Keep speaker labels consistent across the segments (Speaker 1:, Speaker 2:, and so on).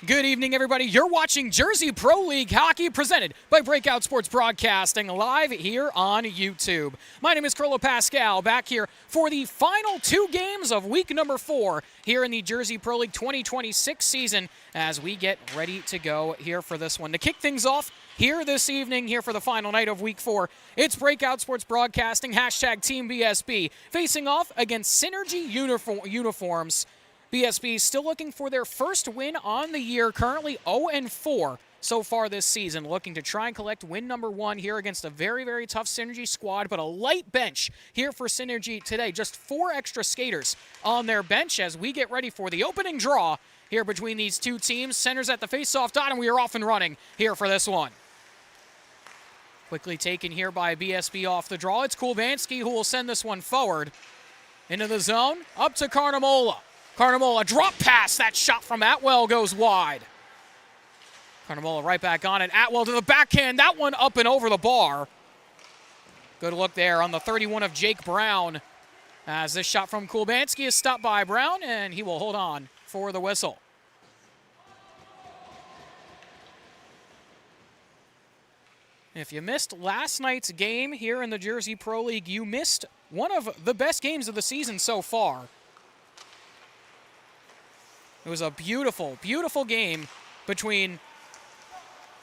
Speaker 1: Good evening, everybody. You're watching Jersey Pro League Hockey presented by Breakout Sports Broadcasting live here on YouTube. My name is Carlo Pascal, back here for the final two games of week number 4 here in the Jersey Pro League 2026 season as we get ready to go here for this one. To kick things off here this evening, here for the final night of week 4, it's Breakout Sports Broadcasting, hashtag Team BSB, facing off against Synergy Uniforms. BSB still looking for their first win on the year, currently 0-4 so far this season, looking to try and collect win number 1 here against a very, very tough Synergy squad, but a light bench here for Synergy today. Just 4 extra skaters on their bench as we get ready for the opening draw here between these two teams. Centers at the face-off dot, and we are off and running here for this one. Quickly taken here by BSB off the draw. It's Kulbanski who will send this one forward into the zone, up to Carnamola. Carnamola, drop pass. That shot from Atwell goes wide. Carnamola right back on it. Atwell to the backhand. That one up and over the bar. Good look there on the 31 of Jake Brown. As this shot from Kulbanski is stopped by Brown, and he will hold on for the whistle. If you missed last night's game here in the Jersey Pro League, you missed one of the best games of the season so far. It was a beautiful, beautiful game between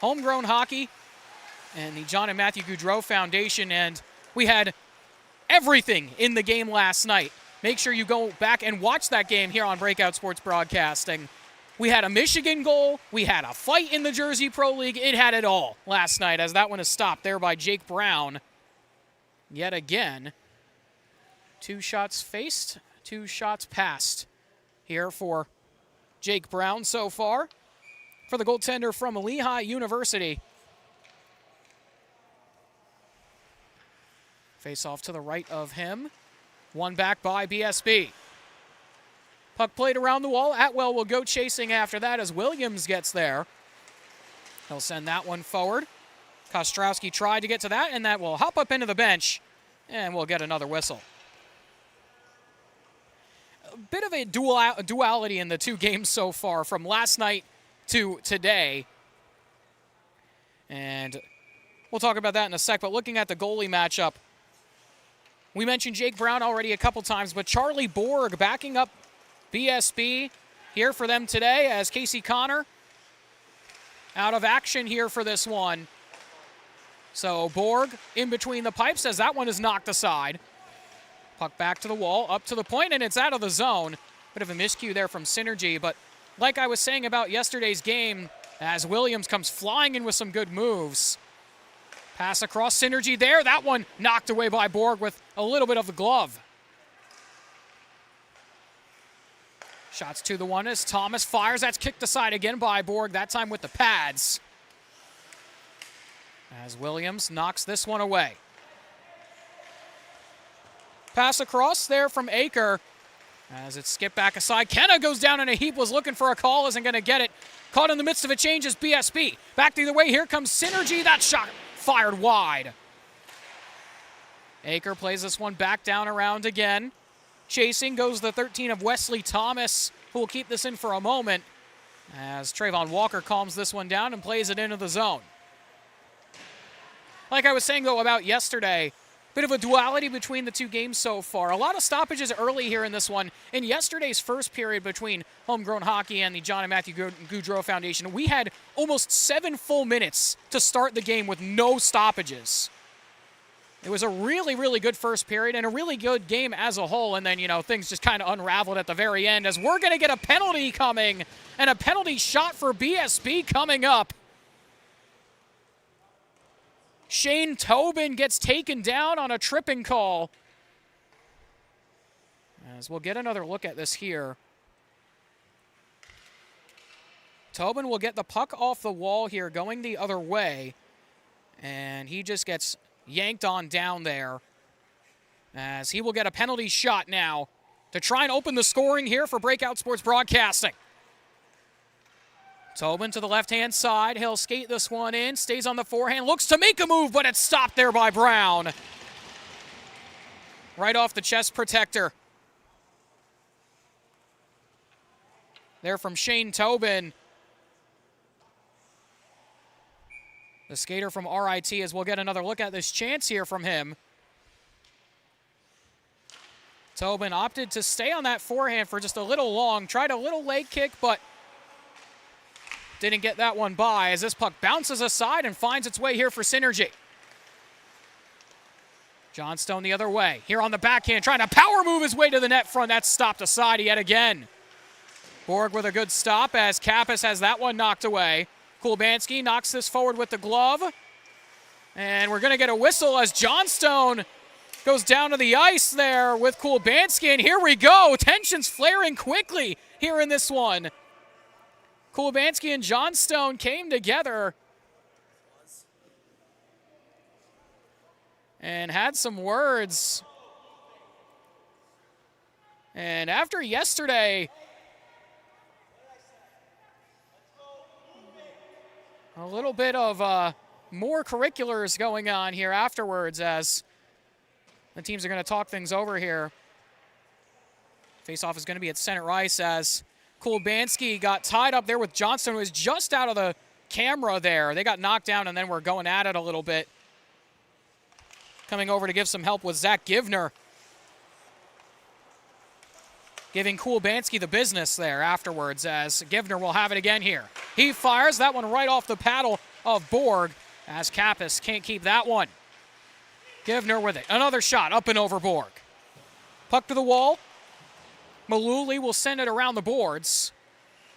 Speaker 1: Homegrown Hockey and the John and Matthew Goudreau Foundation, and we had everything in the game last night. Make sure you go back and watch that game here on Breakout Sports Broadcasting. We had a Michigan goal. We had a fight in the Jersey Pro League. It had it all last night as that one is stopped there by Jake Brown. Yet again, 2 shots faced, 2 shots passed here for Jake Brown so far for the goaltender from Lehigh University. Face off to the right of him. One back by BSB. Puck played around the wall. Atwell will go chasing after that as Williams gets there. He'll send that one forward. Kostrowski tried to get to that, and that will hop up into the bench, and we'll get another whistle. Bit of a duality in the two games so far from last night to today. And we'll talk about that in a sec, but looking at the goalie matchup, we mentioned Jake Brown already a couple times, but Charlie Borg backing up BSB here for them today as Casey Connor out of action here for this one. So Borg in between the pipes as that one is knocked aside. Puck back to the wall, up to the point, and it's out of the zone. Bit of a miscue there from Synergy, but like I was saying about yesterday's game, as Williams comes flying in with some good moves. Pass across Synergy there. That one knocked away by Borg with a little bit of the glove. Shots to the one as Thomas fires. That's kicked aside again by Borg, that time with the pads. As Williams knocks this one away. Pass across there from Aker as it's skipped back aside. Kenna goes down in a heap, was looking for a call, isn't going to get it. Caught in the midst of a change is BSB. Back the other way, here comes Synergy. That shot fired wide. Aker plays this one back down around again. Chasing goes the 13 of Wesley Thomas, who will keep this in for a moment as Trayvon Walker calms this one down and plays it into the zone. Like I was saying, though, about yesterday, bit of a duality between the two games so far. A lot of stoppages early here in this one. In yesterday's first period between Homegrown Hockey and the John and Matthew Goudreau Foundation, we had almost 7 full minutes to start the game with no stoppages. It was a really, really good first period and a really good game as a whole, and then, things just kind of unraveled at the very end as we're going to get a penalty coming, and a penalty shot for BSB coming up. Shane Tobin gets taken down on a tripping call. As we'll get another look at this here. Tobin will get the puck off the wall here going the other way. And he just gets yanked on down there. As he will get a penalty shot now to try and open the scoring here for Breakout Sports Broadcasting. Tobin to the left-hand side. He'll skate this one in. Stays on the forehand. Looks to make a move, but it's stopped there by Brown. Right off the chest protector. There from Shane Tobin. The skater from RIT, as we'll get another look at this chance here from him. Tobin opted to stay on that forehand for just a little long. Tried a little leg kick, but didn't get that one by as this puck bounces aside and finds its way here for Synergy. Johnstone the other way. Here on the backhand, trying to power move his way to the net front. That's stopped aside yet again. Borg with a good stop as Kappas has that one knocked away. Kulbanski knocks this forward with the glove. And we're going to get a whistle as Johnstone goes down to the ice there with Kulbanski. And here we go. Tensions flaring quickly here in this one. Kulbanski and Johnstone came together and had some words. And after yesterday, a little bit of more curriculars going on here afterwards as the teams are going to talk things over here. Faceoff is going to be at center ice as Kulbanski got tied up there with Johnstone, who was just out of the camera there. They got knocked down and then we're going at it a little bit. Coming over to give some help with Zach Givner. Giving Kulbanski the business there afterwards as Givner will have it again here. He fires that one right off the paddle of Borg as Kappas can't keep that one. Givner with it. Another shot up and over Borg. Puck to the wall. Maluli will send it around the boards.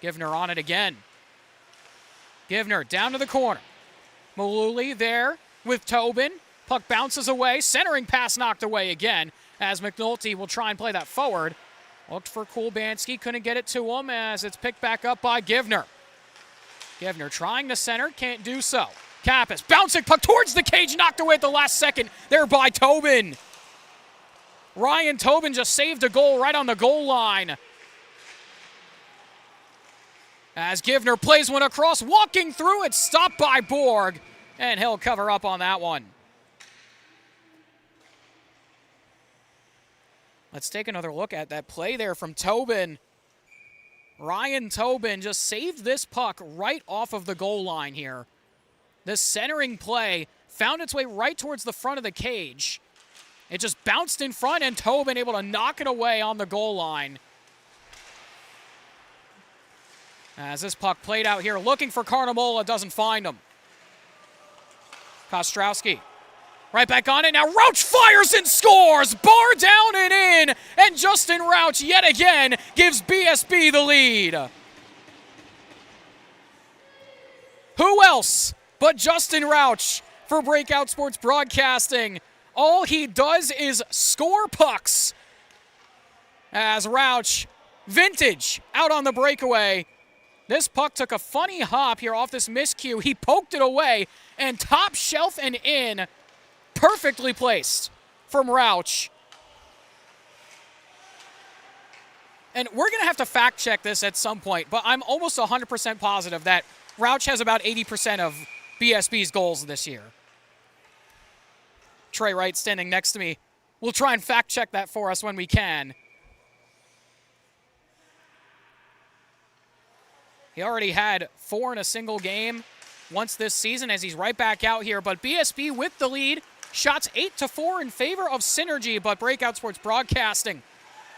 Speaker 1: Givner on it again. Givner down to the corner. Maluli there with Tobin. Puck bounces away. Centering pass knocked away again as McNulty will try and play that forward. Looked for Kulbanski. Couldn't get it to him as it's picked back up by Givner. Givner trying to center. Can't do so. Kappas bouncing puck towards the cage. Knocked away at the last second there by Tobin. Ryan Tobin just saved a goal right on the goal line. As Givner plays one across. Walking through it. Stopped by Borg. And he'll cover up on that one. Let's take another look at that play there from Tobin. Ryan Tobin just saved this puck right off of the goal line here. The centering play found its way right towards the front of the cage. It just bounced in front and Tobin able to knock it away on the goal line. As this puck played out here, looking for Carnamola, doesn't find him. Kostrowski. Right back on it. Now Rauch fires and scores. Bar down and in. And Justin Rauch yet again gives BSB the lead. Who else but Justin Rauch for Breakout Sports Broadcasting? All he does is score pucks. As Rauch, vintage, out on the breakaway. This puck took a funny hop here off this miscue. He poked it away and top shelf and in. Perfectly placed from Rauch. And we're going to have to fact check this at some point, but I'm almost 100% positive that Rauch has about 80% of BSB's goals this year. Trey Wright standing next to me. We'll try and fact check that for us when we can. He already had 4 in a single game once this season as he's right back out here, but BSB with the lead. Shots 8-4 in favor of Synergy, but Breakout Sports Broadcasting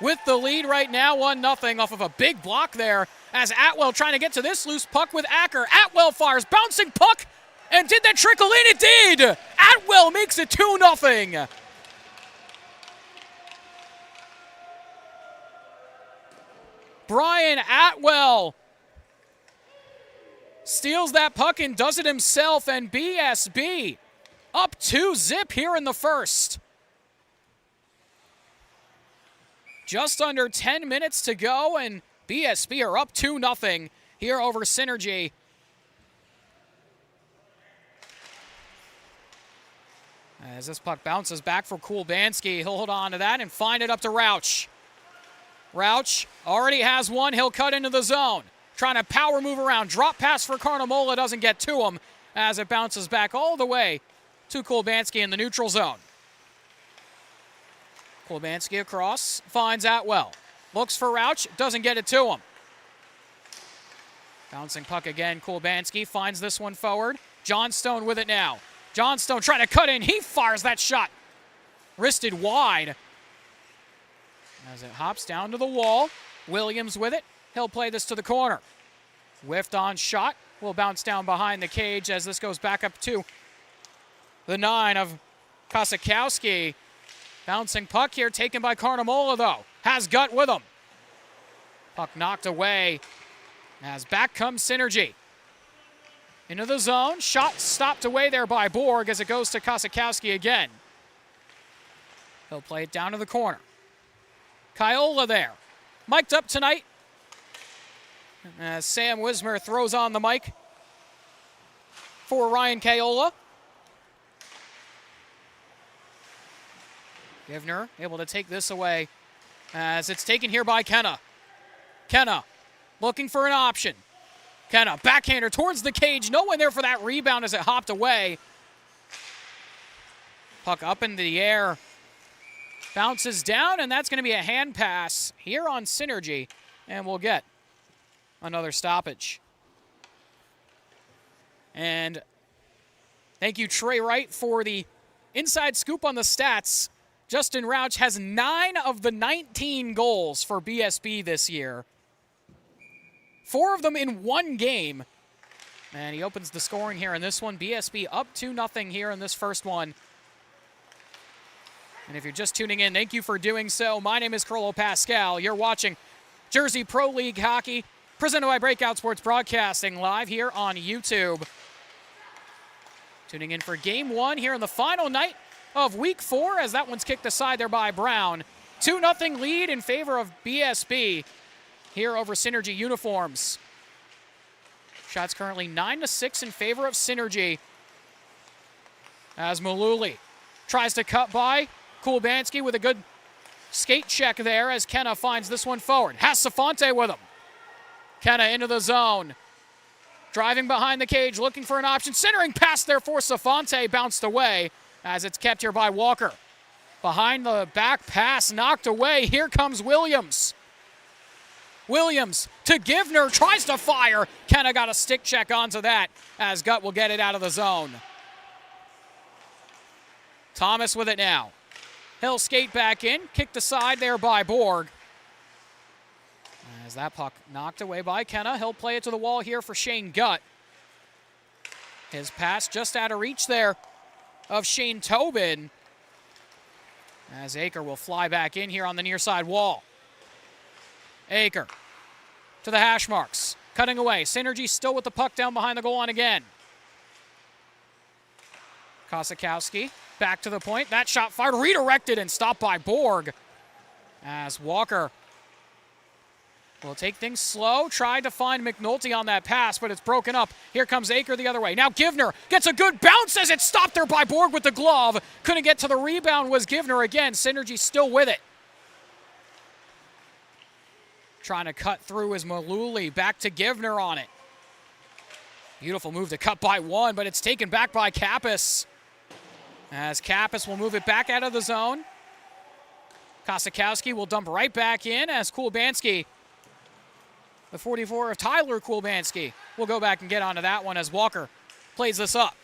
Speaker 1: with the lead right now, 1-0 off of a big block there as Atwell trying to get to this loose puck with Acker. Atwell fires, bouncing puck, and did that trickle in? It did! Atwell makes it 2-0. Brian Atwell steals that puck and does it himself, and BSB up 2-0 here in the first. Just under 10 minutes to go, and BSB are up 2-0 here over Synergy. As this puck bounces back for Kulbanski, he'll hold on to that and find it up to Rauch. Rauch already has one. He'll cut into the zone. Trying to power move around. Drop pass for Carnamola doesn't get to him as it bounces back all the way to Kulbanski in the neutral zone. Kulbanski across, finds Atwell. Looks for Rauch, doesn't get it to him. Bouncing puck again, Kulbanski finds this one forward. Johnstone with it now. Johnstone trying to cut in. He fires that shot. Wristed wide. As it hops down to the wall. Williams with it. He'll play this to the corner. Whiffed on shot. Will bounce down behind the cage as this goes back up to the 9 of Kosakowski. Bouncing puck here taken by Carnamola though. Has Gut with him. Puck knocked away as back comes Synergy. Into the zone. Shot stopped away there by Borg as it goes to Kosakowski again. He'll play it down to the corner. Kyola there. Mic'd up tonight. As Sam Wismer throws on the mic for Ryan Kyola. Givner able to take this away as it's taken here by Kenna. Kenna looking for an option. Kenna, backhander towards the cage. No one there for that rebound as it hopped away. Puck up in the air. Bounces down, and that's going to be a hand pass here on Synergy. And we'll get another stoppage. And thank you, Trey Wright, for the inside scoop on the stats. Justin Rauch has 9 of the 19 goals for BSB this year. 4 of them in one game. And he opens the scoring here in this one. BSB up 2-0 here in this first one. And if you're just tuning in, thank you for doing so. My name is Carlo Pascal. You're watching Jersey Pro League Hockey, presented by Breakout Sports Broadcasting, live here on YouTube. Tuning in for Game 1 here in the final night of Week 4, as that one's kicked aside there by Brown. 2-0 lead in favor of BSB here over Synergy uniforms. Shots currently 9-6 in favor of Synergy. As Maluli tries to cut by Kulbanski with a good skate check there as Kenna finds this one forward. Has Safante with him. Kenna into the zone. Driving behind the cage, looking for an option. Centering pass there for Safante, bounced away as it's kept here by Walker. Behind the back pass, knocked away. Here comes Williams. Williams to Givner, tries to fire. Kenna got a stick check onto that as Gut will get it out of the zone. Thomas with it now. He'll skate back in, kicked aside there by Borg. As that puck knocked away by Kenna, he'll play it to the wall here for Shane Gut. His pass just out of reach there of Shane Tobin. As Aker will fly back in here on the near side wall. Aker to the hash marks. Cutting away. Synergy still with the puck down behind the goal line again. Kosakowski back to the point. That shot fired, redirected and stopped by Borg. As Walker will take things slow. Tried to find McNulty on that pass, but it's broken up. Here comes Aker the other way. Now Givner gets a good bounce as it's stopped there by Borg with the glove. Couldn't get to the rebound was Givner again. Synergy still with it. Trying to cut through is Maluli. Back to Givner on it. Beautiful move to cut by one, but it's taken back by Kappas. As Kappas will move it back out of the zone. Kosakowski will dump right back in as Kulbanski, the 44 of Tyler Kulbanski, will go back and get onto that one as Walker plays this up.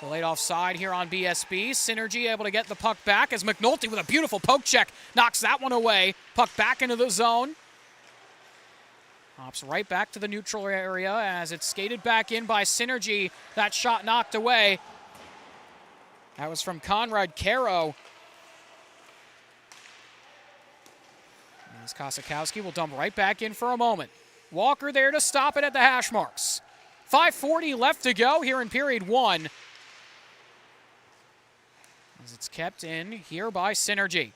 Speaker 1: Delayed offside here on BSB. Synergy able to get the puck back as McNulty with a beautiful poke check knocks that one away. Puck back into the zone. Hops right back to the neutral area as it's skated back in by Synergy. That shot knocked away. That was from Conrad Caro. As Kosakowski will dump right back in for a moment. Walker there to stop it at the hash marks. 5:40 left to go here in period 1. As it's kept in here by Synergy.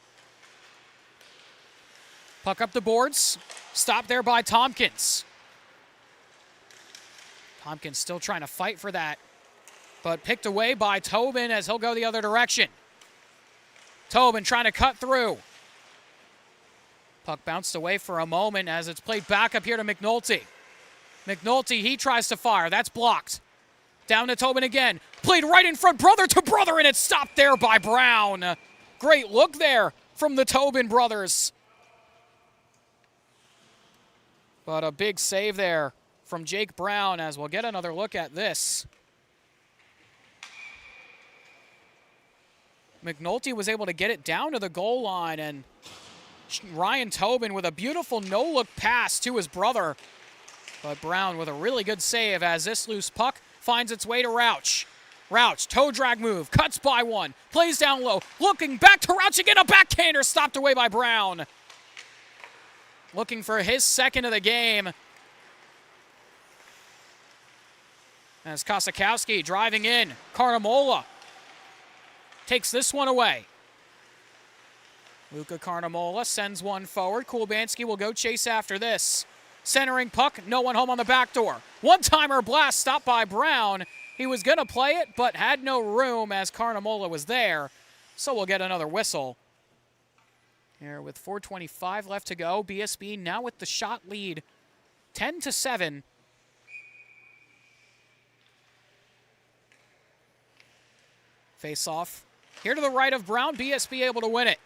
Speaker 1: Puck up the boards. Stopped there by Tompkins. Tompkins still trying to fight for that, but picked away by Tobin as he'll go the other direction. Tobin trying to cut through. Puck bounced away for a moment as it's played back up here to McNulty. McNulty, he tries to fire. That's blocked. Down to Tobin again. Played right in front, brother to brother, and it's stopped there by Brown. Great look there from the Tobin brothers. But a big save there from Jake Brown, as we'll get another look at this. McNulty was able to get it down to the goal line, and Ryan Tobin with a beautiful no-look pass to his brother. But Brown with a really good save as this loose puck finds its way to Rauch. Rauch, toe drag move, cuts by one, plays down low, looking back to Rauch again, a backhander stopped away by Brown. Looking for his second of the game. As Kosakowski driving in, Carnamola takes this one away. Luka Carnamola sends one forward. Kulbanski will go chase after this. Centering puck, no one home on the back door. One-timer blast stopped by Brown. He was going to play it, but had no room as Carnamola was there. So we'll get another whistle. Here with 4:25 left to go. BSB now with the shot lead, 10-7. Face-off here to the right of Brown. BSB able to win it.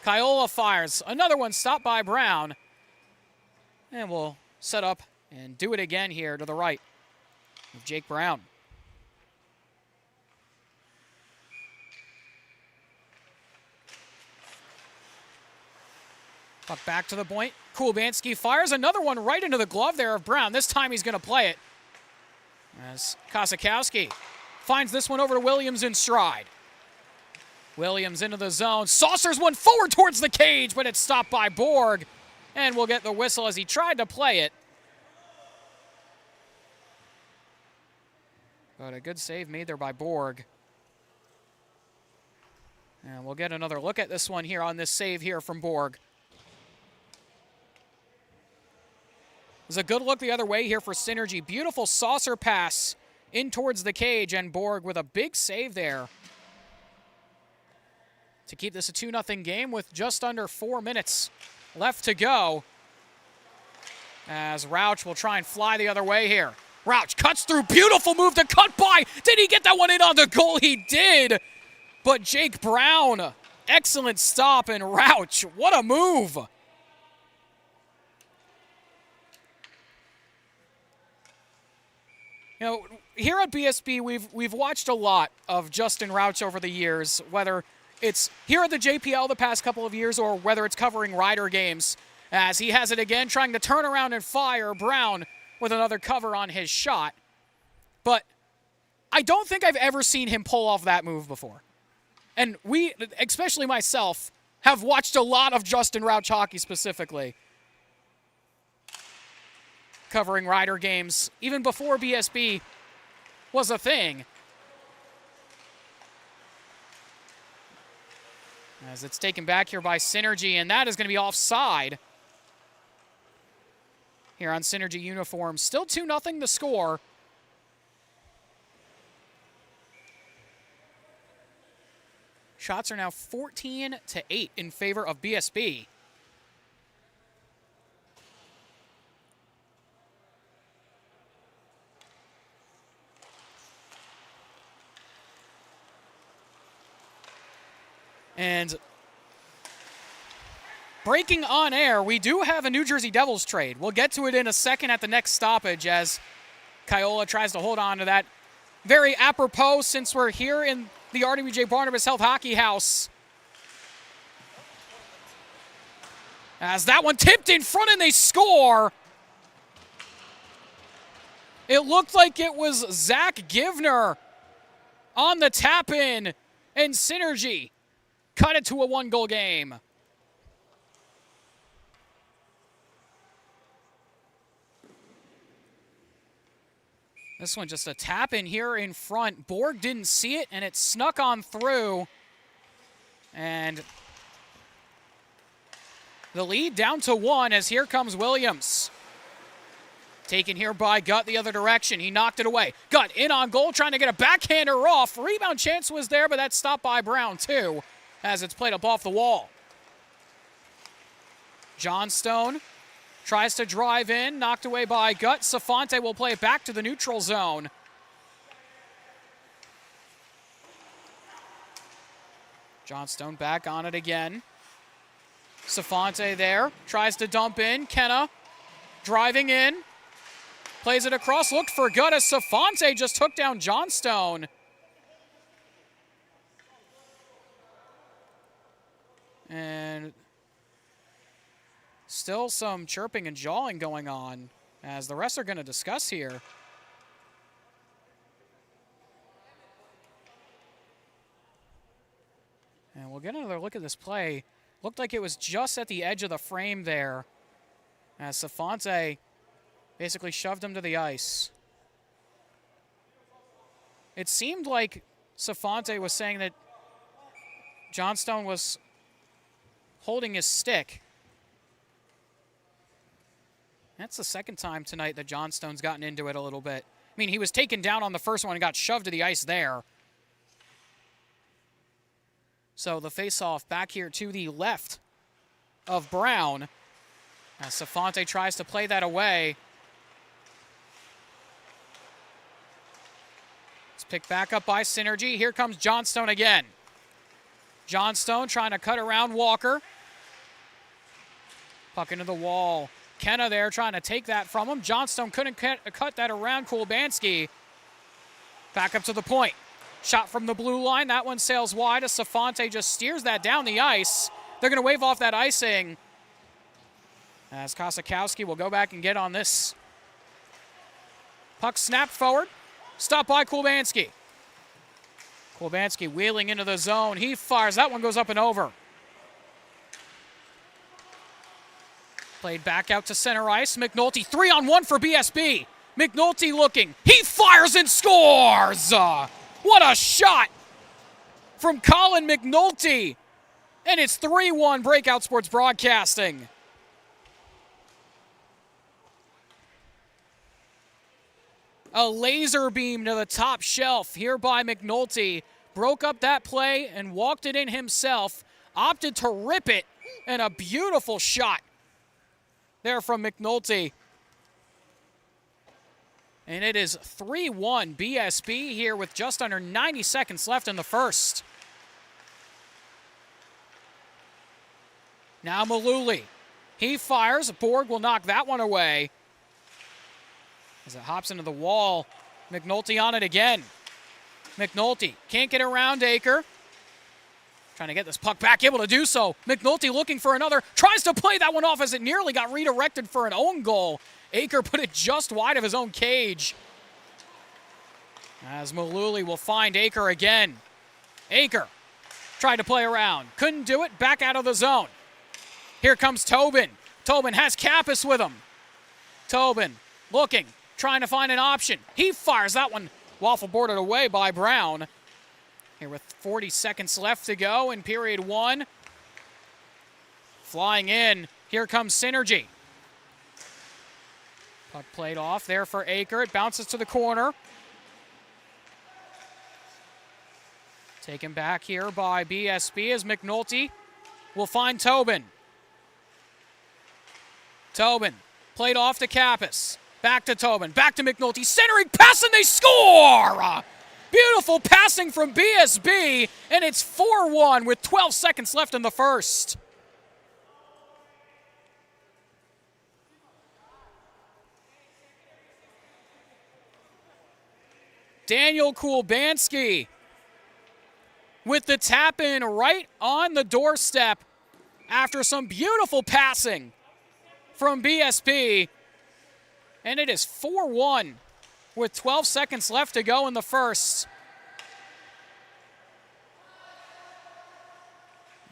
Speaker 1: Kiola fires. Another one stopped by Brown. And we'll set up and do it again here to the right of Jake Brown. Puck back to the point. Kulbanski fires another one right into the glove there of Brown. This time he's going to play it. As Kosakowski finds this one over to Williams in stride. Williams into the zone. Saucers one forward towards the cage, but it's stopped by Borg. And we'll get the whistle as he tried to play it. But a good save made there by Borg. And we'll get another look at this one here on this save here from Borg. There's a good look the other way here for Synergy. Beautiful saucer pass in towards the cage, and Borg with a big save there to keep this a 2-0 game with just under 4 minutes left to go. As Rauch will try and fly the other way here. Rauch cuts through. Beautiful move to cut by. Did he get that one in on the goal? He did. But Jake Brown, excellent stop, and Rauch, what a move. You know, here at BSB, we've watched a lot of Justin Rauch over the years, whether it's here at the JPL the past couple of years or whether it's covering Rider games, as he has it again, trying to turn around and fire. Brown with another cover on his shot. But I don't think I've ever seen him pull off that move before. And we, especially myself, have watched a lot of Justin Rauch hockey specifically, covering Rider games even before BSB was a thing. As it's taken back here by Synergy, and that is going to be offside. Here on Synergy uniform. Still 2-0 the score. Shots are now 14-8 in favor of BSB. And breaking on air, we do have a New Jersey Devils trade. We'll get to it in a second at the next stoppage as Kiola tries to hold on to that. Very apropos since we're here in the RWJ Barnabas Health Hockey House. As that one tipped in front and they score. It looked like it was Zach Givner on the tap-in, and Synergy cut it to a 1-goal game. This one just a tap in here in front. Borg didn't see it, and it snuck on through. And the lead down to 1 as here comes Williams. Taken here by Gutt the other direction. He knocked it away. Gutt in on goal, trying to get a backhander off. Rebound chance was there, but that's stopped by Brown too, as it's played up off the wall. Johnstone tries to drive in, knocked away by Gutt. Safante will play it back to the neutral zone. Johnstone back on it again. Safante there, tries to dump in. Kenna driving in. Plays it across, looked for good as Safante just took down Johnstone. And still some chirping and jawing going on as the rest are going to discuss here. And we'll get another look at this play. Looked like it was just at the edge of the frame there as Safante basically shoved him to the ice. It seemed like Safante was saying that Johnstone was holding his stick. That's the second time tonight that Johnstone's gotten into it a little bit. I mean, he was taken down on the first one and got shoved to the ice there. So the faceoff back here to the left of Brown as Safante tries to play that away. It's picked back up by Synergy. Here comes Johnstone again. Johnstone trying to cut around Walker. Puck into the wall. Kenna there trying to take that from him. Johnstone couldn't cut that around Kulbanski. Back up to the point. Shot from the blue line. That one sails wide as Safante just steers that down the ice. They're going to wave off that icing as Kosakowski will go back and get on this. Puck snapped forward. Stopped by Kulbanski. Kulbanski wheeling into the zone. He fires. That one goes up and over. Played back out to center ice. McNulty 3-on-1 for BSB. McNulty looking. He fires and scores! What a shot from Colin McNulty. And it's 3-1 Breakout Sports Broadcasting. A laser beam to the top shelf here by McNulty. Broke up that play and walked it in himself. Opted to rip it. And a beautiful shot there from McNulty. And it is 3-1 BSB here with just under 90 seconds left in the first. Now Maluli. He fires. Borg will knock that one away. As it hops into the wall. McNulty on it again. McNulty can't get around Aker. Trying to get this puck back, able to do so. McNulty looking for another. Tries to play that one off as it nearly got redirected for an own goal. Aker put it just wide of his own cage. As Maluli will find Aker again. Aker tried to play around. Couldn't do it. Back out of the zone. Here comes Tobin. Tobin has Kappas with him. Tobin looking. Trying to find an option. He fires that one. Waffle boarded away by Brown. Here with 40 seconds left to go in period one. Flying in. Here comes Synergy. Puck played off there for Aker. It bounces to the corner. Taken back here by BSB as McNulty will find Tobin. Tobin played off to Kappas. Back to Tobin. Back to McNulty. Centering pass and they score! Beautiful passing from BSB, and it's 4-1 with 12 seconds left in the first. Daniel Kulbanski with the tap in right on the doorstep after some beautiful passing from BSB. And it is 4-1 with 12 seconds left to go in the first.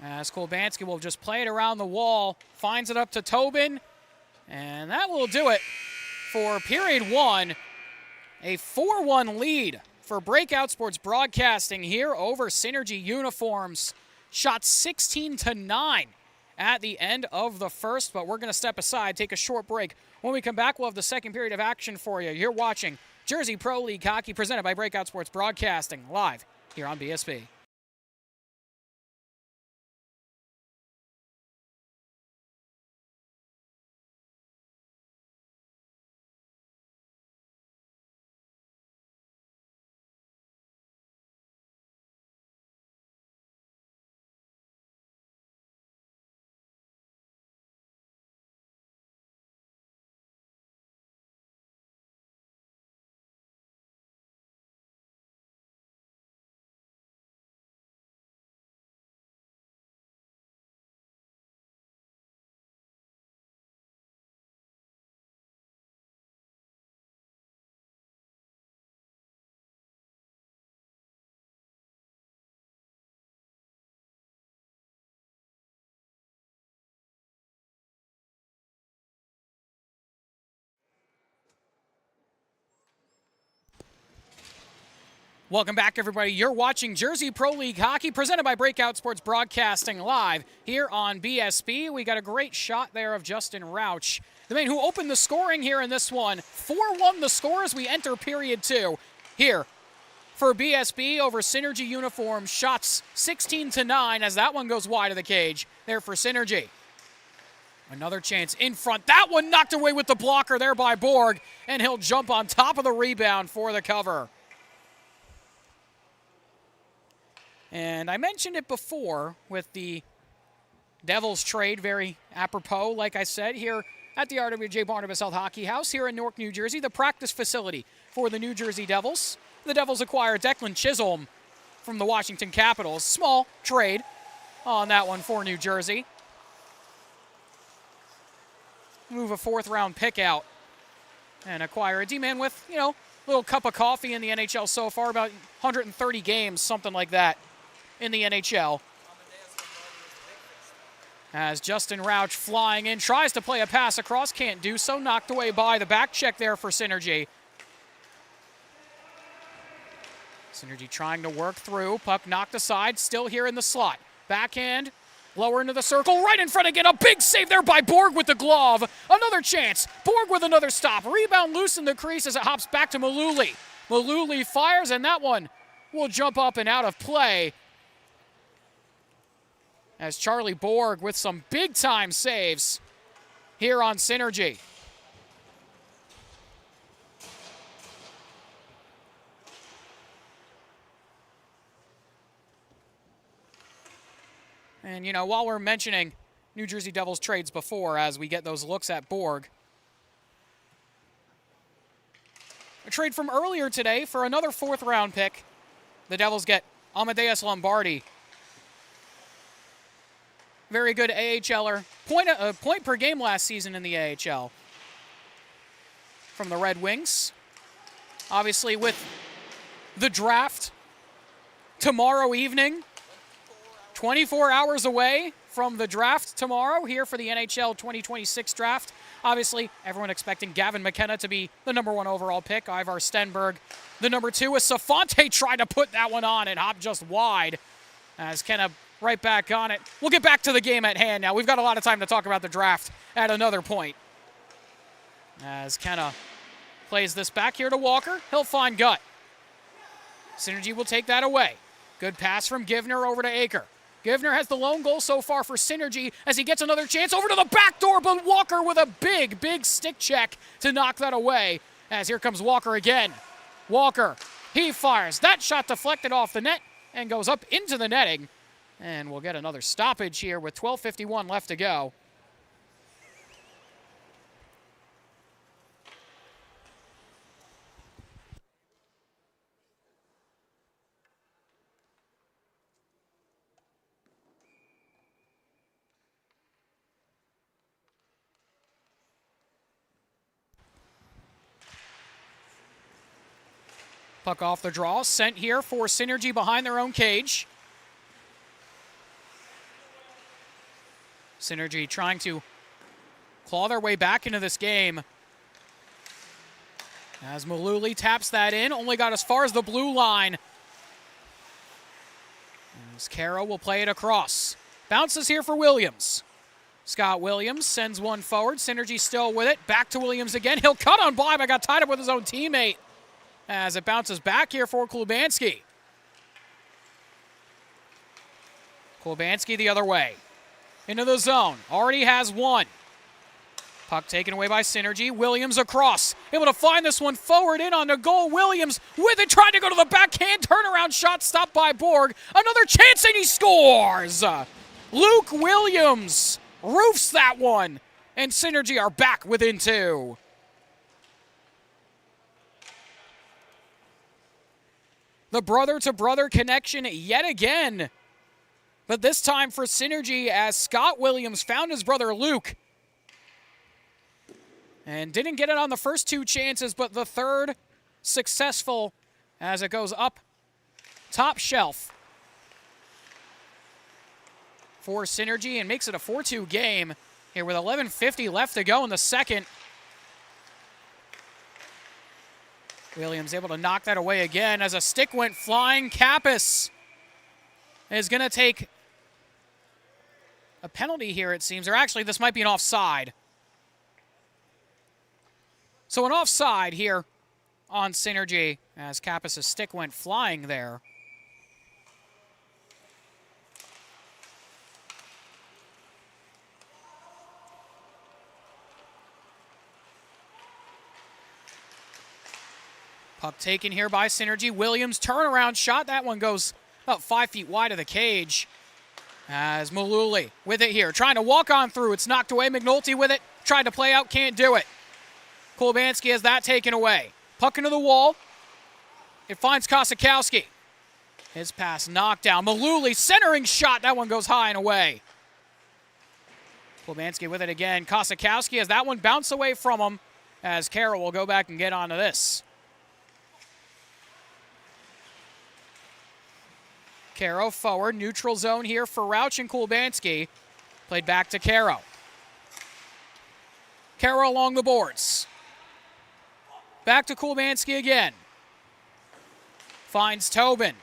Speaker 1: As Kulbanski will just play it around the wall, finds it up to Tobin, and that will do it for period one. A 4-1 lead for Breakout Sports Broadcasting here over Synergy Uniforms. Shot 16-9 at the end of the first, but we're going to step aside, take a short break. When we come back, we'll have the second period of action for you. You're watching Jersey Pro League Hockey presented by Breakout Sports Broadcasting live here on BSB. Welcome back, everybody. You're watching Jersey Pro League Hockey, presented by Breakout Sports Broadcasting, live here on BSB. We got a great shot there of Justin Rauch, the man who opened the scoring here in this one. 4-1 the score as we enter period 2 here for BSB over Synergy uniform. Shots 16-9 as that one goes wide of the cage there for Synergy. Another chance in front. That one knocked away with the blocker there by Borg, and he'll jump on top of the rebound for the cover. And I mentioned it before with the Devils trade, very apropos, like I said, here at the RWJ Barnabas Health Hockey House here in Newark, New Jersey, the practice facility for the New Jersey Devils. The Devils acquire Declan Chisholm from the Washington Capitals. Small trade on that one for New Jersey. Move a fourth-round pick out and acquire a D-man with, a little cup of coffee in the NHL so far, about 130 games, something like that, in the NHL. As Justin Rauch flying in, tries to play a pass across, can't do so, knocked away by the back check there for Synergy. Synergy trying to work through, puck knocked aside, still here in the slot. Backhand, lower into the circle, right in front again, a big save there by Borg with the glove. Another chance, Borg with another stop. Rebound loose in the crease as it hops back to Maluli. Maluli fires, and that one will jump up and out of play. As Charlie Borg with some big-time saves here on Synergy. And, while we're mentioning New Jersey Devils trades before, as we get those looks at Borg, a trade from earlier today for another fourth-round pick. The Devils get Amadeus Lombardi. Very good AHLer. Point per game last season in the AHL from the Red Wings. Obviously, with the draft tomorrow evening, 24 hours away from the draft tomorrow here for the NHL 2026 draft. Obviously, everyone expecting Gavin McKenna to be the #1 overall pick. Ivar Stenberg, the #2. As Safante tried to put that one on and hop just wide. As Kenna right back on it. We'll get back to the game at hand now. We've got a lot of time to talk about the draft at another point. As Kenna plays this back here to Walker, he'll find Gut. Synergy will take that away. Good pass from Givner over to Aker. Givner has the lone goal so far for Synergy as he gets another chance over to the back door, but Walker with a big, big stick check to knock that away. As here comes Walker again. Walker, he fires. That shot deflected off the net and goes up into the netting. And we'll get another stoppage here with 12:51 left to go. Puck off the draw, sent here for Synergy behind their own cage. Synergy trying to claw their way back into this game. As Maluli taps that in, only got as far as the blue line. As Caro will play it across. Bounces here for Williams. Scott Williams sends one forward. Synergy still with it. Back to Williams again. He'll cut on by, but got tied up with his own teammate. As it bounces back here for Klubanski. Klubanski the other way. Into the zone. Already has one. Puck taken away by Synergy. Williams across. Able to find this one forward in on the goal. Williams with it. Trying to go to the backhand. Turnaround shot stopped by Borg. Another chance and he scores. Luke Williams roofs that one. And Synergy are back within 2. The brother-to-brother connection yet again. But this time for Synergy as Scott Williams found his brother Luke. And didn't get it on the first 2 chances, but the third successful as it goes up top shelf for Synergy and makes it a 4-2 game here with 11:50 left to go in the second. Williams able to knock that away again as a stick went flying. Kappas is going to take a penalty here, it seems. Or actually, this might be an offside. So an offside here on Synergy as Kappas' stick went flying there. Puck taken here by Synergy. Williams turnaround shot. That one goes about 5 feet wide of the cage. As Maluli with it here. Trying to walk on through. It's knocked away. McNulty with it. Tried to play out. Can't do it. Kulbanski has that taken away. Puck into the wall. It finds Kosikowski. His pass knocked down. Maluli centering shot. That one goes high and away. Kulbanski with it again. Kosikowski has that one bounce away from him as Carroll will go back and get onto this. Caro forward, neutral zone here for Rauch and Kulbanski. Played back to Caro. Caro along the boards. Back to Kulbanski again. Finds Tobin.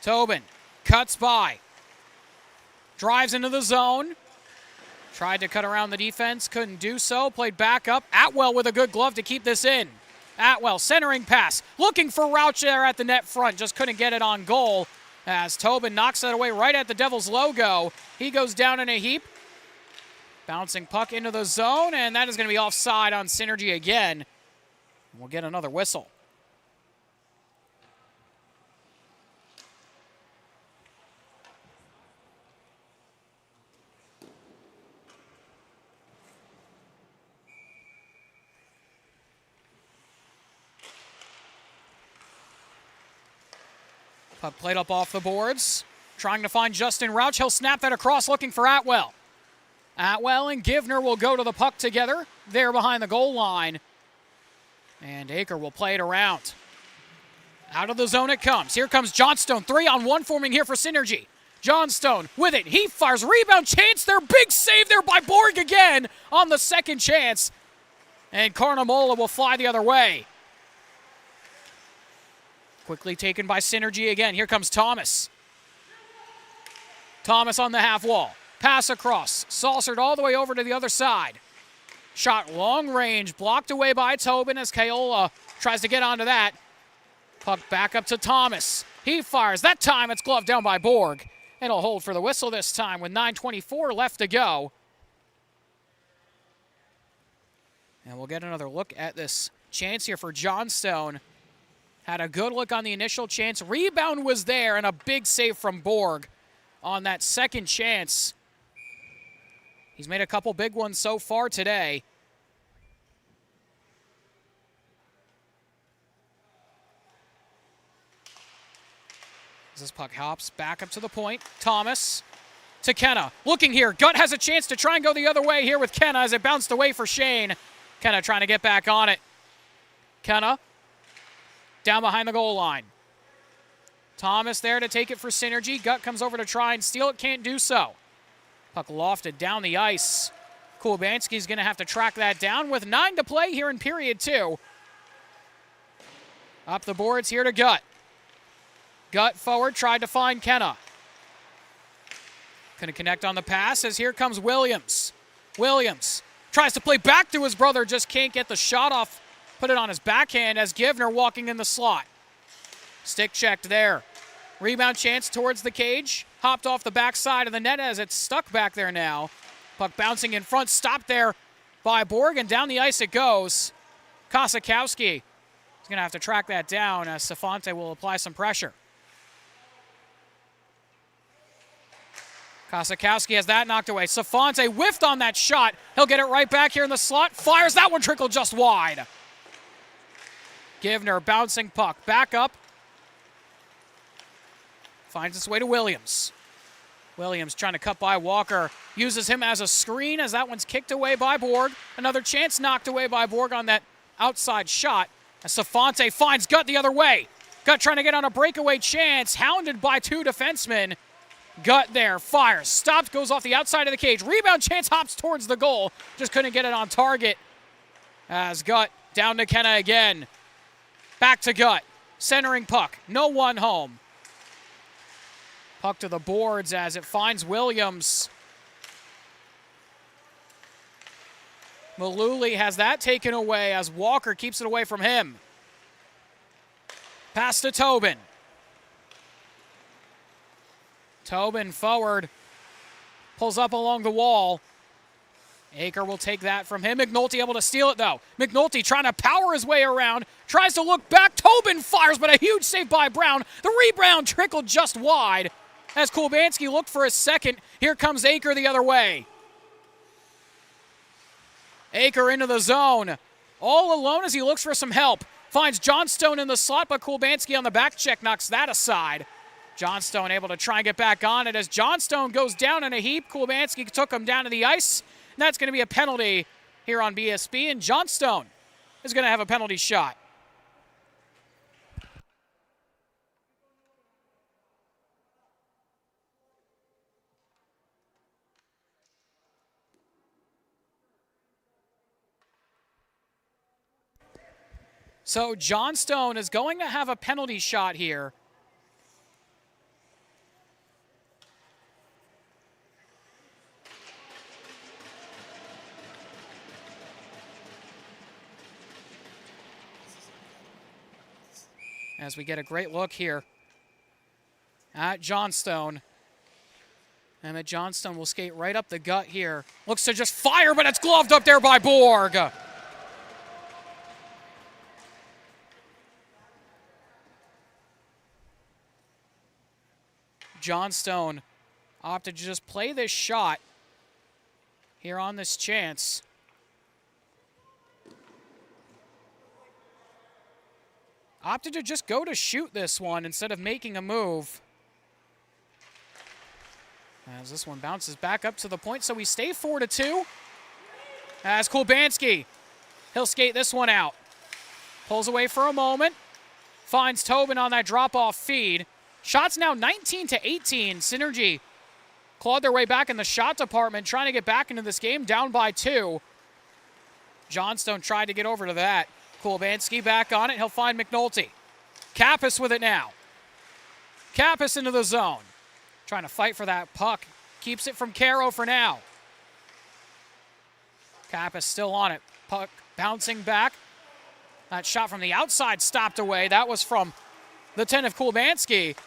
Speaker 1: Tobin cuts by. Drives into the zone. Tried to cut around the defense, couldn't do so. Played back up. Atwell with a good glove to keep this in. Atwell, centering pass, looking for Rauch there at the net front, just couldn't get it on goal as Tobin knocks that away right at the Devils' logo. He goes down in a heap. Bouncing puck into the zone, and that is going to be offside on Synergy again. We'll get another whistle. Puck played up off the boards. Trying to find Justin Rauch. He'll snap that across looking for Atwell. Atwell and Givner will go to the puck together. There behind the goal line. And Aker will play it around. Out of the zone it comes. Here comes Johnstone. 3-on-1 forming here for Synergy. Johnstone with it. He fires. Rebound chance there. Big save there by Borg again on the second chance. And Carnamola will fly the other way. Quickly taken by Synergy again. Here comes Thomas. Thomas on the half wall. Pass across. Saucered all the way over to the other side. Shot long range. Blocked away by Tobin as Kayola tries to get onto that. Puck back up to Thomas. He fires. That time it's gloved down by Borg. It'll hold for the whistle this time with 9:24 left to go. And we'll get another look at this chance here for Johnstone. Had a good look on the initial chance. Rebound was there and a big save from Borg on that second chance. He's made a couple big ones so far today. As this puck hops back up to the point. Thomas to Kenna. Looking here. Gutt has a chance to try and go the other way here with Kenna as it bounced away for Shane. Kenna trying to get back on it. Kenna down behind the goal line. Thomas there to take it for Synergy. Gutt comes over to try and steal it. Can't do so. Puck lofted down the ice. Kulbanski's going to have to track that down with 9 to play here in period 2. Up the boards here to Gutt. Gutt forward, tried to find Kenna. Couldn't connect on the pass as here comes Williams. Williams tries to play back to his brother, just can't get the shot off. Put it on his backhand as Givner walking in the slot. Stick checked there. Rebound chance towards the cage. Hopped off the backside of the net as it's stuck back there now. Puck bouncing in front, stopped there by Borg, and down the ice it goes. Kosikowski is going to have to track that down as Safante will apply some pressure. Kosikowski has that knocked away. Safante whiffed on that shot. He'll get it right back here in the slot. Fires that one, trickled just wide. Givner bouncing puck. Back up. Finds its way to Williams. Williams trying to cut by Walker. Uses him as a screen as that one's kicked away by Borg. Another chance knocked away by Borg on that outside shot. As Safante finds Gutt the other way. Gutt trying to get on a breakaway chance. Hounded by 2 defensemen. Gutt there. Fires. Stops. Goes off the outside of the cage. Rebound chance. Hops towards the goal. Just couldn't get it on target. As Gut down to Kenna again. Back to Gut. Centering puck. No one home. Puck to the boards as it finds Williams. Maluli has that taken away as Walker keeps it away from him. Pass to Tobin. Tobin forward. Pulls up along the wall. Aker will take that from him. McNulty able to steal it, though. McNulty trying to power his way around. Tries to look back. Tobin fires, but a huge save by Brown. The rebound trickled just wide as Kulbanski looked for a second. Here comes Aker the other way. Aker into the zone. All alone as he looks for some help. Finds Johnstone in the slot, but Kulbanski on the back check knocks that aside. Johnstone able to try and get back on it as Johnstone goes down in a heap. Kulbanski took him down to the ice. And that's going to be a penalty here on BSB, and Johnstone is going to have a penalty shot. So Johnstone is going to have a penalty shot here. As we get a great look here at Johnstone. And that Johnstone will skate right up the gut here. Looks to just fire, but it's gloved up there by Borg. Johnstone opted to just play this shot here on this chance. Opted to just go to shoot this one instead of making a move. As this one bounces back up to the point, so we stay 4-2. As Kulbanski, he'll skate this one out. Pulls away for a moment. Finds Tobin on that drop-off feed. Shots now 19-18. Synergy clawed their way back in the shot department, trying to get back into this game, down by 2. Johnstone tried to get over to that. Kulbanski back on it. He'll find McNulty. Kappas with it now. Kappas into the zone. Trying to fight for that puck. Keeps it from Caro for now. Kappas still on it. Puck bouncing back. That shot from the outside stopped away. That was from the 10 of Kulbanski.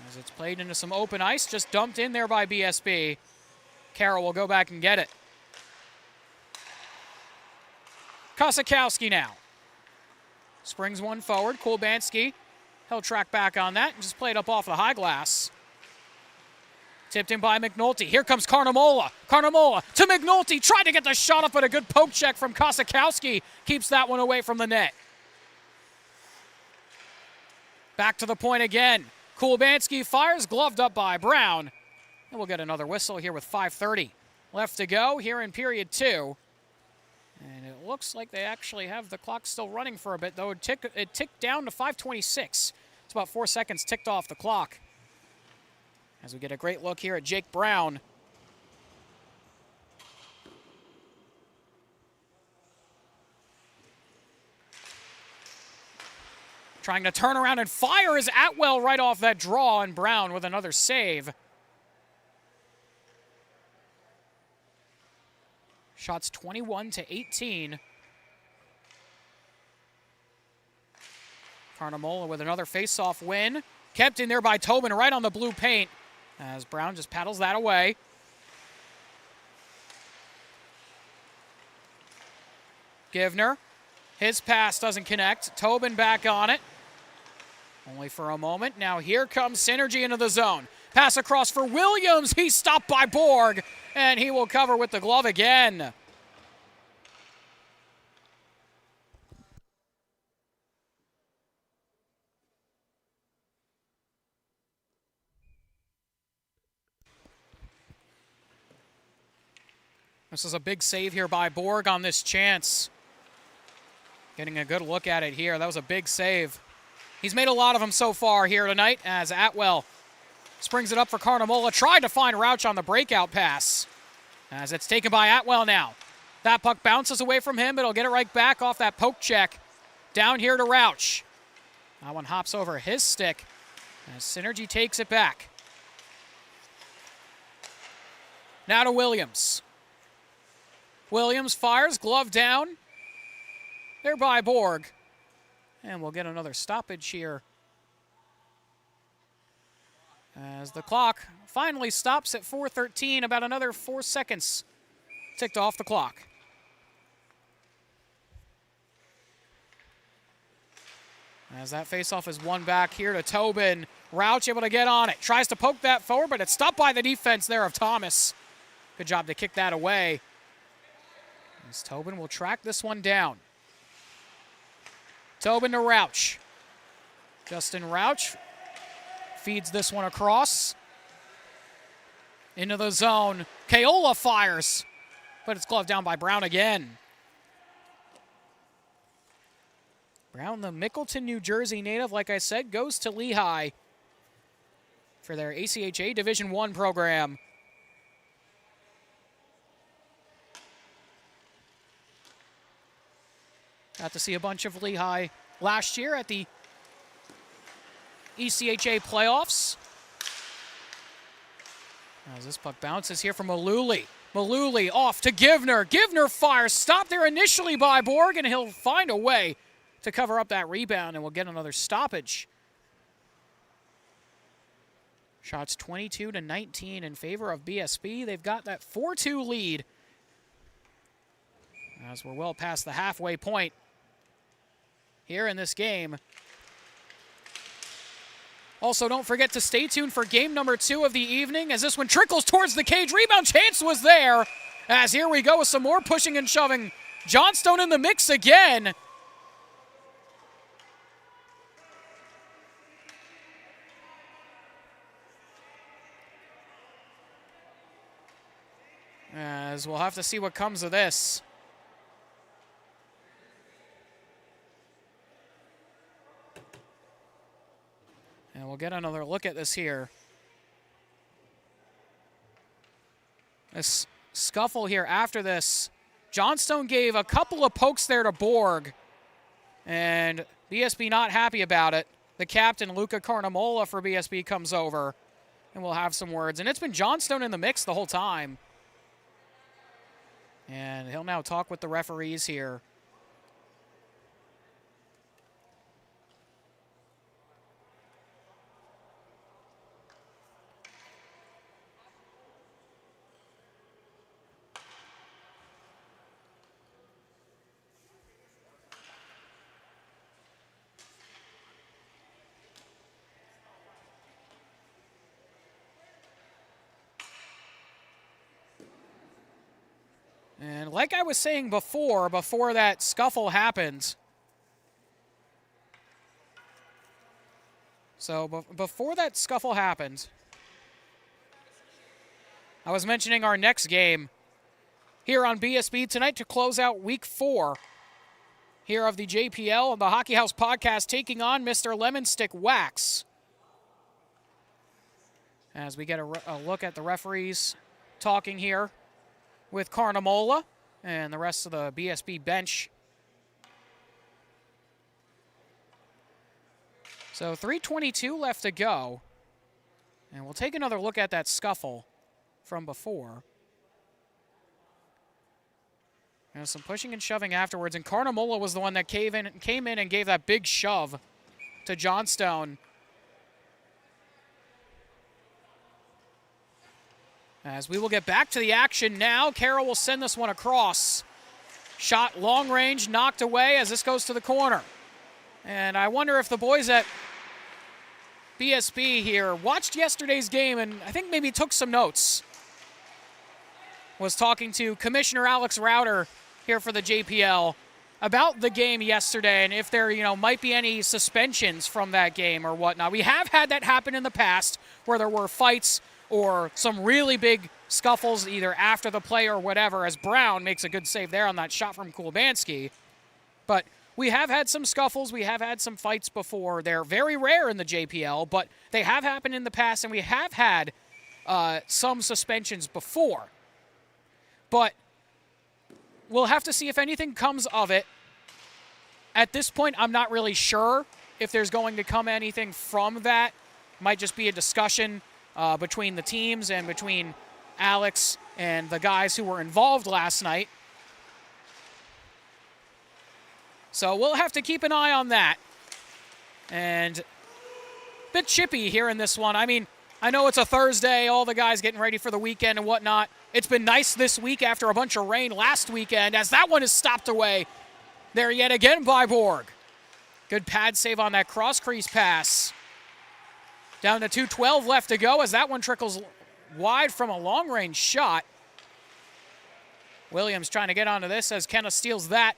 Speaker 1: As it's played into some open ice, just dumped in there by BSB. Caro will go back and get it. Kosikowski now. Springs one forward. Kulbanski, he'll track back on that and just play it up off the high glass. Tipped in by McNulty. Here comes Carnamola. Carnamola to McNulty. Tried to get the shot up, but a good poke check from Kosikowski keeps that one away from the net. Back to the point again. Kulbanski fires, gloved up by Brown. And we'll get another whistle here with 5:30 left to go here in period 2. And it looks like they actually have the clock still running for a bit, though it ticked down to 5:26. It's about 4 seconds ticked off the clock. As we get a great look here at Jake Brown. Trying to turn around and fire is Atwell right off that draw, and Brown with another save. Shots 21-18. Carnamola with another face-off win. Kept in there by Tobin right on the blue paint as Brown just paddles that away. Givner, his pass doesn't connect. Tobin back on it. Only for a moment. Now here comes Synergy into the zone. Pass across for Williams. He's stopped by Borg, and he will cover with the glove again. This is a big save here by Borg on this chance. Getting a good look at it here. That was a big save. He's made a lot of them so far here tonight as Atwell springs it up for Carnamola. Tried to find Rauch on the breakout pass as it's taken by Atwell now. That puck bounces away from him, but he'll get it right back off that poke check. Down here to Rauch. That one hops over his stick as Synergy takes it back. Now to Williams. Williams fires, glove down. There by Borg. And we'll get another stoppage here as the clock finally stops at 4:13, about another 4 seconds ticked off the clock. As that faceoff is won back here to Tobin. Rauch able to get on it. Tries to poke that forward, but it's stopped by the defense there of Thomas. Good job to kick that away. As Tobin will track this one down. Tobin to Rauch. Justin Rauch feeds this one across. Into the zone. Keola fires, but it's gloved down by Brown again. Brown, the Mickleton, New Jersey native, like I said, goes to Lehigh for their ACHA Division I program. Got to see a bunch of Lehigh last year at the ECHA playoffs. As this puck bounces here from Maluli. Maluli off to Givner. Givner fires, stopped there initially by Borg, and he'll find a way to cover up that rebound, and we'll get another stoppage. Shots 22-19 in favor of BSB. They've got that 4-2 lead as we're well past the halfway point here in this game. Also, don't forget to stay tuned for game number 2 of the evening as this one trickles towards the cage. Rebound chance was there. As here we go with some more pushing and shoving. Johnstone in the mix again. As we'll have to see what comes of this. And we'll get another look at this here. This scuffle here after this. Johnstone gave a couple of pokes there to Borg, and BSB not happy about it. The captain, Luca Carnamola for BSB, comes over, and we'll have some words. And it's been Johnstone in the mix the whole time. And he'll now talk with the referees here. And like I was saying before that scuffle happened. So before that scuffle happened, I was mentioning our next game here on BSB tonight to close out week 4 here of the JPL, the Hockey House podcast, taking on Mr. Lemon Stick Wax. As we get a look at the referees talking here with Carnamola and the rest of the BSB bench. So 3:22 left to go. And we'll take another look at that scuffle from before. And some pushing and shoving afterwards, and Carnamola was the one that came in and gave that big shove to Johnstone. As we will get back to the action now, Carroll will send this one across. Shot long range, knocked away as this goes to the corner. And I wonder if the boys at BSB here watched yesterday's game and I think maybe took some notes. Was talking to Commissioner Alex Rauter here for the JPL about the game yesterday and if there, might be any suspensions from that game or whatnot. We have had that happen in the past where there were fights or some really big scuffles either after the play or whatever, as Brown makes a good save there on that shot from Kulabanski. But we have had some scuffles. We have had some fights before. They're very rare in the JPL, but they have happened in the past, and we have had some suspensions before. But we'll have to see if anything comes of it. At this point, I'm not really sure if there's going to come anything from that. Might just be a discussion between the teams and between Alex and the guys who were involved last night. So we'll have to keep an eye on that. And a bit chippy here in this one. I mean, I know it's a Thursday, all the guys getting ready for the weekend and whatnot. It's been nice this week after a bunch of rain last weekend, as that one is stopped away there yet again by Borg. Good pad save on that cross crease pass. Down to 2:12 left to go as that one trickles wide from a long-range shot. Williams trying to get onto this as Kenna steals that.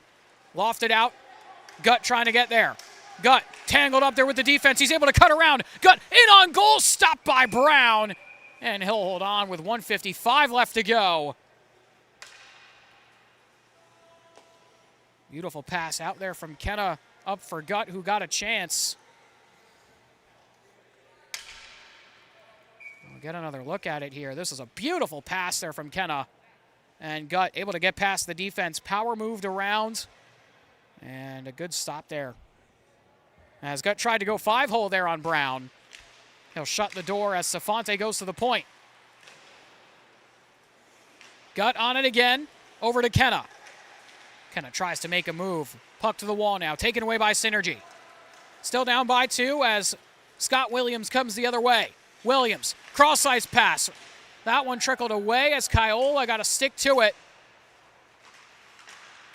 Speaker 1: Lofted out. Gut trying to get there. Gut tangled up there with the defense. He's able to cut around. Gut in on goal. Stopped by Brown. And he'll hold on with 1:55 left to go. Beautiful pass out there from Kenna up for Gut, who got a chance. We'll get another look at it here. This is a beautiful pass there from Kenna. And Gut able to get past the defense. Power moved around. And a good stop there. As Gut tried to go 5-hole there on Brown. He'll shut the door as Safante goes to the point. Gut on it again. Over to Kenna. Kenna tries to make a move. Puck to the wall now. Taken away by Synergy. Still down by 2 as Scott Williams comes the other way. Williams, cross-ice pass. That one trickled away as Kiola got a stick to it.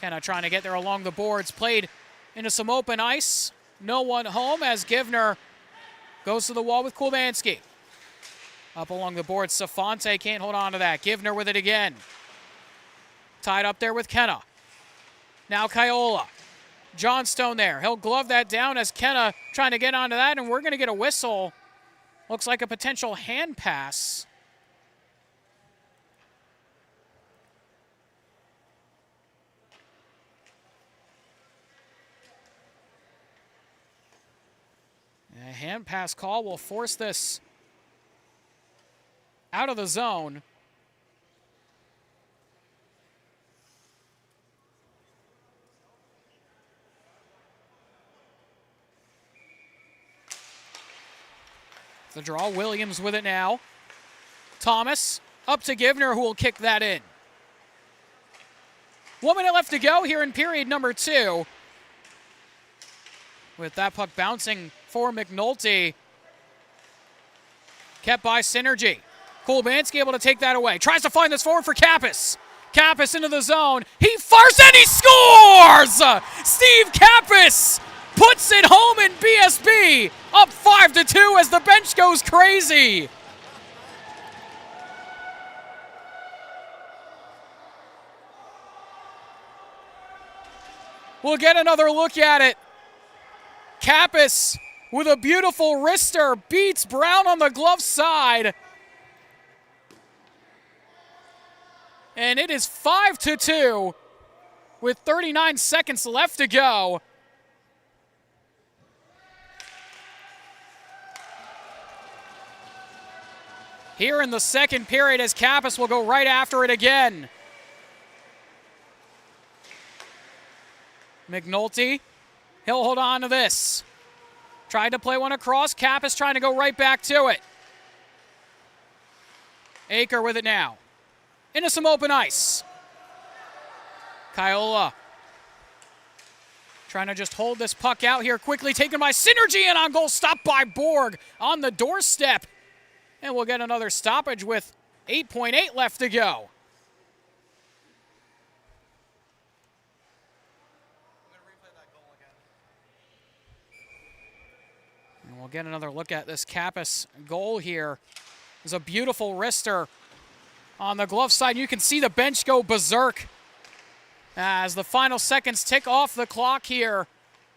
Speaker 1: Kenna trying to get there along the boards. Played into some open ice. No one home as Givner goes to the wall with Kulbanski. Up along the boards, Safante can't hold on to that. Givner with it again. Tied up there with Kenna. Now Kiola. Johnstone there. He'll glove that down as Kenna trying to get onto that, and we're going to get a whistle. Looks like a potential hand pass. A hand pass call will force this out of the zone. The draw, Williams with it now. Thomas up to Givner, who will kick that in. 1 minute left to go here in period number 2. With that puck bouncing for McNulty. Kept by Synergy. Kulbanski able to take that away. Tries to find this forward for Kappas. Kappas into the zone. He fires and he scores! Steve Kappas puts it home in BSB. Up 5-2 as the bench goes crazy. We'll get another look at it. Kappas with a beautiful wrister beats Brown on the glove side. And it is 5-2 with 39 seconds left to go. Here in the second period as Kappas will go right after it again. McNulty, he'll hold on to this. Tried to play one across. Kappas trying to go right back to it. Aker with it now. Into some open ice. Kiola trying to just hold this puck out here quickly. Taken by Synergy and on goal. Stopped by Borg on the doorstep. And we'll get another stoppage with 8.8 left to go. And we'll get another look at this Kappas goal here. There's a beautiful wrister on the glove side. You can see the bench go berserk as the final seconds tick off the clock here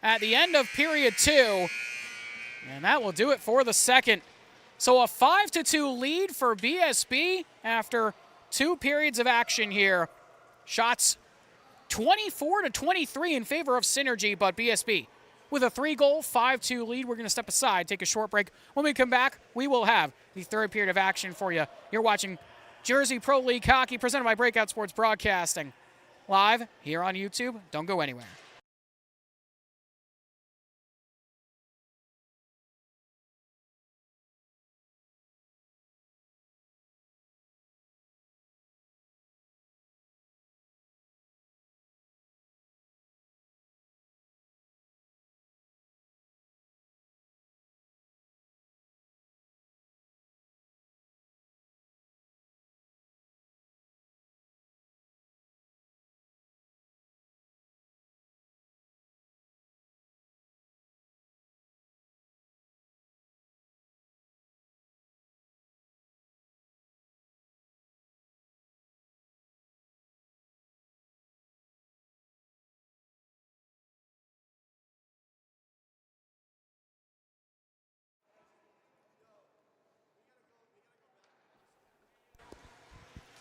Speaker 1: at the end of period 2. And that will do it for the second. So a 5-2 lead for BSB after 2 periods of action here. Shots 24-23 in favor of Synergy, but BSB with a 3-goal, 5-2 lead. We're going to step aside, take a short break. When we come back, we will have the third period of action for you. You're watching Jersey Pro League Hockey presented by Breakout Sports Broadcasting. live here on YouTube. Don't go anywhere.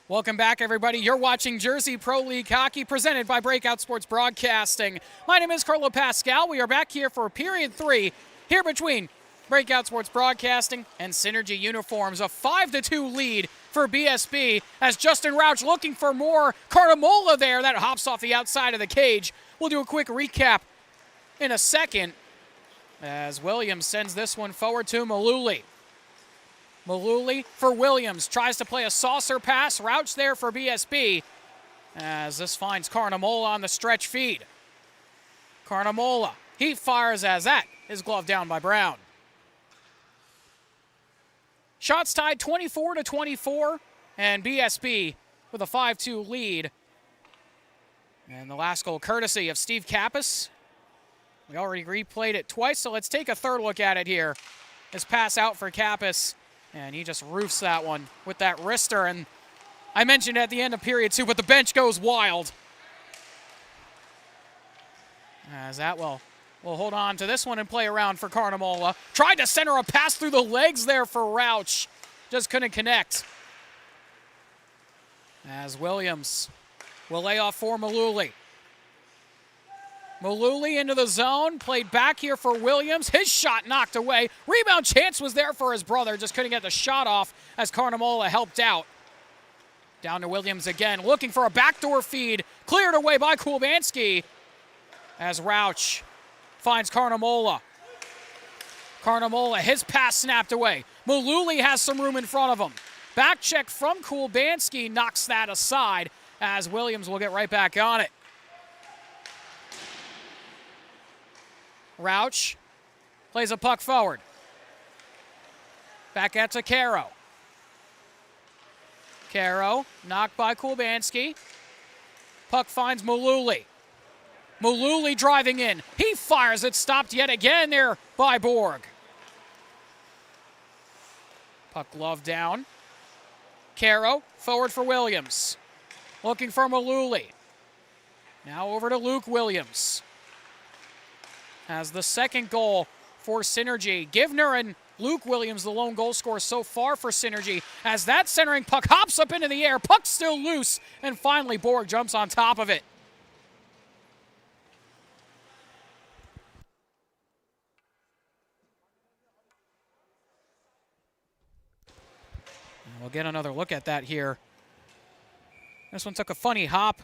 Speaker 1: Welcome back, everybody. You're watching Jersey Pro League Hockey presented by Breakout Sports Broadcasting. My name is Carlo Pascal. We are back here for period 3 here between Breakout Sports Broadcasting and Synergy Uniforms. A 5-2 lead for BSB as Justin Rauch looking for more. Carnamola there that hops off the outside of the cage. We'll do a quick recap in a second as Williams sends this one forward to Maluli. Maluli for Williams, tries to play a saucer pass. Rauch there for BSB as this finds Carnamola on the stretch feed. Carnamola, he fires as that is gloved down by Brown. Shots tied 24-24, and BSB with a 5-2 lead. And the last goal courtesy of Steve Kappas. We already replayed it twice, so let's take a third look at it here. His pass out for Kappas. And he just roofs that one with that wrister. And I mentioned at the end of period 2, but the bench goes wild. As that will hold on to this one and play around for Carnamola. Tried to center a pass through the legs there for Rauch. Just couldn't connect. As Williams will lay off for Maluli. Maluli into the zone, played back here for Williams. His shot knocked away. Rebound chance was there for his brother, just couldn't get the shot off as Carnamola helped out. Down to Williams again, looking for a backdoor feed. Cleared away by Kulbanski as Rauch finds Carnamola. Carnamola, his pass snapped away. Maluli has some room in front of him. Back check from Kulbanski knocks that aside as Williams will get right back on it. Rauch plays a puck forward. Back out to Caro. Caro knocked by Kulbanski. Puck finds Maluli. Maluli driving in. He fires it, stopped yet again there by Borg. Puck glove down. Caro forward for Williams. Looking for Maluli. Now over to Luke Williams. As the second goal for Synergy. Givner and Luke Williams, the lone goal scorer so far for Synergy. As that centering puck hops up into the air, puck's still loose, and finally Borg jumps on top of it. And we'll get another look at that here. This one took a funny hop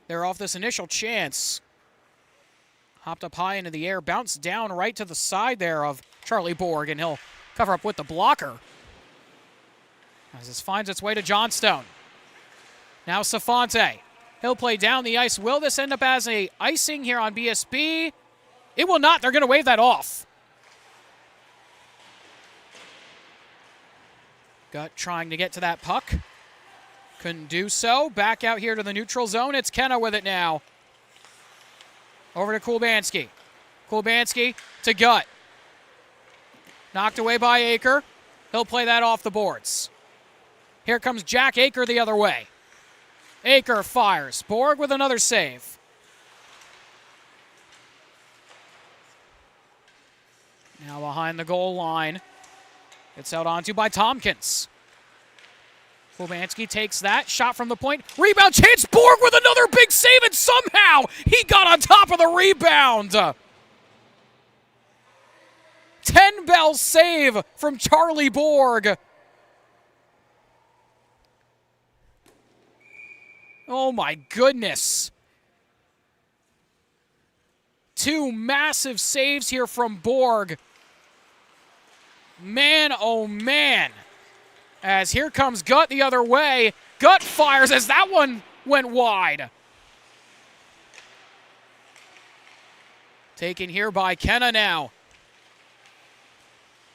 Speaker 1: there off this initial chance. Hopped up high into the air, bounced down right to the side there of Charlie Borg, and he'll cover up with the blocker. As this finds its way to Johnstone. Now Safante. He'll play down the ice. Will this end up as a icing here on BSB? It will not. They're going to wave that off. Gut trying to get to that puck. Couldn't do so. Back out here to the neutral zone. It's Kenna with it now. Over to Kulbanski. Kulbanski to Gut. Knocked away by Aker. He'll play that off the boards. Here comes Jack Aker the other way. Aker fires. Borg with another save. Now behind the goal line. It's held onto by Tompkins. Kulbanski takes that. Shot from the point. Rebound chance. Borg with another big save, and somehow he got on top of the rebound. 10-bell save from Charlie Borg. Oh my goodness. Two massive saves here from Borg. Man, oh man. As here comes Gut the other way. Gut fires as that one went wide. Taken here by Kenna now.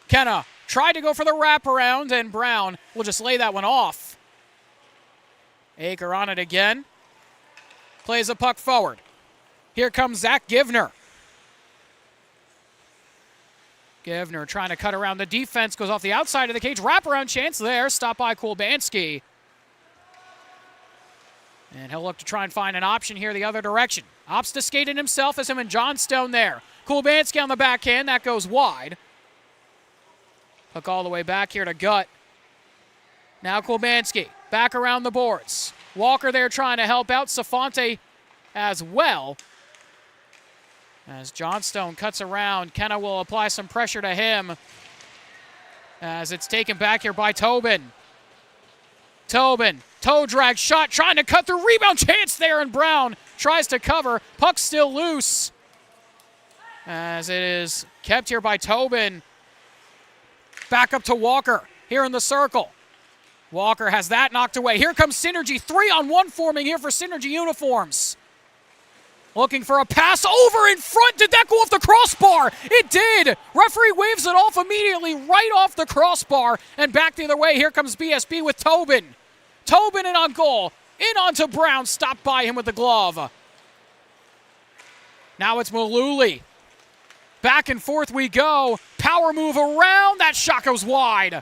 Speaker 1: Kenna tried to go for the wraparound, and Brown will just lay that one off. Aker on it again. Plays a puck forward. Here comes Zach Givner. Givner trying to cut around the defense, goes off the outside of the cage. Wraparound chance there, stopped by Kulbanski. And he'll look to try and find an option here the other direction. Opts to skate in himself as him and Johnstone there. Kulbanski on the backhand, that goes wide. Hook all the way back here to Gut. Now Kulbanski back around the boards. Walker there trying to help out. Safante as well. As Johnstone cuts around, Kenna will apply some pressure to him as it's taken back here by Tobin. Tobin, toe drag shot, trying to cut through, rebound chance there, and Brown tries to cover. Puck still loose as it is kept here by Tobin. Back up to Walker here in the circle. Walker has that knocked away. Here comes Synergy, 3-on-1 forming here for Synergy uniforms. Looking for a pass over in front. Did that go off the crossbar? It did. Referee waves it off immediately, right off the crossbar. And back the other way. Here comes BSB with Tobin. Tobin in on goal. In onto Brown. Stopped by him with the glove. Now it's Maluli. Back and forth we go. Power move around. That shot goes wide.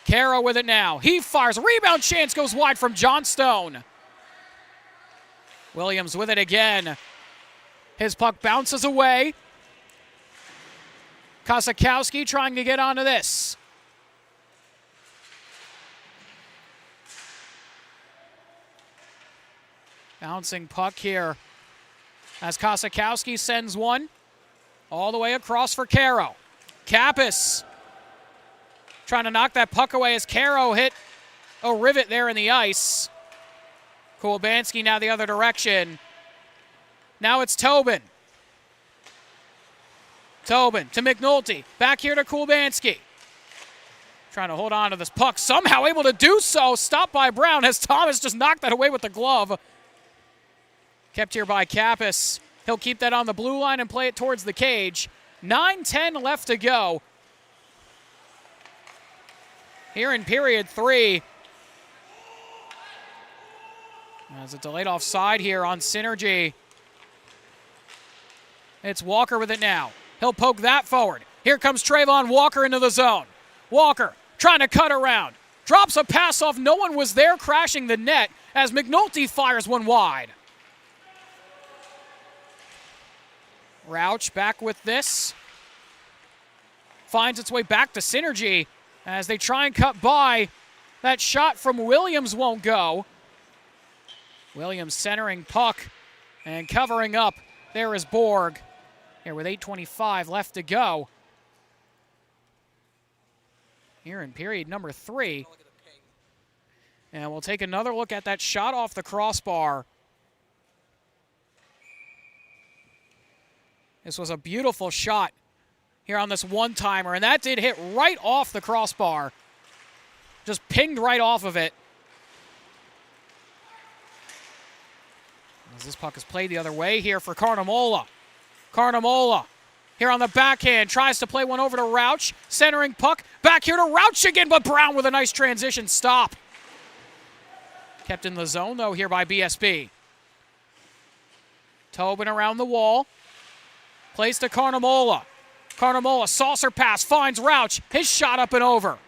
Speaker 1: Caro with it now. He fires. Rebound chance goes wide from Johnstone. Williams with it again. His puck bounces away. Kosakowski trying to get onto this. Bouncing puck here as Kosakowski sends one all the way across for Caro. Kappas trying to knock that puck away as Caro hit a rivet there in the ice. Kulbanski now the other direction. Now it's Tobin. Tobin to McNulty. Back here to Kulbanski. Trying to hold on to this puck. Somehow able to do so. Stopped by Brown as Thomas just knocked that away with the glove. Kept here by Kappas. He'll keep that on the blue line and play it towards the cage. 9:10 left to go. Here in period 3. As a delayed offside here on Synergy. It's Walker with it now. He'll poke that forward. Here comes Trayvon Walker into the zone. Walker trying to cut around. Drops a pass off. No one was there, crashing the net as McNulty fires one wide. Rauch back with this. Finds its way back to Synergy as they try and cut by. That shot from Williams won't go. Williams centering puck and covering up. There is Borg here with 8:25 left to go. Here in period number 3. And we'll take another look at that shot off the crossbar. This was a beautiful shot here on this one-timer, and that did hit right off the crossbar. Just pinged right off of it. As this puck is played the other way here for Carnamola. Carnamola here on the backhand. Tries to play one over to Rauch. Centering puck. Back here to Rauch again, but Brown with a nice transition stop. Kept in the zone, though, here by BSB. Tobin around the wall. Plays to Carnamola. Carnamola, saucer pass, finds Rauch. His shot up and over.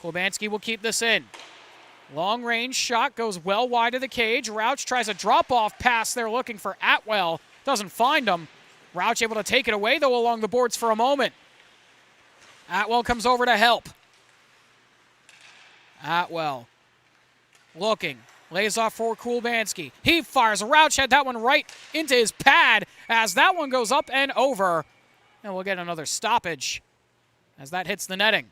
Speaker 1: Kulbanski will keep this in. Long-range shot goes well wide of the cage. Rauch tries a drop-off pass there looking for Atwell. Doesn't find him. Rauch able to take it away, though, along the boards for a moment. Atwell comes over to help. Atwell looking. Lays off for Kulbanski. He fires. Rauch had that one right into his pad as that one goes up and over. And we'll get another stoppage as that hits the netting.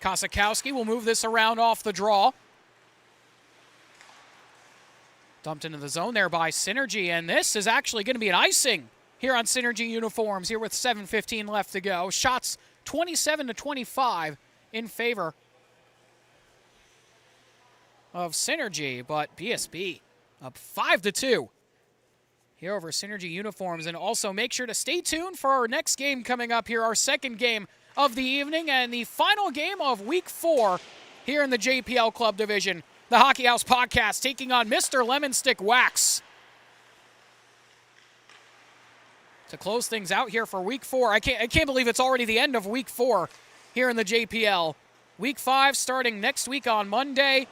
Speaker 1: Kosikowski will move this around off the draw. Dumped into the zone there by Synergy, and this is actually going to be an icing here on Synergy uniforms here with 7:15 left to go. Shots 27-25 in favor of Synergy, but BSB up 5-2 here over Synergy uniforms. And also make sure to stay tuned for our next game coming up here, our second game of the evening and the final game of Week 4 here in the JPL Club Division. The Hockey House Podcast taking on Mr. Lemon Stick Wax. To close things out here for Week 4, I can't believe it's already the end of Week 4 here in the JPL. Week 5 starting next week on Monday,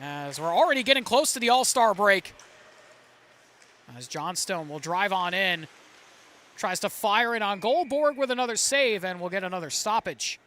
Speaker 1: as we're already getting close to the All-Star break. As Johnstone will drive on in, tries to fire it on goal. Borg with another save, and we'll get another stoppage.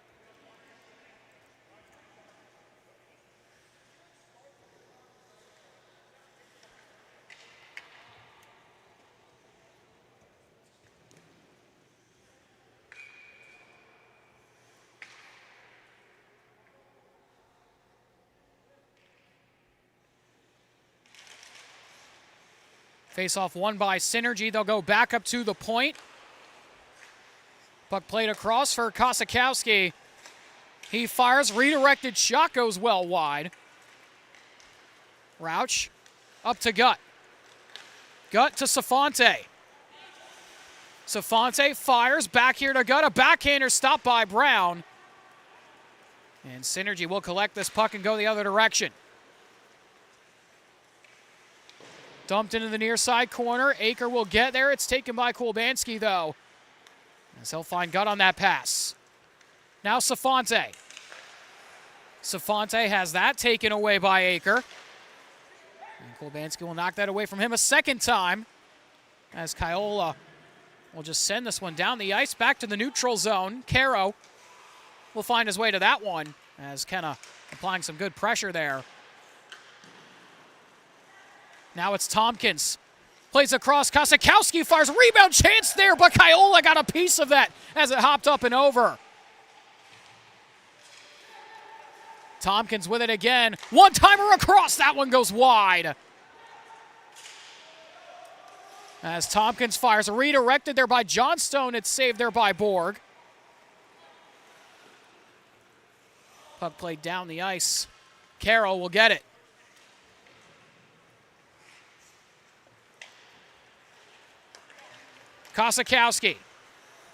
Speaker 1: Face-off won by Synergy. They'll go back up to the point. Puck played across for Kosikowski. He fires. Redirected shot goes well wide. Rauch up to Gut. Gut to Safante. Safante fires. Back here to Gut. A backhander stopped by Brown. And Synergy will collect this puck and go the other direction. Dumped into the near side corner. Aker will get there. It's taken by Kulbanski, though, as he'll find Gut on that pass. Now Safante. Safante has that taken away by Aker. And Kulbanski will knock that away from him a second time, as Kiola will just send this one down the ice back to the neutral zone. Caro will find his way to that one, as Kenna applying some good pressure there. Now it's Tompkins. Plays across. Kosikowski fires. Rebound chance there, but Kiola got a piece of that as it hopped up and over. Tompkins with it again. One-timer across. That one goes wide. As Tompkins fires. Redirected there by Johnstone. It's saved there by Borg. Puck played down the ice. Carroll will get it. Kosikowski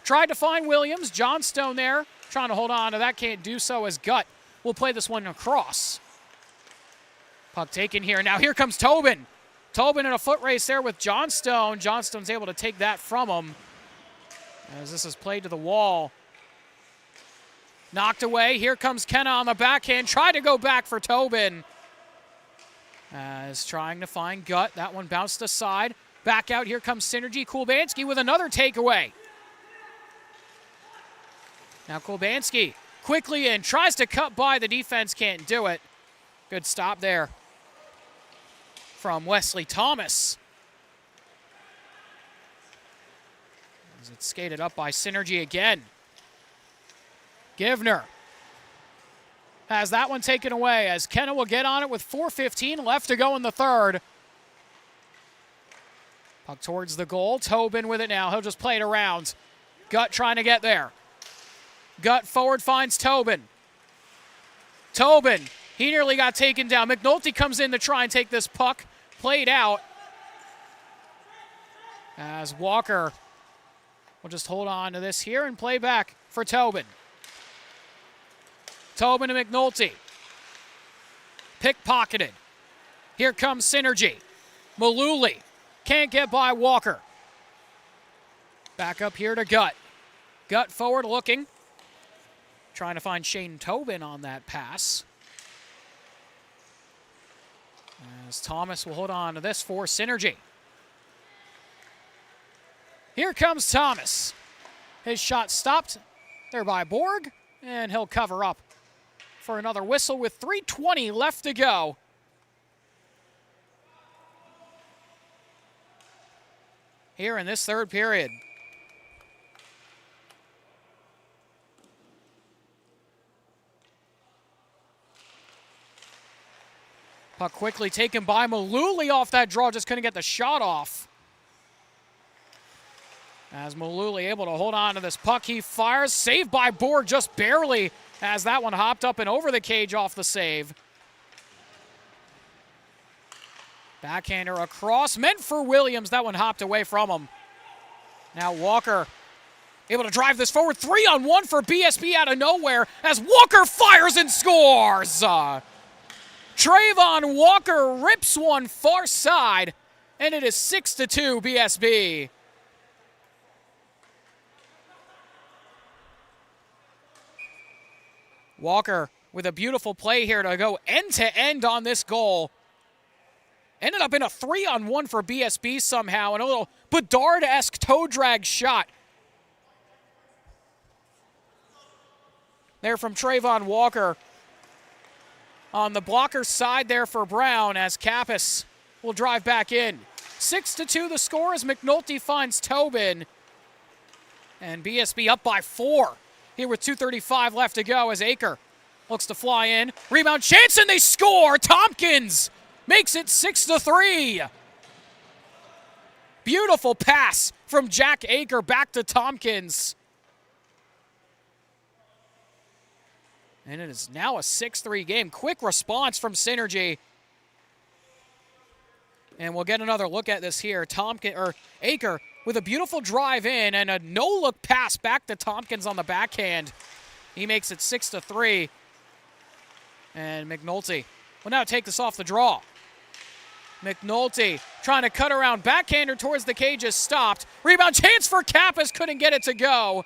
Speaker 1: tried to find Williams. Johnstone there trying to hold on to that. Can't do so as Gut will play this one across. Puck taken here. Now here comes Tobin. Tobin in a foot race there with Johnstone. Johnstone's able to take that from him as this is played to the wall. Knocked away. Here comes Kenna on the backhand. Tried to go back for Tobin. As trying to find Gut. That one bounced aside. Back out, here comes Synergy. Kulbanski with another takeaway. Now Kulbanski quickly in, tries to cut by, the defense can't do it. Good stop there from Wesley Thomas. As it's skated up by Synergy again. Givner has that one taken away as Kenna will get on it with 4:15 left to go in the third. Puck towards the goal. Tobin with it now. He'll just play it around. Gut trying to get there. Gut forward finds Tobin. Tobin, he nearly got taken down. McNulty comes in to try and take this puck. Played out. As Walker will just hold on to this here and play back for Tobin. Tobin to McNulty. Pickpocketed. Here comes Synergy. Maluli. Can't get by Walker. Back up here to Gut. Gut forward looking. Trying to find Shane Tobin on that pass. As Thomas will hold on to this for Synergy. Here comes Thomas. His shot stopped there by Borg, and he'll cover up for another whistle with 3:20 left to go. Here in this third period. Puck quickly taken by Maluli off that draw, just couldn't get the shot off. As Maluli able to hold on to this puck, he fires, saved by Borg just barely, as that one hopped up and over the cage off the save. Backhander across, meant for Williams, that one hopped away from him. Now Walker able to drive this forward, 3-on-1 for BSB out of nowhere, as Walker fires and scores! Trayvon Walker rips one far side, and it is 6-2 BSB. Walker with a beautiful play here to go end-to-end on this goal. Ended up in a 3-on-1 for BSB somehow, and a little Bedard-esque toe drag shot there from Trayvon Walker. On the blocker side there for Brown, as Kappas will drive back in. 6-2 the score as McNulty finds Tobin. And BSB up by 4 here with 2:35 left to go as Aker looks to fly in. Rebound chance, and they score! Tompkins makes it 6-3. Beautiful pass from Jack Aker back to Tompkins. And it is now a 6-3 game. Quick response from Synergy. And we'll get another look at this here. Aker with a beautiful drive in and a no-look pass back to Tompkins on the backhand. He makes it 6-3. And McNulty will now take this off the draw. McNulty trying to cut around, backhander towards the cage is stopped. Rebound chance for Kappas, couldn't get it to go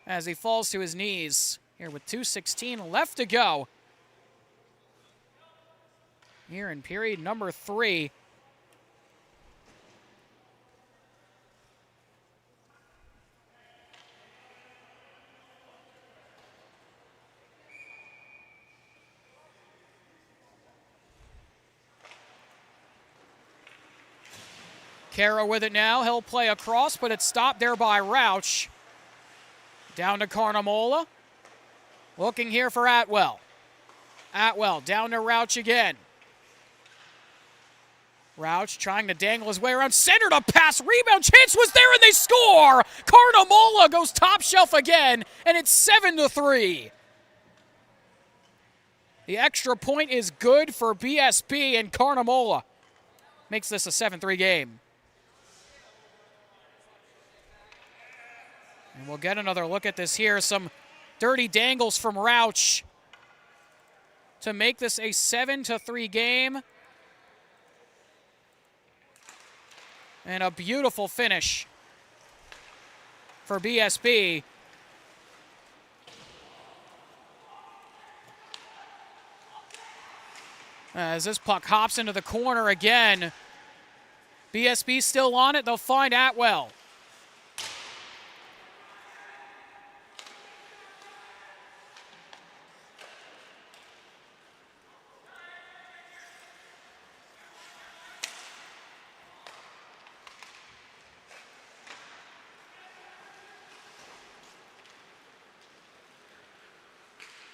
Speaker 1: as he falls to his knees. Here with 2:16 left to go here in period number 3. Kara with it now. He'll play across, but it's stopped there by Rauch. Down to Carnamola. Looking here for Atwell. Atwell down to Rauch again. Rauch trying to dangle his way around. Centered a pass. Rebound chance was there, and they score! Carnamola goes top shelf again, and it's 7-3. The extra point is good for BSB, and Carnamola makes this a 7-3 game. And we'll get another look at this here. Some dirty dangles from Rauch to make this a 7-3 game. And a beautiful finish for BSB. As this puck hops into the corner again. BSB still on it. They'll find Atwell.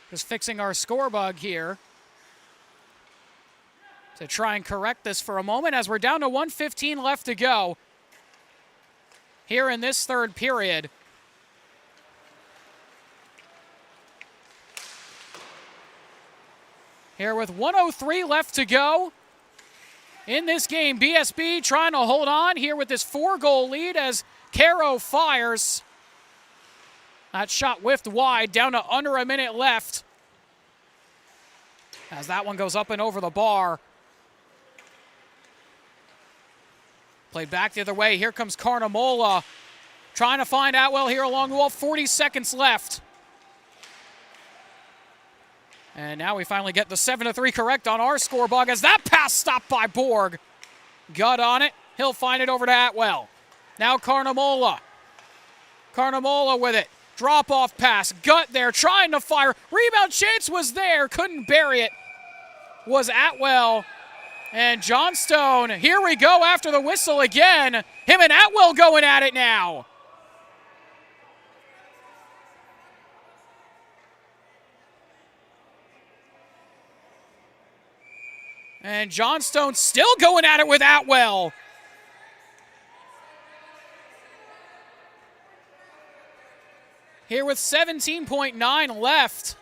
Speaker 1: Just fixing our score bug here to try and correct this for a moment as we're down to 1:15 left to go here in this third period. Here with 1:03 left to go in this game, BSB trying to hold on here with this 4-goal lead as Caro fires. That shot whiffed wide, down to under a minute left. As that one goes up and over the bar. Played back the other way. Here comes Carnamola. Trying to find Atwell here along the wall. 40 seconds left. And now we finally get the 7-3 correct on our score bug as that pass stopped by Borg. Gut on it. He'll find it over to Atwell. Now Carnamola. Carnamola with it. Drop-off pass, gut there, trying to fire. Rebound chance was there, couldn't bury it. Was Atwell. And Johnstone, here we go after the whistle again. Him and Atwell going at it now. And Johnstone still going at it with Atwell. Here with 17.9 left.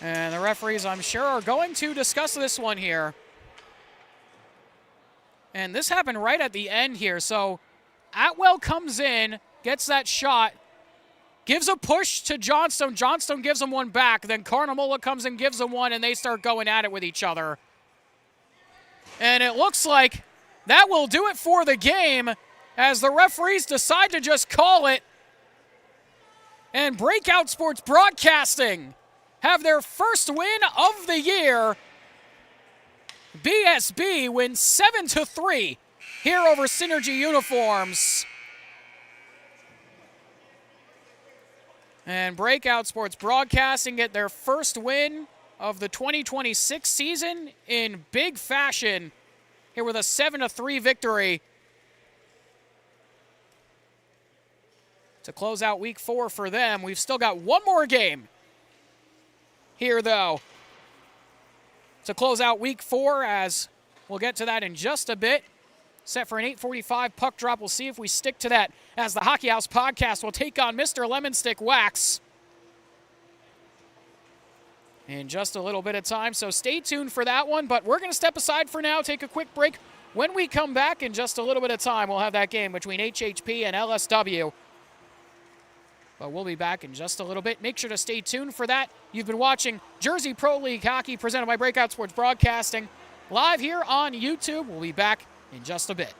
Speaker 1: And the referees, I'm sure, are going to discuss this one here. And this happened right at the end here. So Atwell comes in, gets that shot, gives a push to Johnstone. Johnstone gives him one back. Then Carnamola comes and gives him one, and they start going at it with each other. And it looks like that will do it for the game as the referees decide to just call it. And Breakout Sports Broadcasting have their first win of the year. BSB wins 7-3 here over Synergy Uniforms. And Breakout Sports Broadcasting get their first win of the 2026 season in big fashion here with a 7-3 victory to close out week 4 for them. We've still got one more game here, though, to close out week 4, as we'll get to that in just a bit. Set for an 8:45 puck drop. We'll see if we stick to that as the Hockey House podcast will take on Mr. Lemon Stick Wax in just a little bit of time. So stay tuned for that one, but we're going to step aside for now, take a quick break. When we come back in just a little bit of time, we'll have that game between HHP and LSW. But we'll be back in just a little bit. Make sure to stay tuned for that. You've been watching Jersey Pro League Hockey presented by Breakout Sports Broadcasting live here on YouTube. We'll be back in just a bit.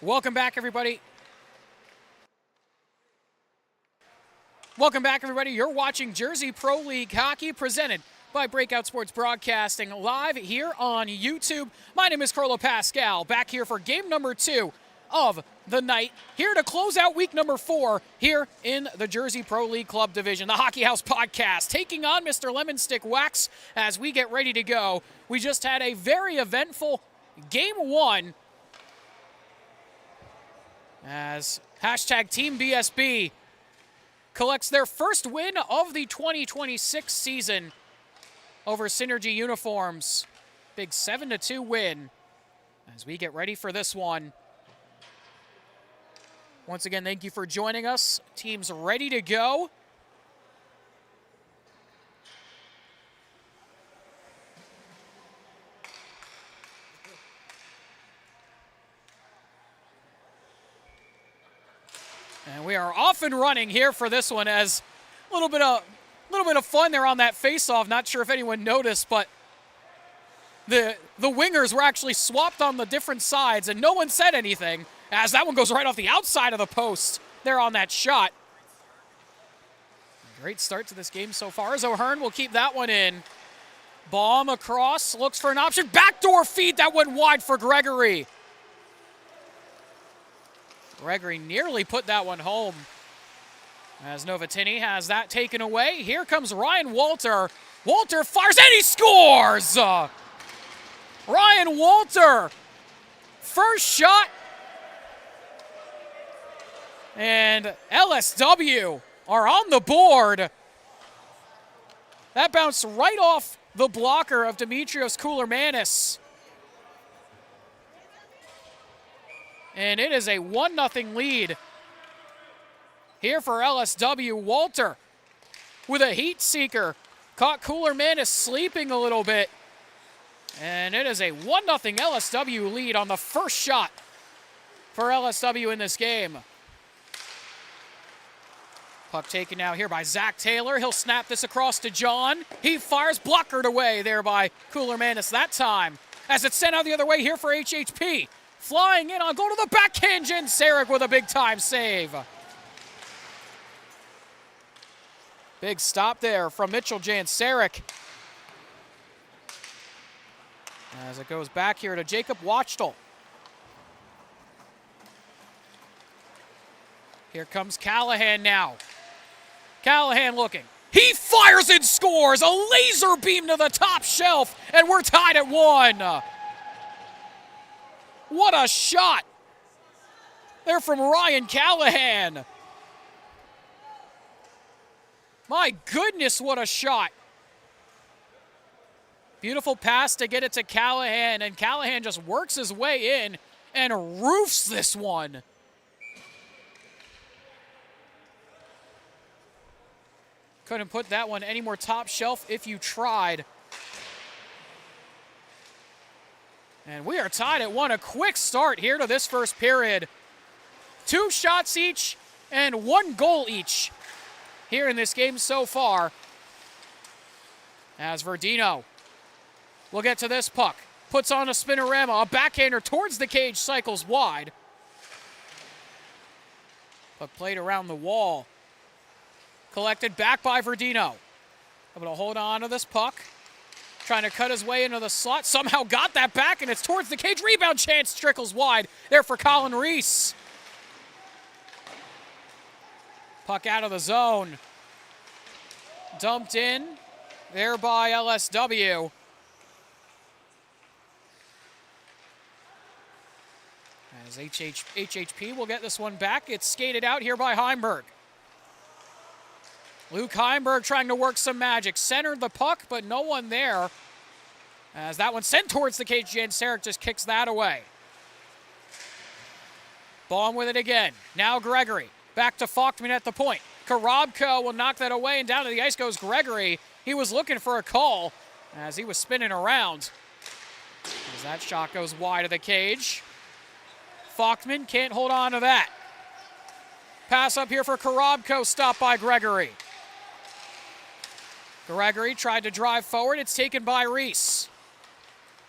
Speaker 1: Welcome back, everybody. Welcome back, everybody. You're watching Jersey Pro League Hockey presented by Breakout Sports Broadcasting live here on YouTube. My name is Carlo Pascal, back here for game number 2 of the night, here to close out week number 4 here in the Jersey Pro League Club Division. The Hockey House Podcast taking on Mr. Lemon Stick Wax as we get ready to go. We just had a very eventful game 1 as hashtag Team BSB collects their first win of the 2026 season over Synergy Uniforms. Big 7-2 win as we get ready for this one. Once again, thank you for joining us. Team's ready to go. And we are off and running here for this one as a little bit of fun there on that face-off. Not sure if anyone noticed, but the wingers were actually swapped on the different sides, and no one said anything as that one goes right off the outside of the post there on that shot. Great start to this game so far as O'Hearn will keep that one in. Baum across, looks for an option. Backdoor feed that went wide for Gregory. Gregory nearly put that one home as Novatini has that taken away. Here comes Ryan Walter. Walter fires and he scores! Ryan Walter, first shot. And LSW are on the board. That bounced right off the blocker of Dimitrios Koulermanis. And it is a 1-0 lead here for LSW. Walter with a heat seeker. Caught Koulermanis sleeping a little bit. And it is a 1-0 LSW lead on the first shot for LSW in this game. Puck taken now here by Zach Taylor. He'll snap this across to John. He fires, blockered away there by Koulermanis that time. As it's sent out the other way here for HHP. Flying in on, go to the backhand, Jansarik with a big-time save. Big stop there from Mitchell Jansarik. As it goes back here to Jacob Wachtel. Here comes Callahan now. Callahan looking. He fires and scores! A laser beam to the top shelf, and we're tied at 1. What a shot! There from Ryan Callahan. My goodness, what a shot. Beautiful pass to get it to Callahan, and Callahan just works his way in and roofs this one. Couldn't put that one any more top shelf if you tried. And we are tied at 1. A quick start here to this first period. 2 shots each and 1 goal each here in this game so far. As Verdino will get to this puck. Puts on a spinorama. A backhander towards the cage, cycles wide. Puck played around the wall. Collected back by Verdino. Able to hold on to this puck. Trying to cut his way into the slot. Somehow got that back, and it's towards the cage. Rebound chance, trickles wide there for Colin Reese. Puck out of the zone. Dumped in there by LSW. As HHP will get this one back. It's skated out here by Heimberg. Luke Heimberg trying to work some magic. Centered the puck, but no one there. As that one sent towards the cage, Jansarik just kicks that away. Baum with it again. Now Gregory. Back to Faulkman at the point. Karabko will knock that away, and down to the ice goes Gregory. He was looking for a call as he was spinning around. As that shot goes wide of the cage. Faulkman can't hold on to that. Pass up here for Karabko, stopped by Gregory. Gregory tried to drive forward. It's taken by Reese.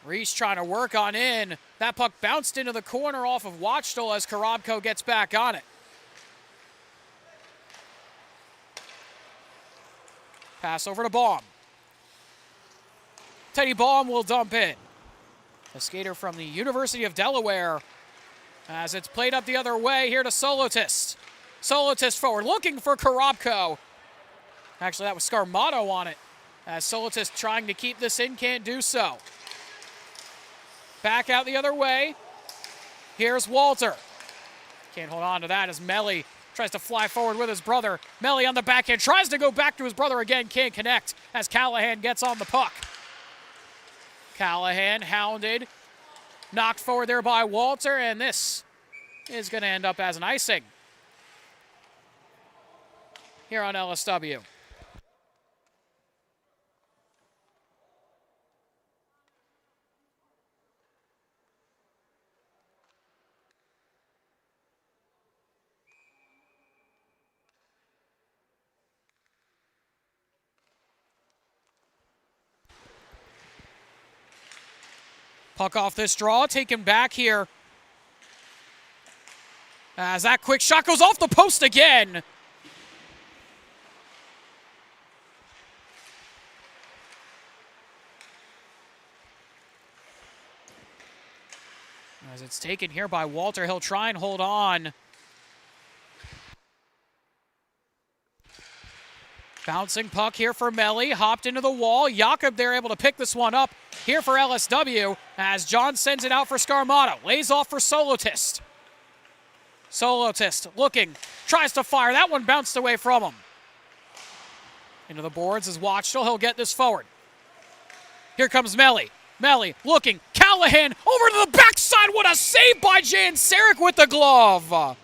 Speaker 1: Reese trying to work on in. That puck bounced into the corner off of Watchdale as Korobko gets back on it. Pass over to Baum. Teddy Baum will dump in. A skater from the University of Delaware as it's played up the other way here to Solotist. Solotist forward, looking for Korobko. Actually, that was Scarmato on it. As Solotist trying to keep this in, can't do so. Back out the other way. Here's Walter. Can't hold on to that as Melly tries to fly forward with his brother. Melly on the backhand, tries to go back to his brother again, can't connect as Callahan gets on the puck. Callahan hounded, knocked forward there by Walter, and this is going to end up as an icing here on LSW. Puck off this draw, taken back here. As that quick shot goes off the post again. As it's taken here by Walter, he'll try and hold on. Bouncing puck here for Melly, hopped into the wall. Jakob there able to pick this one up here for LSW as John sends it out for Scarmato. Lays off for Solotist. Solotist looking, tries to fire. That one bounced away from him. Into the boards is Watchdale. He'll get this forward. Here comes Melly. Melly looking, Callahan over to the backside. What a save by Jan Sarek with the glove.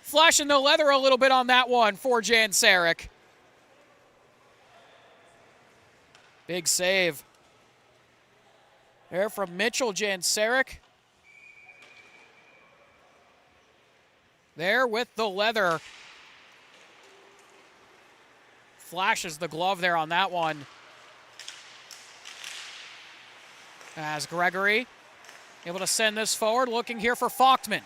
Speaker 1: Flashing the leather a little bit on that one for Jan Sarek. Big save there from Mitchell. Jan Sarek there with the leather. Flashes the glove there on that one. As Gregory able to send this forward, looking here for Falkman.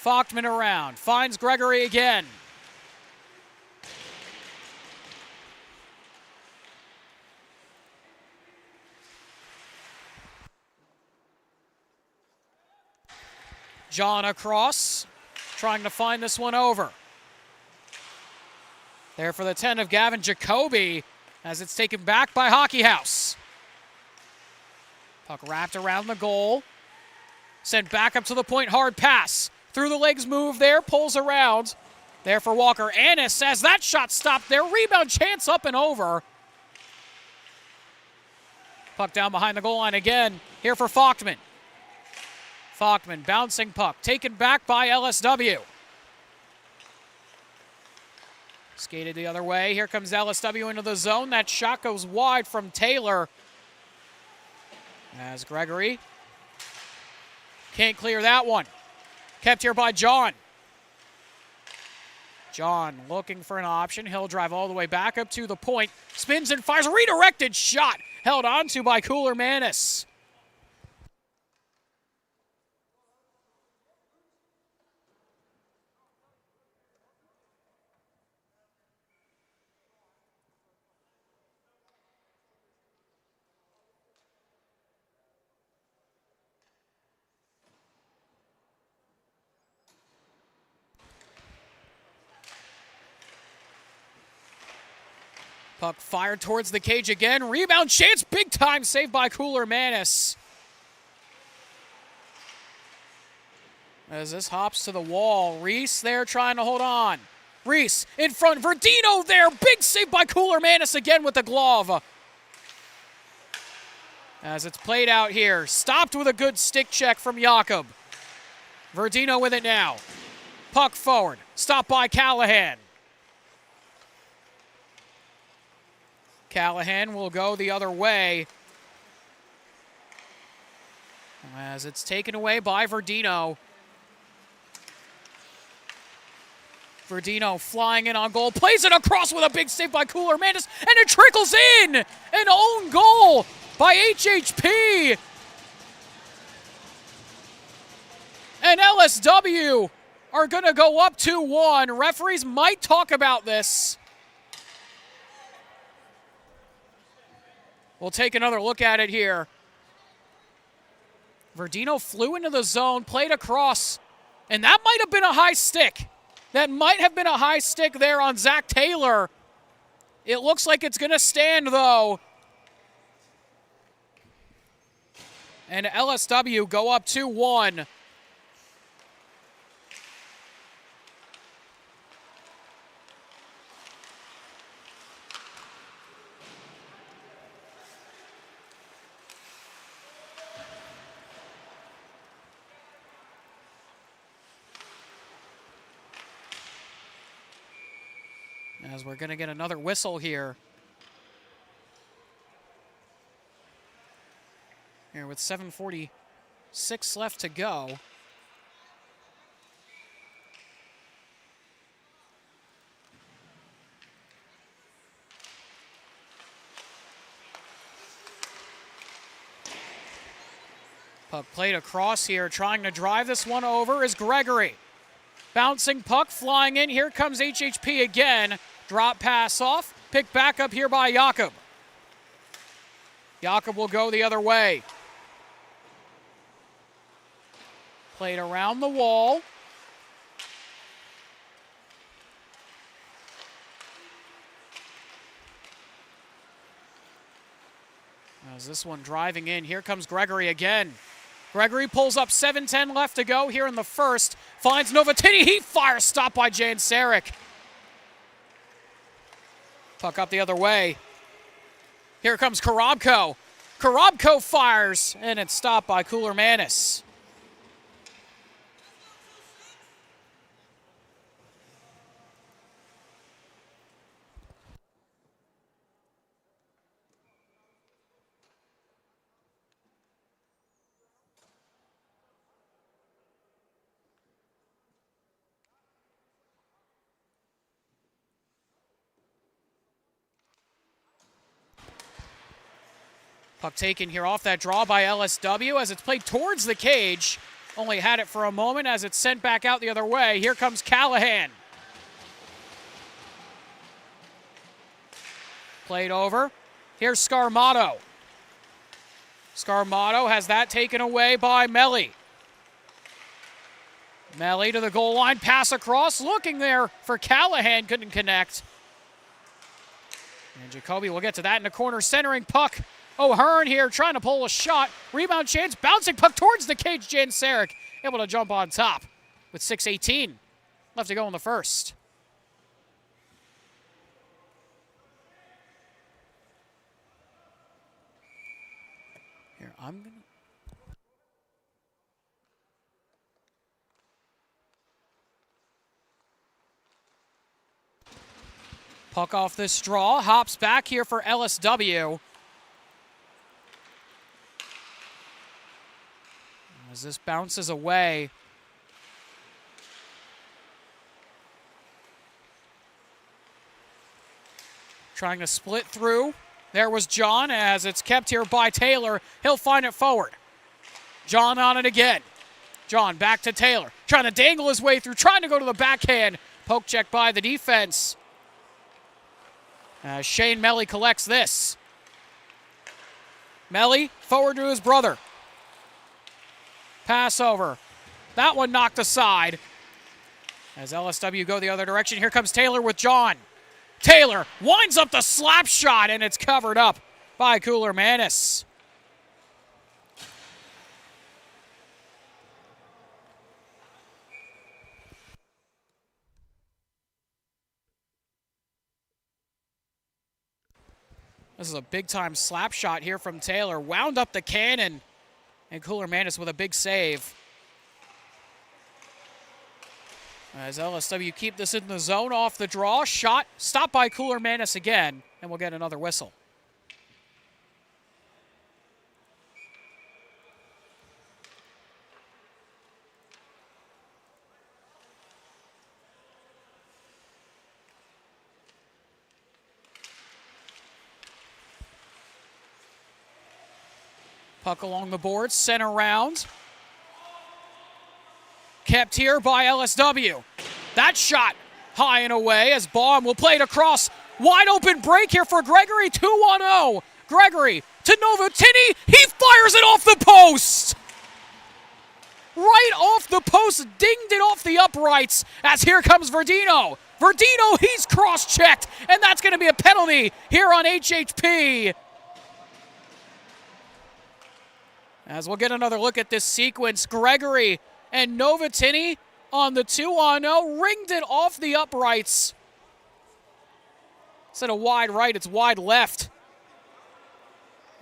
Speaker 1: Falkman around, finds Gregory again. John across, trying to find this one over. There for the 10 of Gavin Jacoby as it's taken back by Hockey House. Puck wrapped around the goal. Sent back up to the point, hard pass. Through the legs move there, pulls around. There for Walker Annis as that shot stopped there. Rebound chance up and over. Puck down behind the goal line again. Here for Falkman. Falkman bouncing puck, taken back by LSW. Skated the other way. Here comes LSW into the zone. That shot goes wide from Taylor. As Gregory can't clear that one. Kept here by John. John looking for an option. He'll drive all the way back up to the point. Spins and fires a redirected shot. Held onto by Cooler Manis. Puck fired towards the cage again. Rebound chance, big time save by Cooler Manis. As this hops to the wall, Reese there trying to hold on. Reese in front, Verdino there, big save by Cooler Manis again with the glove. As it's played out here, stopped with a good stick check from Jakob. Verdino with it now. Puck forward, stopped by Callahan. Callahan will go the other way as it's taken away by Verdino. Verdino flying in on goal, plays it across with a big save by Cooler Manis, and it trickles in An own goal by HHP. And LSW are going to go up 2-1. Referees might talk about this. We'll take another look at it here. Verdino flew into the zone, played across, and that might have been a high stick. That might have been a high stick there on Zach Taylor. It looks like it's going to stand, though. And LSW go up 2-1. As we're going to get another whistle here. Here with 7:46 left to go. Puck played across here, trying to drive this one over is Gregory. Bouncing puck, flying in. Here comes HHP again. Drop pass off. Picked back up here by Jakob. Jakob will go the other way. Played around the wall. As this one driving in, here comes Gregory again. Gregory pulls up 7:10 left to go here in the first. Finds Novatini. He fires. Stopped by Jan Sarek. Puck up the other way. Here comes Korobko. Korobko fires, and it's stopped by Cooler Manis. Puck taken here off that draw by LSW as it's played towards the cage. Only had it for a moment as it's sent back out the other way. Here comes Callahan. Played over. Here's Scarmato. Scarmato has that taken away by Melli. Melli to the goal line. Pass across. Looking there for Callahan. Couldn't connect. And Jacoby will get to that in the corner. Centering puck. O'Hearn here trying to pull a shot. Rebound chance. Bouncing puck towards the cage. Jan Sarek able to jump on top with 6:18 left to go in the first. Here, I'm going to... Puck off this draw. Hops back here for LSW. As this bounces away. Trying to split through. There was John as it's kept here by Taylor. He'll find it forward. John on it again. John back to Taylor. Trying to dangle his way through. Trying to go to the backhand. Poke check by the defense. Shane Melli collects this. Melli forward to his brother. Pass over. That one knocked aside. As LSW go the other direction, here comes Taylor with John. Taylor winds up the slap shot, and it's covered up by Cooler Manis. This is a big-time slap shot here from Taylor. Wound up the cannon. And Cooler Manis with a big save. As LSW keep this in the zone off the draw. Shot stopped by Cooler Manis again. And we'll get another whistle. Puck along the boards, sent around. Kept here by LSW. That shot high and away as Baum will play it across. Wide open break here for Gregory, 2-on-0. Gregory to Novatini, he fires it off the post! Right off the post, dinged it off the uprights as here comes Verdino. Verdino, he's cross-checked, and that's going to be a penalty here on HHP. As we'll get another look at this sequence, Gregory and Novatini on the 2-on-0, ringed it off the uprights. Instead of wide right, it's wide left.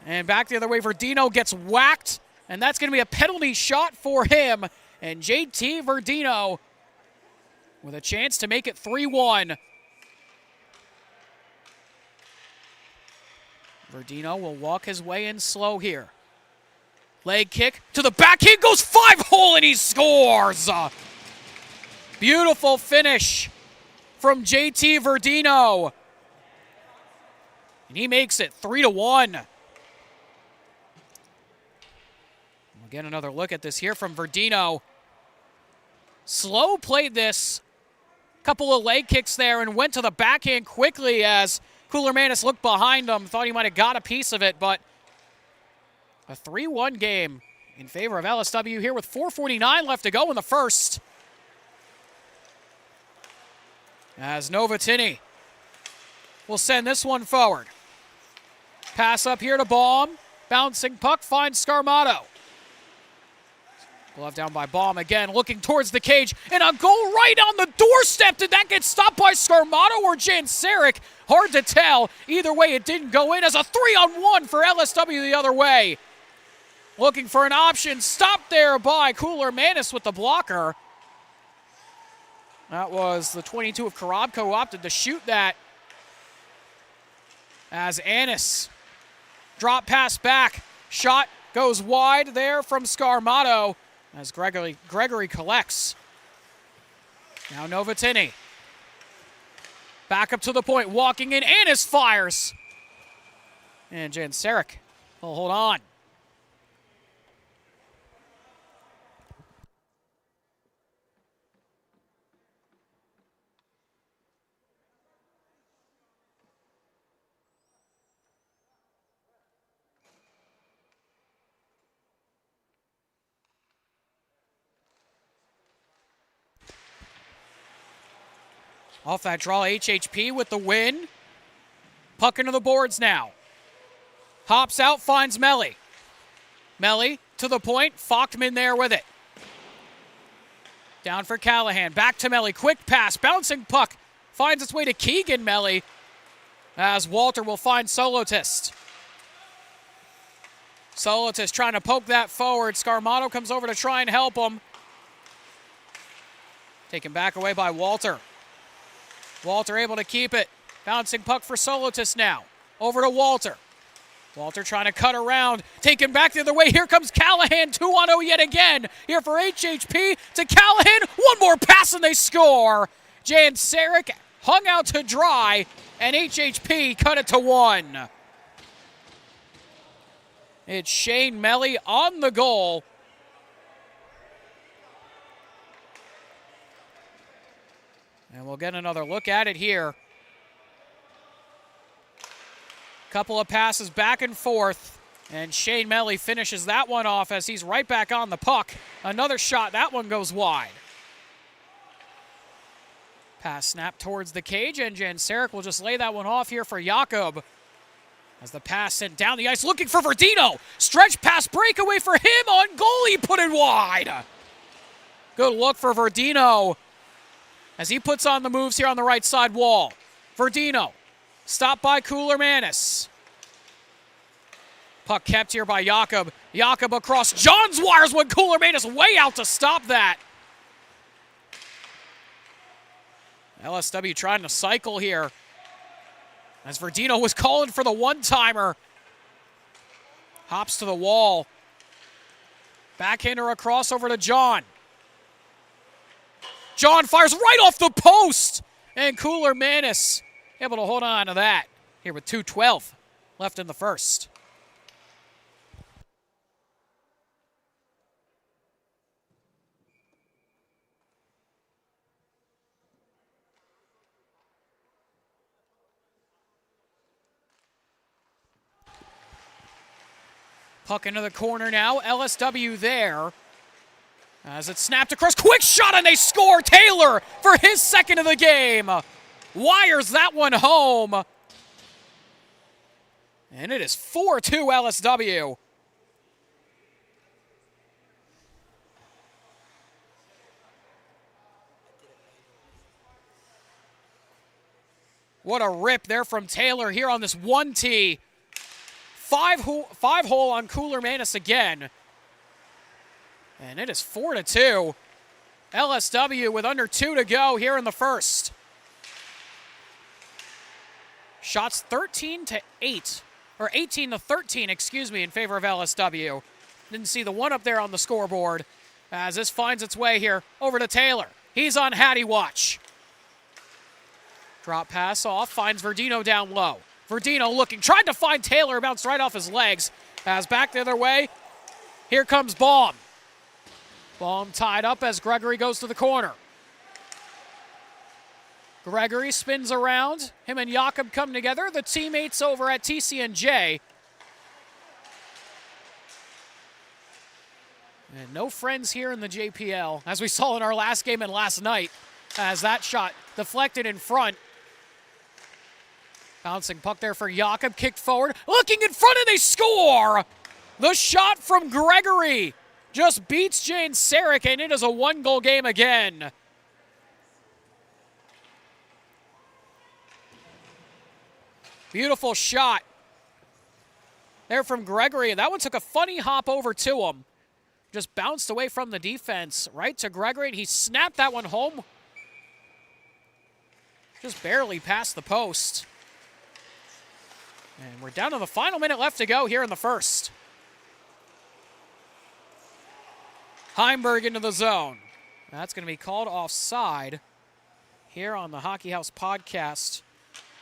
Speaker 1: And back the other way, Verdino gets whacked, and that's going to be a penalty shot for him. And JT Verdino with a chance to make it 3-1. Verdino will walk his way in slow here. Leg kick to the backhand, goes 5-hole, and he scores! Beautiful finish from JT Verdino. And he makes it 3-1. We'll get another look at this here from Verdino. Slow played this. Couple of leg kicks there and went to the backhand quickly as Cooler Manis looked behind him. Thought he might have got a piece of it, but a 3-1 game in favor of LSW here with 4:49 left to go in the first. As Novatini will send this one forward. Pass up here to Baum. Bouncing puck finds Scarmato. Glove down by Baum again, looking towards the cage, and a goal right on the doorstep. Did that get stopped by Scarmato or Jansaric? Hard to tell. Either way, it didn't go in as a 3-on-1 for LSW the other way. Looking for an option, stopped there by Cooler Manis with the blocker. That was the 22 of Karabko, opted to shoot that. As Annis drop pass back. Shot goes wide there from Scarmato as Gregory collects. Now Novatini. Back up to the point, walking in. Annis fires. And Jansaric will hold on. Off that draw, HHP with the win. Puck into the boards now. Hops out, finds Melly. Melly to the point, Falkman there with it. Down for Callahan, back to Melly, quick pass, bouncing puck. Finds its way to Keegan Melly as Walter will find Solotist. Solotist trying to poke that forward. Scarmato comes over to try and help him. Taken back away by Walter. Walter able to keep it. Bouncing puck for Solotist now. Over to Walter. Walter trying to cut around. Taken back the other way. Here comes Callahan. 2-on-0 yet again. Here for HHP to Callahan. One more pass and they score. Jansaric hung out to dry. And HHP cut it to 1. It's Shane Melly on the goal. And we'll get another look at it here. Couple of passes back and forth. And Shane Melly finishes that one off as he's right back on the puck. Another shot. That one goes wide. Pass snap towards the cage, and Jansaric will just lay that one off here for Jakob. As the pass sent down the ice, looking for Verdino. Stretch pass breakaway for him on goal. He put it wide. Good look for Verdino as he puts on the moves here on the right side wall. Verdino, stopped by Cooler Manis. Puck kept here by Jakob. Jakob across John's wires when Cooler Manis way out to stop that. LSW trying to cycle here as Verdino was calling for the one-timer. Hops to the wall. Backhander across over to John. John fires right off the post. And Cooler Manis able to hold on to that here with 2:12 left in the first. Puck into the corner now. LSW there. As it snapped across. Quick shot and they score. Taylor for his second of the game. Wires that one home. And it is 4-2 LSW. What a rip there from Taylor here on this 1T. Five hole on Cooler Manus again. And it is 4-2. LSW with under 2 to go here in the first. Shots 13-8, or 18-13, excuse me, in favor of LSW. Didn't see the one up there on the scoreboard as this finds its way here over to Taylor. He's on Hattie watch. Drop pass off, finds Verdino down low. Verdino looking, tried to find Taylor, bounced right off his legs. As back the other way, here comes Baum. Baum tied up as Gregory goes to the corner. Gregory spins around. Him and Jakob come together. The teammates over at TCNJ. And no friends here in the JPL, as we saw in our last game and last night, as that shot deflected in front. Bouncing puck there for Jakob, kicked forward, looking in front, and they score! The shot from Gregory just beats Jane Sarek, and it is a 1-goal game again. Beautiful shot there from Gregory. That one took a funny hop over to him. Just bounced away from the defense, right to Gregory, and he snapped that one home. Just barely past the post. And we're down to the final minute left to go here in the first. Heimberg into the zone. That's going to be called offside here on the Hockey House podcast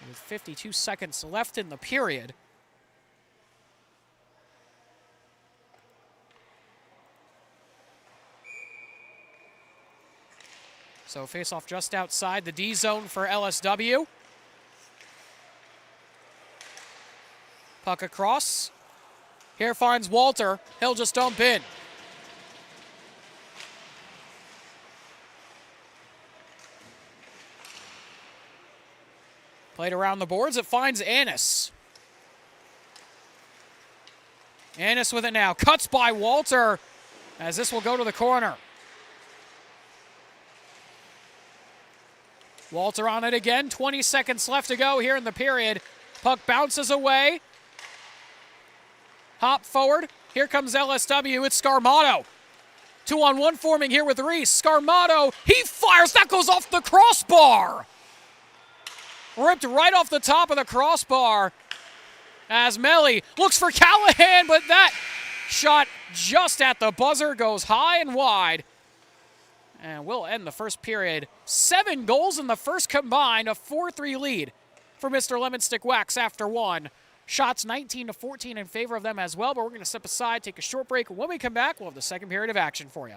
Speaker 1: with 52 seconds left in the period. So face-off just outside the D zone for LSW. Puck across. Here finds Walter. He'll just dump in. Played around the boards. It finds Annis. Annis with it now. Cuts by Walter as this will go to the corner. Walter on it again. 20 seconds left to go here in the period. Puck bounces away. Hop forward. Here comes LSW. It's Scarmato. 2-on-1 forming here with Reese. Scarmato, he fires. That goes off the crossbar. Ripped right off the top of the crossbar as Melly looks for Callahan, but that shot just at the buzzer goes high and wide. And we'll end the first period. 7 goals in the first combined, a 4-3 lead for Mr. Lemon Stick Wax after one. Shots 19-14 in favor of them as well, but we're going to step aside, take a short break. When we come back, we'll have the second period of action for you.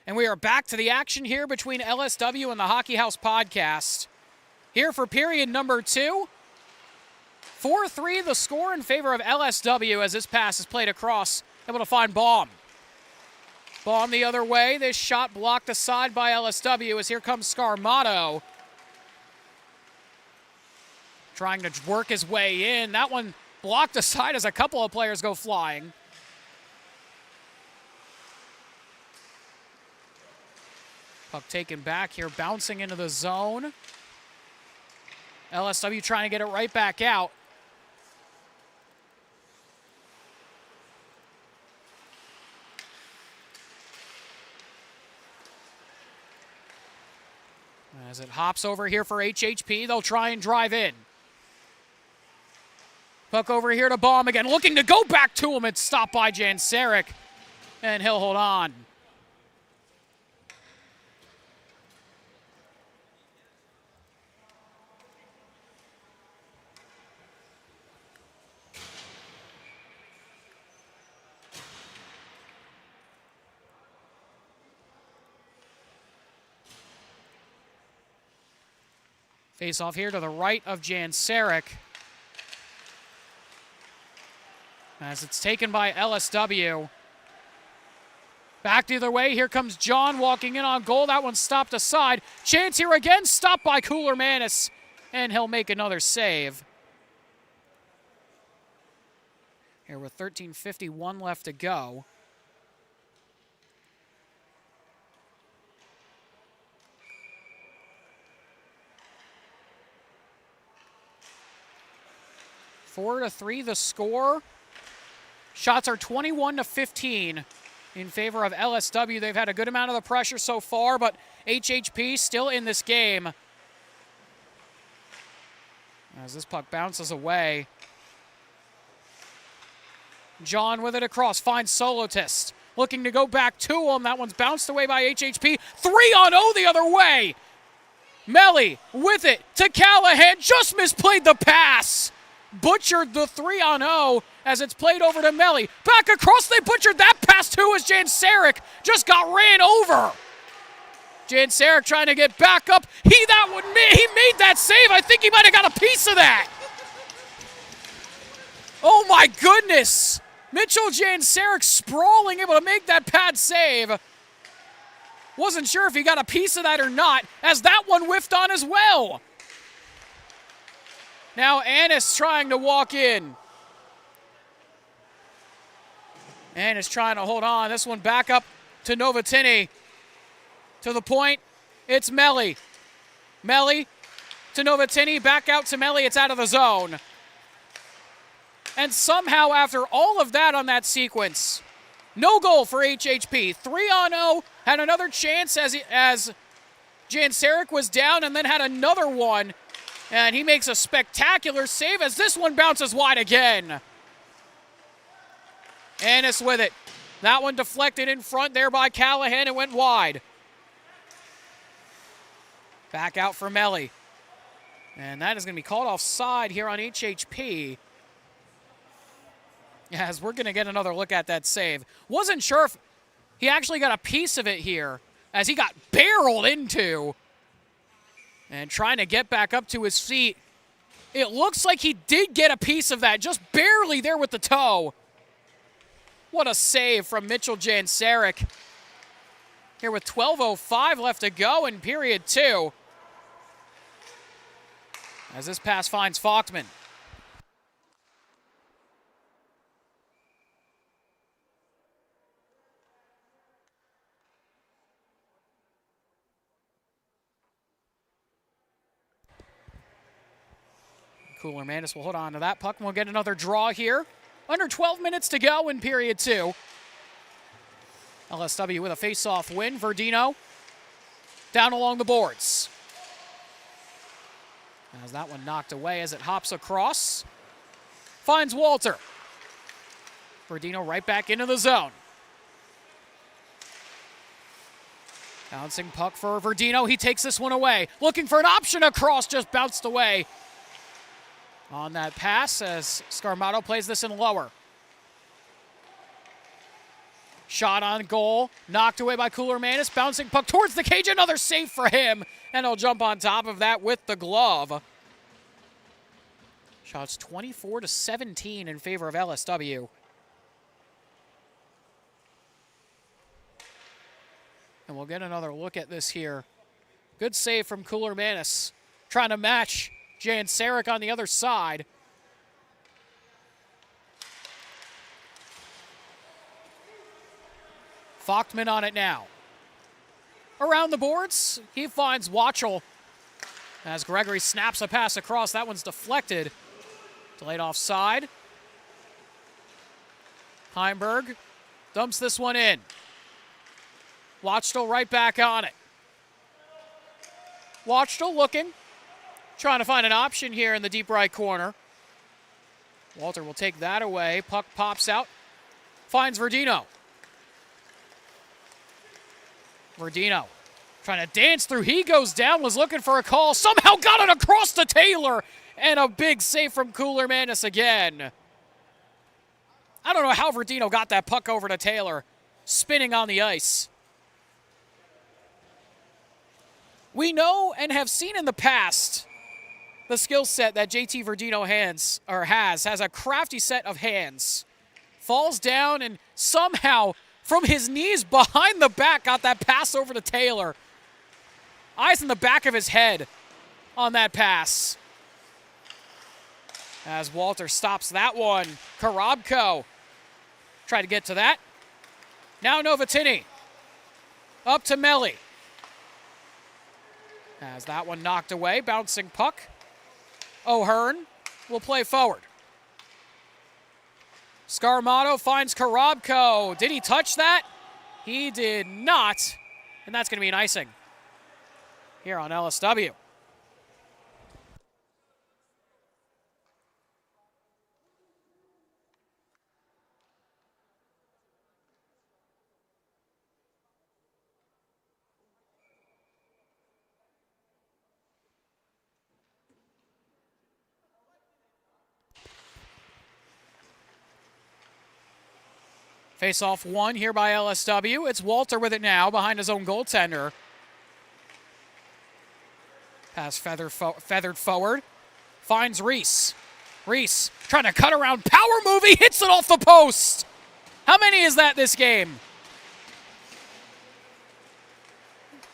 Speaker 1: And we are back to the action here between LSW and the Hockey House podcast. Here for period number 2. 4-3 the score in favor of LSW as this pass is played across, able to find Baum. Baum the other way. This shot blocked aside by LSW as here comes Scarmato. Trying to work his way in. That one blocked aside as a couple of players go flying. Puck taken back here, bouncing into the zone. LSW trying to get it right back out. As it hops over here for HHP, they'll try and drive in. Puck over here to Baum again, looking to go back to him. It's stopped by Jansaric, and he'll hold on. Face off here to the right of Jansaric. As it's taken by LSW. Back the other way. Here comes John walking in on goal. That one stopped aside. Chance here again. Stopped by Cooler Manis. And he'll make another save. Here with 13:51 left to go. Four to 3 the score. Shots are 21-15 in favor of LSW. They've had a good amount of the pressure so far, but HHP still in this game. As this puck bounces away. John with it across, finds Solotist. Looking to go back to him. That one's bounced away by HHP. 3-on-0 the other way. Melly with it to Callahan. Just misplayed the pass. Butchered the 3-on-0 as it's played over to Melly. Back across, they butchered that pass too as Jansaric just got ran over. Jansaric trying to get back up. He made that save. I think he might have got a piece of that. Oh my goodness. Mitchell Jansaric sprawling, able to make that pad save. Wasn't sure if he got a piece of that or not, as that one whiffed on as well. Now Annis trying to walk in. Annis trying to hold on. This one back up to Novatini. To the point, it's Melly. Melly to Novatini, back out to Melly. It's out of the zone. And somehow after all of that on that sequence, no goal for HHP. 3-on-0, had another chance as Jansaric was down and then had another one. And he makes a spectacular save as this one bounces wide again. Annis with it. That one deflected in front there by Callahan. It went wide. Back out for Melly. And that is going to be called offside here on HHP. As we're going to get another look at that save. Wasn't sure if he actually got a piece of it here as he got barreled into. And trying to get back up to his feet. It looks like he did get a piece of that, just barely there with the toe. What a save from Mitchell Jansaric. Here with 12:05 left to go in period 2. As this pass finds Falkman. Cooler Manis will hold on to that puck, and we'll get another draw here. Under 12 minutes to go in period 2. LSW with a face-off win. Verdino down along the boards. As that one knocked away as it hops across. Finds Walter. Verdino right back into the zone. Bouncing puck for Verdino. He takes this one away. Looking for an option across, just bounced away on that pass as Scarmato plays this in lower. Shot on goal, knocked away by Cooler Manis, bouncing puck towards the cage, another save for him, and he'll jump on top of that with the glove. Shots 24-17 in favor of LSW. And we'll get another look at this here. Good save from Cooler Manis. Trying to match Jan Sarek on the other side. Fachtman on it now. Around the boards, he finds Watchell as Gregory snaps a pass across. That one's deflected. Delayed offside. Heimberg dumps this one in. Watchell right back on it. Watchell looking, trying to find an option here in the deep right corner. Walter will take that away. Puck pops out, finds Verdino. Verdino trying to dance through. He goes down, was looking for a call. Somehow got it across to Taylor. And a big save from Cooler Manis again. I don't know how Verdino got that puck over to Taylor, spinning on the ice. We know and have seen in the past the skill set that JT Verdino has a crafty set of hands. Falls down and somehow from his knees behind the back got that pass over to Taylor. Eyes in the back of his head on that pass. As Walter stops that one. Karabko tried to get to that. Now Novatini. Up to Melli. As that one knocked away, bouncing puck. O'Hearn will play forward. Scarmato finds Karabko. Did he touch that? He did not. And that's going to be an icing here on LSW. Face-off one here by LSW. It's Walter with it now behind his own goaltender. Pass feathered forward. Finds Reese. Reese trying to cut around. Power move. He hits it off the post. How many is that this game?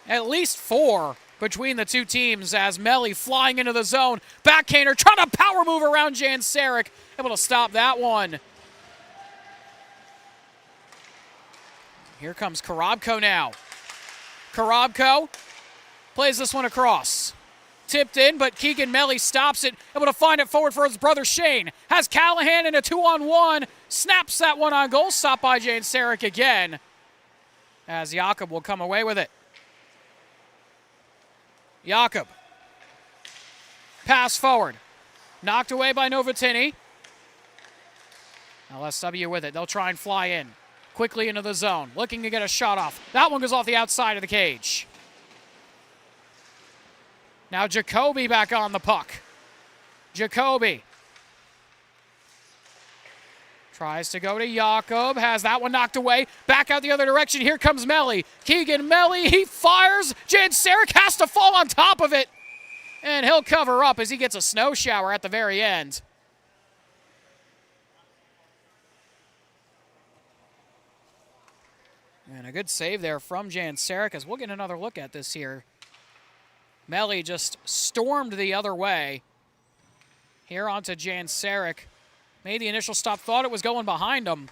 Speaker 1: At least 4 between the two teams as Melli flying into the zone. Backhander trying to power move around Jan Sarek. Able to stop that one. Here comes Karabko now. Karabko plays this one across. Tipped in, but Keegan Melli stops it. Able to find it forward for his brother Shane. Has Callahan in a 2-on-1. Snaps that one on goal. Stopped by Jan Sarek again. As Jakob will come away with it. Jakob. Pass forward. Knocked away by Novatini. LSW with it. They'll try and fly in. Quickly into the zone, looking to get a shot off. That one goes off the outside of the cage. Now Jacoby back on the puck. Jacoby tries to go to Jakob, has that one knocked away. Back out the other direction, here comes Melli. Keegan Melli, he fires. Jan Sarek has to fall on top of it. And he'll cover up as he gets a snow shower at the very end. And a good save there from Jan Sarek as we'll get another look at this here. Melli just stormed the other way. Here onto Jan Sarek. Made the initial stop, thought it was going behind him.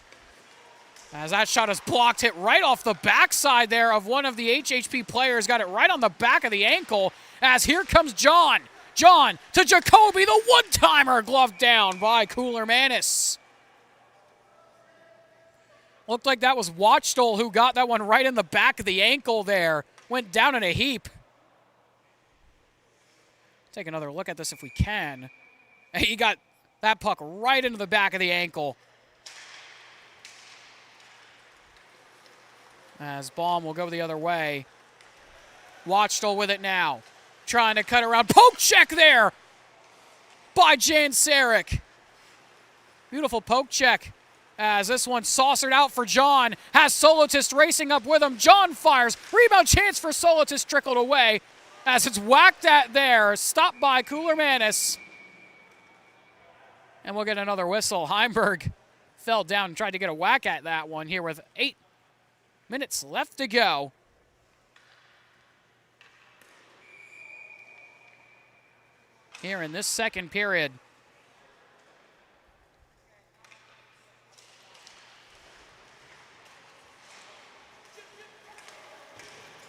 Speaker 1: As that shot is blocked, hit right off the backside there of one of the HHP players. Got it right on the back of the ankle. As here comes John. John to Jacoby, the one-timer gloved down by Cooler Manis. Looked like that was Watchell who got that one right in the back of the ankle there. Went down in a heap. Take another look at this if we can. He got that puck right into the back of the ankle. As Baum will go the other way. Watchell with it now. Trying to cut around. Poke check there by Jan Sarek. Beautiful poke check. As this one saucered out for John. Has Solotist racing up with him. John fires. Rebound chance for Solotist, trickled away. As it's whacked at there. Stopped by Cooler Manis. And we'll get another whistle. Heimberg fell down and tried to get a whack at that one here with 8 minutes left to go. Here in this second period.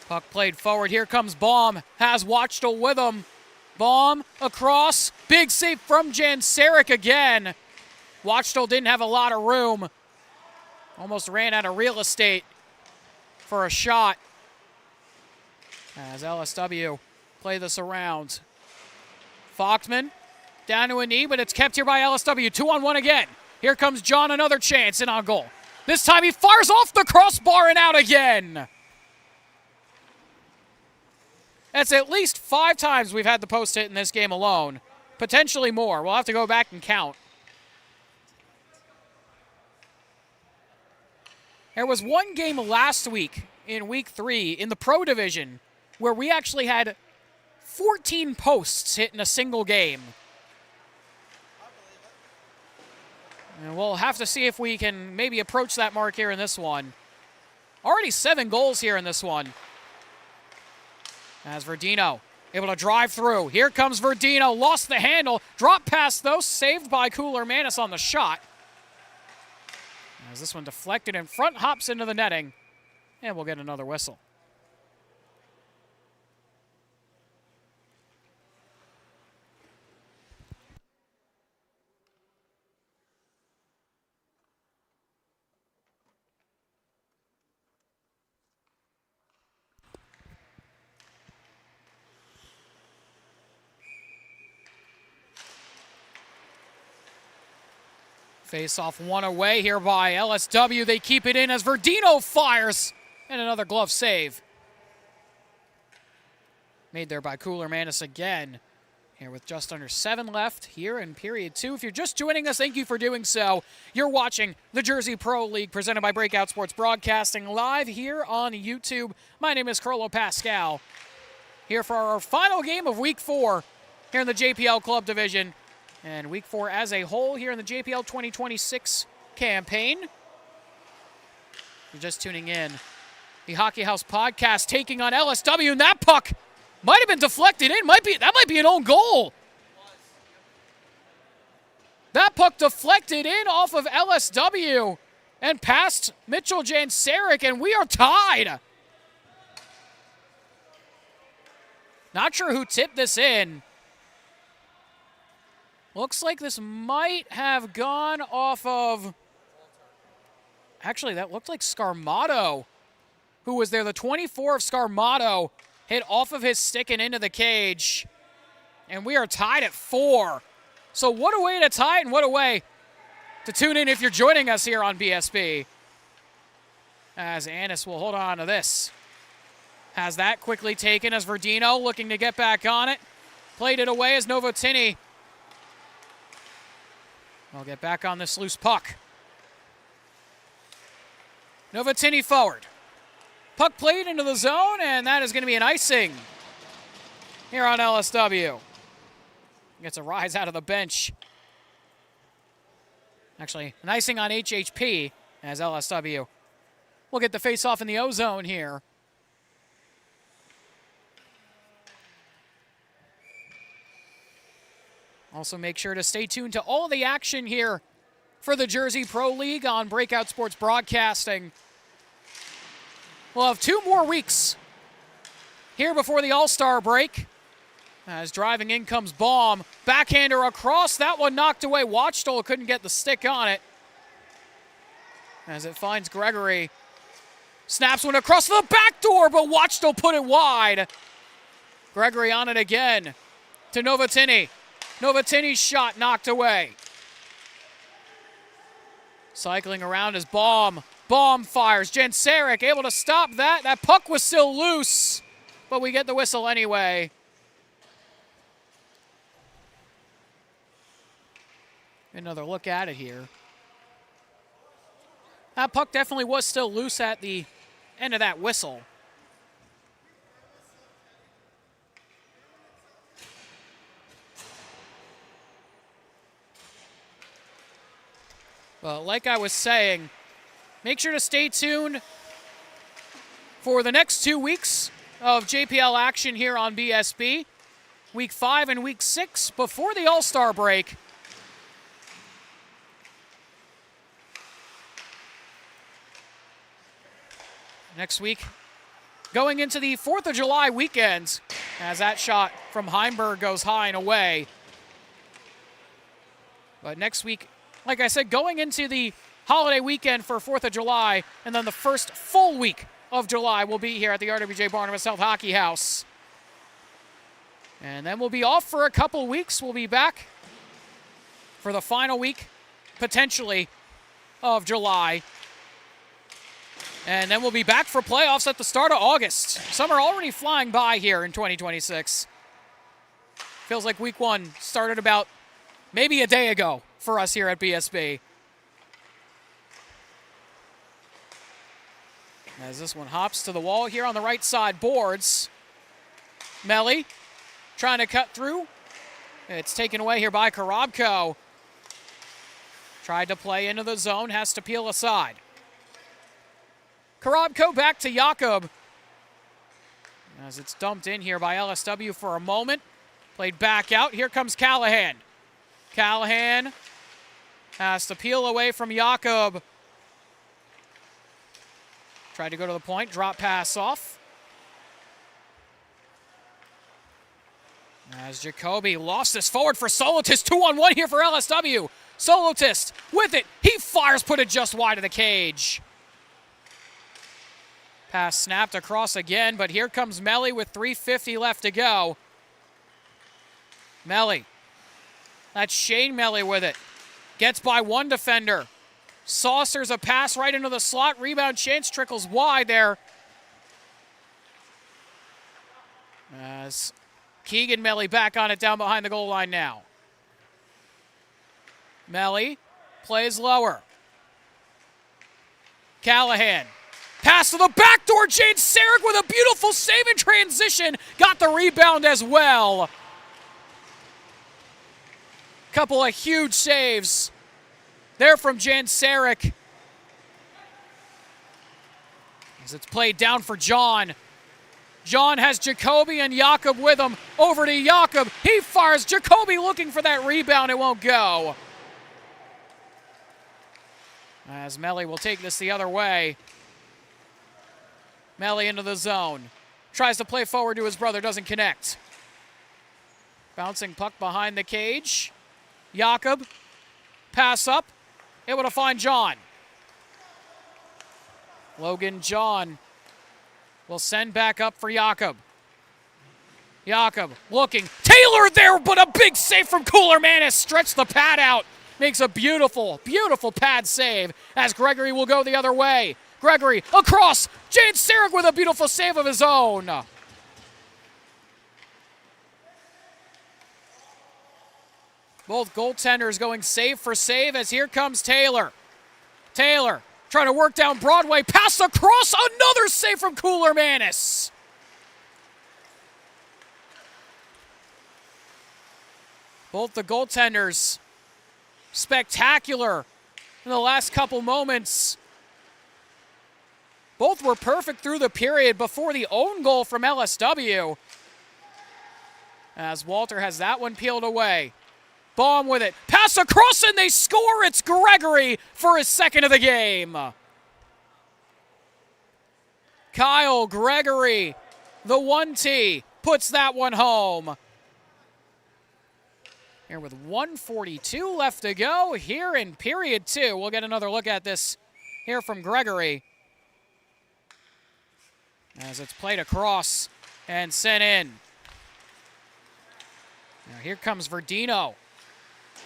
Speaker 1: Puck played forward. Here comes Baum. Has Wachtel with him. Baum across. Big save from Jancerik again. Wachtel didn't have a lot of room. Almost ran out of real estate for a shot. As LSW play this around. Falkman down to a knee, but it's kept here by LSW. 2-on-1 again. Here comes John, another chance and on goal. This time he fires off the crossbar and out again. That's at least 5 times we've had the post hit in this game alone. Potentially more. We'll have to go back and count. There was one game last week in week 3 in the Pro Division where we actually had 14 posts hit in a single game. And we'll have to see if we can maybe approach that mark here in this one. Already 7 goals here in this one. As Verdino able to drive through. Here comes Verdino. Lost the handle. Drop pass, though. Saved by Cooler Manis on the shot. As this one deflected in front, hops into the netting. And we'll get another whistle. Face off one away here by LSW. They keep it in as Verdino fires. And another glove save. Made there by Cooler Manis again. Here with just under 7 left here in period 2. If you're just joining us, thank you for doing so. You're watching the Jersey Pro League presented by Breakout Sports Broadcasting live here on YouTube. My name is Carlo Pascal. Here for our final game of week 4 here in the JPL Club Division. And week 4 as a whole here in the JPL 2026 campaign. You're just tuning in. The Hockey House podcast taking on LSW, and that puck might have been deflected in. That might be an own goal. That puck deflected in off of LSW and past Mitchell Jancerik, and we are tied. Not sure who tipped this in. Looks like this might have gone off of... Actually, that looked like Scarmato, who was there. The 24 of Scarmato hit off of his stick and into the cage. And we are tied at 4. So what a way to tie it, and what a way to tune in if you're joining us here on BSB. As Annis will hold on to this. Has that quickly taken as Verdino looking to get back on it. Played it away as Novotny. We'll get back on this loose puck. Novotny forward. Puck played into the zone, and that is going to be an icing here on LSW. Gets a rise out of the bench. Actually, an icing on HHP as LSW. We'll get the face-off in the O-zone here. Also, make sure to stay tuned to all the action here for the Jersey Pro League on Breakout Sports Broadcasting. We'll have 2 more weeks here before the All-Star break. As driving in comes Baum. Backhander across. That one knocked away. Wachtel couldn't get the stick on it. As it finds Gregory. Snaps one across the back door, but Wachtel put it wide. Gregory on it again to Novotny. Novotny's shot knocked away. Cycling around is Baum. Baum fires. Jancerik able to stop that. That puck was still loose, but we get the whistle anyway. Another look at it here. That puck definitely was still loose at the end of that whistle. But like I was saying, make sure to stay tuned for the next 2 weeks of JPL action here on BSB. Week 5 and Week 6 before the All-Star break. Next week, going into the 4th of July weekend, as that shot from Heimberg goes high and away. But next week, like I said, going into the holiday weekend for 4th of July, and then the first full week of July will be here at the RWJ Barnabas Health Hockey House. And then we'll be off for a couple weeks. We'll be back for the final week, potentially, of July. And then we'll be back for playoffs at the start of August. Summer already flying by here in 2026. Feels like week 1 started about maybe a day ago for us here at BSB. As this one hops to the wall here on the right side boards. Melly trying to cut through. It's taken away here by Korobko. Tried to play into the zone, has to peel aside. Korobko back to Jakob. As it's dumped in here by LSW for a moment. Played back out. Here comes Callahan. Callahan has to peel away from Jakob. Tried to go to the point. Drop pass off. As Jacoby lost this forward for Solotist. 2-on-1 here for LSW. Solotist with it. He fires, put it just wide of the cage. Pass snapped across again, but here comes Melly with 3:50 left to go. Melly. That's Shane Melly with it. Gets by one defender. Saucers a pass right into the slot. Rebound chance trickles wide there. As Keegan Melly back on it down behind the goal line now. Melly plays lower. Callahan. Pass to the back door. Jade Sarek with a beautiful save in transition. Got the rebound as well. Couple of huge saves there from Jan Sarek. As it's played down for John. John has Jacoby and Jakob with him. Over to Jakob. He fires. Jacoby looking for that rebound. It won't go. As Melly will take this the other way. Melly into the zone. Tries to play forward to his brother. Doesn't connect. Bouncing puck behind the cage. Jakob. Pass up. Able to find John. Logan John will send back up for Jakob. Jakob looking. Taylor there, but a big save from Cooler Manis. Stretched the pad out. Makes a beautiful, beautiful pad save as Gregory will go the other way. Gregory across. Jade Sarek with a beautiful save of his own. Both goaltenders going save for save as here comes Taylor. Taylor trying to work down Broadway. Pass across. Another save from Cooler Manis. Both the goaltenders spectacular in the last couple moments. Both were perfect through the period before the own goal from LSW. As Walter has that one peeled away. Baum with it. Pass across and they score. It's Gregory for his second of the game. Kyle Gregory, the 1T, puts that one home. Here with 1:42 left to go here in period 2. We'll get another look at this here from Gregory. As it's played across and sent in. Now here comes Verdino.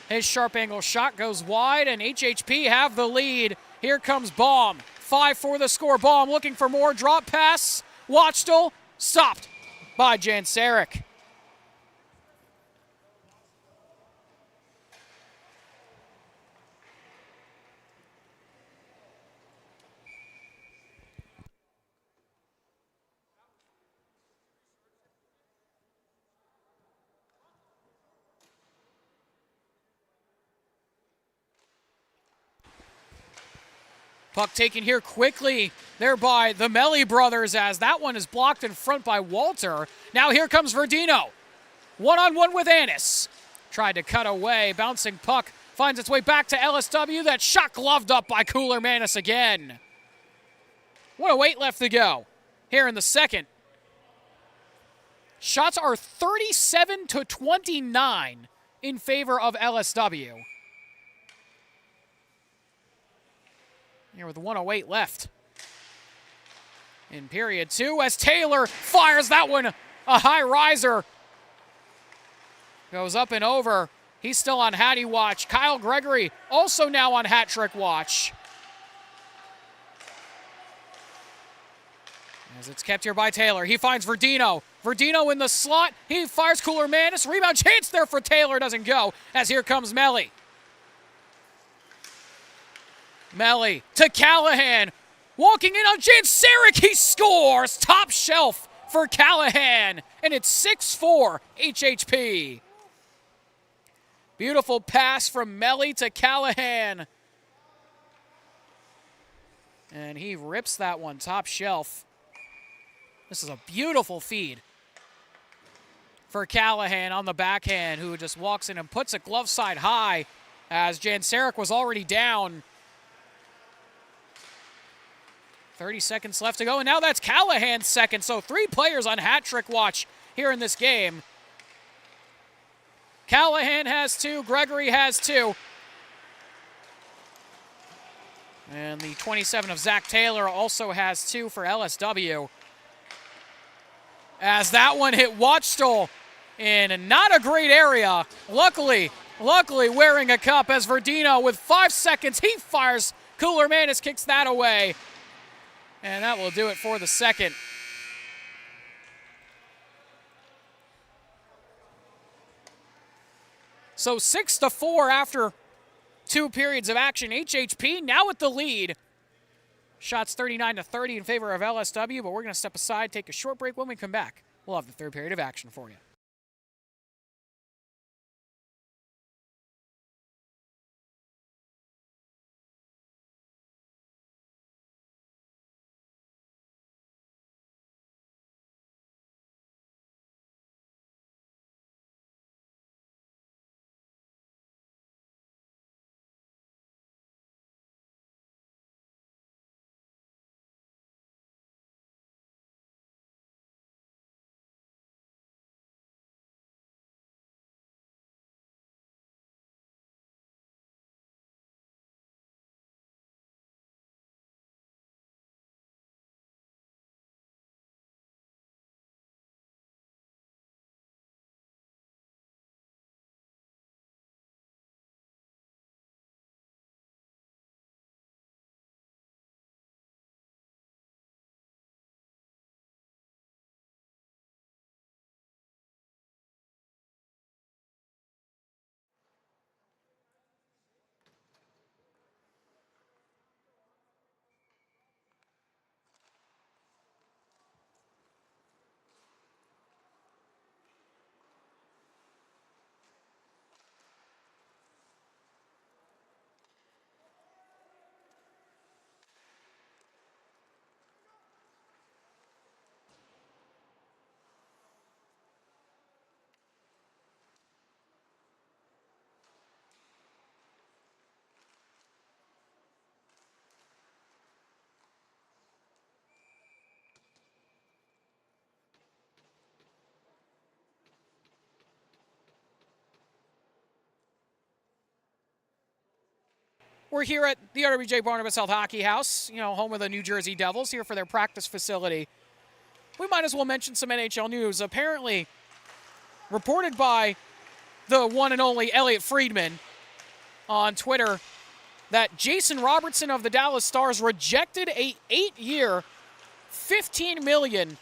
Speaker 1: His sharp angle shot goes wide, and HHP have the lead. Here comes Baum. 5 for the score. Baum looking for more. Drop pass. Watchdell stopped by Jan Sarek. Puck taken here quickly there by the Melly brothers as that one is blocked in front by Walter. Now here comes Verdino. One-on-one with Annis. Tried to cut away. Bouncing puck finds its way back to LSW. That shot gloved up by Cooler Manis again. 1:08 left to go here in the second. Shots are 37-29 in favor of LSW. Here with 1:08 left in period two as Taylor fires that one. A high riser. Goes up and over. He's still on Hattie watch. Kyle Gregory also now on hat trick watch. As it's kept here by Taylor. He finds Verdino. Verdino in the slot. He fires Cooler Manis. Rebound chance there for Taylor. Doesn't go as here comes Melly. Melly to Callahan. Walking in on Jansaric. He scores. Top shelf for Callahan. And it's 6-4 HHP. Beautiful pass from Melly to Callahan. And he rips that one top shelf. This is a beautiful feed for Callahan on the backhand, who just walks in and puts it glove side high as Jansaric was already down. 30 seconds left to go, and now that's Callahan's second. So 3 players on hat trick watch here in this game. Callahan has 2, Gregory has 2. And the 27 of Zach Taylor also has 2 for LSW. As that one hit Watchstall in not a great area. Luckily wearing a cup as Verdino with 5 seconds, he fires. Cooler Manis kicks that away. And that will do it for the second. So 6-4 after 2 periods of action. HHP now with the lead. Shots 39-30 in favor of LSW, but we're going to step aside, take a short break. When we come back, we'll have the third period of action for you. We're here at the RWJ Barnabas Health Hockey House, home of the New Jersey Devils, here for their practice facility. We might as well mention some NHL news. Apparently, reported by the one and only Elliot Friedman on Twitter, that Jason Robertson of the Dallas Stars rejected a 8-year, $15 million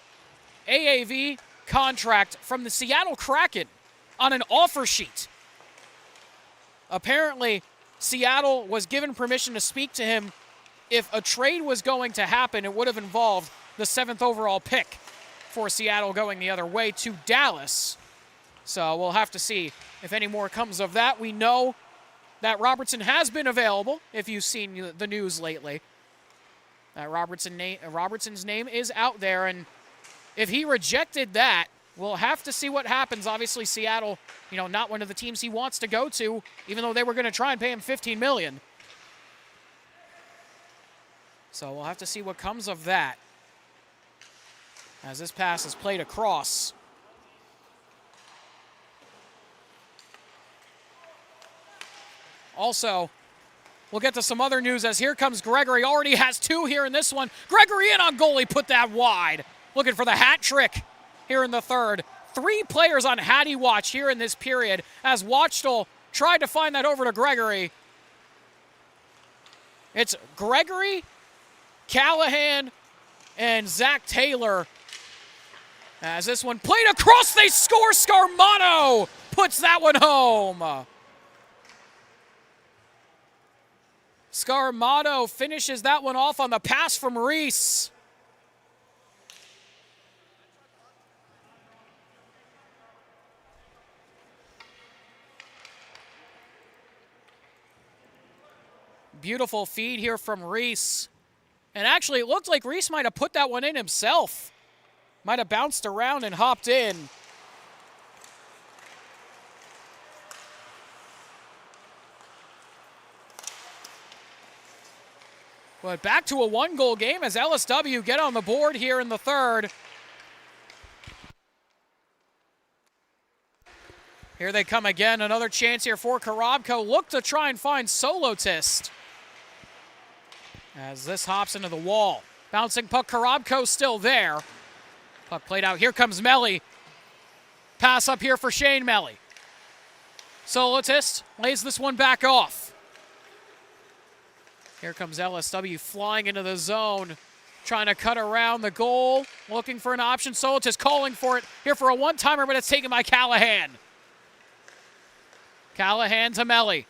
Speaker 1: AAV contract from the Seattle Kraken on an offer sheet. Apparently, Seattle was given permission to speak to him. If a trade was going to happen, it would have involved the 7th overall pick for Seattle going the other way to Dallas. So we'll have to see if any more comes of that. We know that Robertson has been available, if you've seen the news lately. Robertson's name is out there, and if he rejected that, we'll have to see what happens. Obviously, Seattle, not one of the teams he wants to go to, even though they were going to try and pay him $15 million. So we'll have to see what comes of that as this pass is played across. Also, we'll get to some other news as here comes Gregory. Already has two here in this one. Gregory in on goal. He put that wide. Looking for the hat trick here in the third. 3 players on Hattie watch here in this period as Watchdal tried to find that over to Gregory. It's Gregory, Callahan, and Zach Taylor. As this one played across, they score. Scarmato puts that one home. Scarmato finishes that one off on the pass from Reese. Beautiful feed here from Reese. And actually, it looked like Reese might have put that one in himself. Might have bounced around and hopped in. But back to a 1-goal game as LSW get on the board here in the third. Here they come again. Another chance here for Karabko. Look to try and find Solotist. As this hops into the wall. Bouncing puck, Karabko still there. Puck played out. Here comes Melly. Pass up here for Shane Melly. Solotist lays this one back off. Here comes LSW flying into the zone. Trying to cut around the goal. Looking for an option. Solotist calling for it here for a one-timer, but it's taken by Callahan. Callahan to Melly.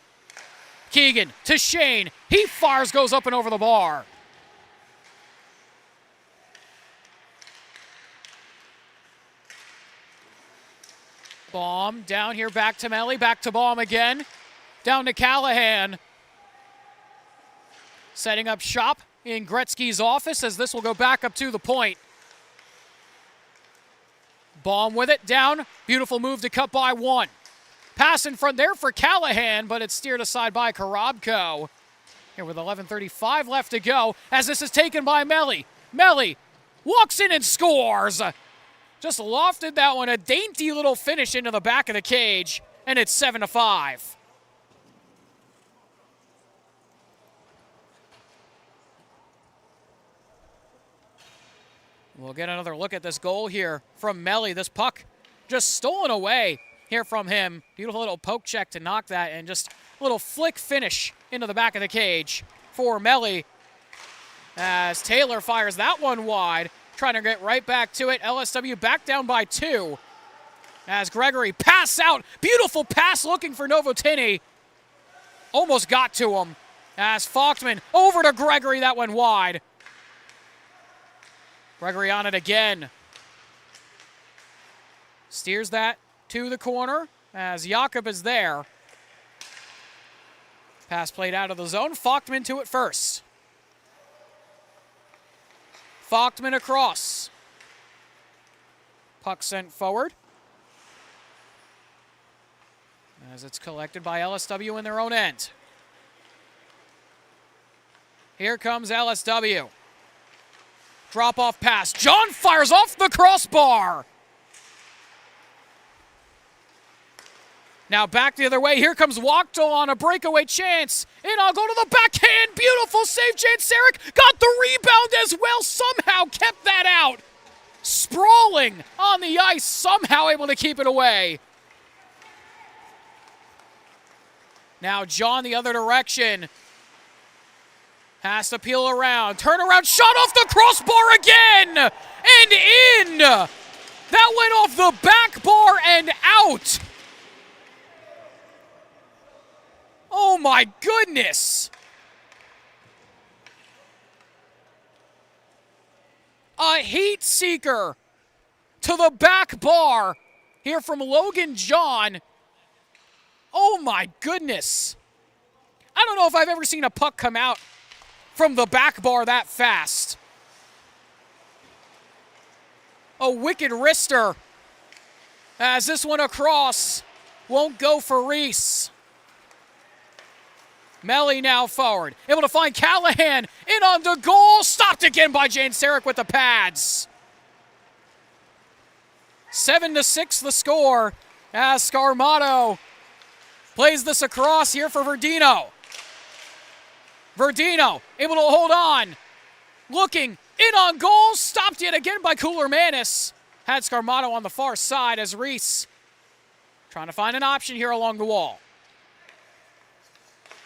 Speaker 1: Keegan to Shane. He fires, goes up and over the bar. Baum down here, back to Melly, back to Baum again. Down to Callahan. Setting up shop in Gretzky's office as this will go back up to the point. Baum with it, down. Beautiful move to cut by one. Pass in front there for Callahan, but it's steered aside by Karabko. Here with 11:35 left to go as this is taken by Melly. Melly walks in and scores. Just lofted that one, a dainty little finish into the back of the cage, and it's 7-5. We'll get another look at this goal here from Melly. This puck just stolen away here from him. Beautiful little poke check to knock that, and just a little flick finish into the back of the cage for Melly. As Taylor fires that one wide, trying to get right back to it. LSW back down by 2. As Gregory pass out. Beautiful pass looking for Novotny. Almost got to him. As Falkman over to Gregory, that went wide. Gregory on it again. Steers that to the corner as Jakob is there. Pass played out of the zone. Falkman to it first. Falkman across. Puck sent forward. As it's collected by LSW in their own end. Here comes LSW. Drop-off pass. John fires off the crossbar. Now back the other way. Here comes Wachtel on a breakaway chance. And I'll go to the backhand. Beautiful save. Jane Sarek got the rebound as well. Somehow kept that out. Sprawling on the ice. Somehow able to keep it away. Now John the other direction. Has to peel around. Turn around. Shot off the crossbar again. And in. That went off the back bar and out. Oh my goodness. A heat seeker to the back bar here from Logan John. Oh my goodness. I don't know if I've ever seen a puck come out from the back bar that fast. A wicked wrister as this one across won't go for Reese. Melly now forward, able to find Callahan in on the goal. Stopped again by Janseric with the pads. 7-6 the score as Scarmato plays this across here for Verdino. Verdino able to hold on. Looking in on goal. Stopped yet again by Cooler Manis. Had Scarmato on the far side as Reese trying to find an option here along the wall.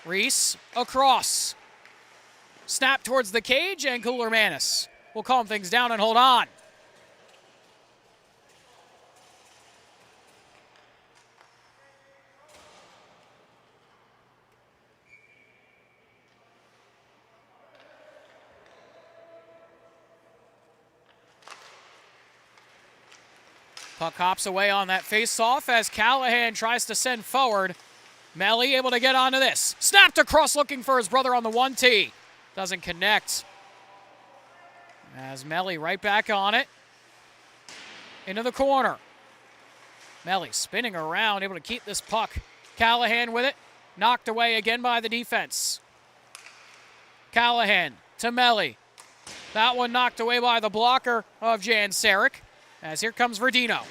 Speaker 1: Reese across. Snap towards the cage, and Cooler Manis will calm things down and hold on. Puck hops away on that face-off as Callahan tries to send forward. Melly able to get onto this. Snapped across looking for his brother on the 1T. Doesn't connect. As Melly right back on it. Into the corner. Melly spinning around, able to keep this puck. Callahan with it. Knocked away again by the defense. Callahan to Melly. That one knocked away by the blocker of Janseric. As here comes Verdino.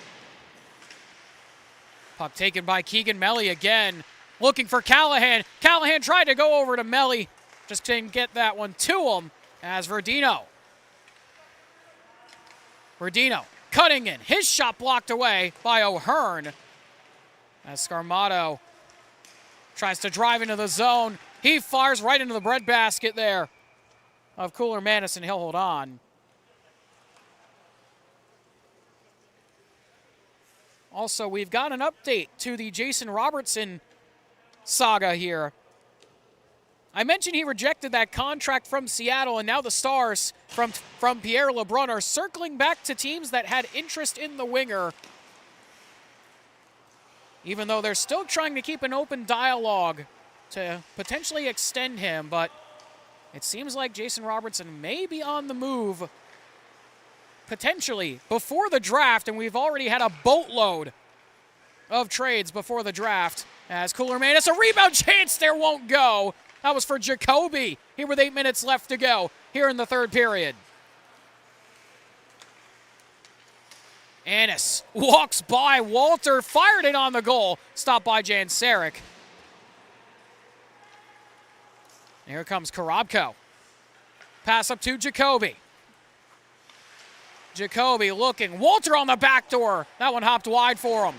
Speaker 1: Puck taken by Keegan Melly again. Looking for Callahan. Callahan tried to go over to Melly. Just didn't get that one to him as Verdino. Verdino cutting in. His shot blocked away by O'Hearn. As Scarmato tries to drive into the zone. He fires right into the breadbasket there of Cooler Manis, and he'll hold on. Also, we've got an update to the Jason Robertson saga here. I mentioned he rejected that contract from Seattle, and now the Stars from Pierre LeBrun are circling back to teams that had interest in the winger, even though they're still trying to keep an open dialogue to potentially extend him. But it seems like Jason Robertson may be on the move potentially before the draft, and we've already had a boatload of trades before the draft. As Cooler Manis, a rebound chance there, won't go. That was for Jacoby here with 8 minutes left to go here in the third period. Annis walks by Walter, fired it on the goal, stopped by Janseric. Here comes Korobko. Pass up to Jacoby. Jacoby looking. Walter on the back door. That one hopped wide for him.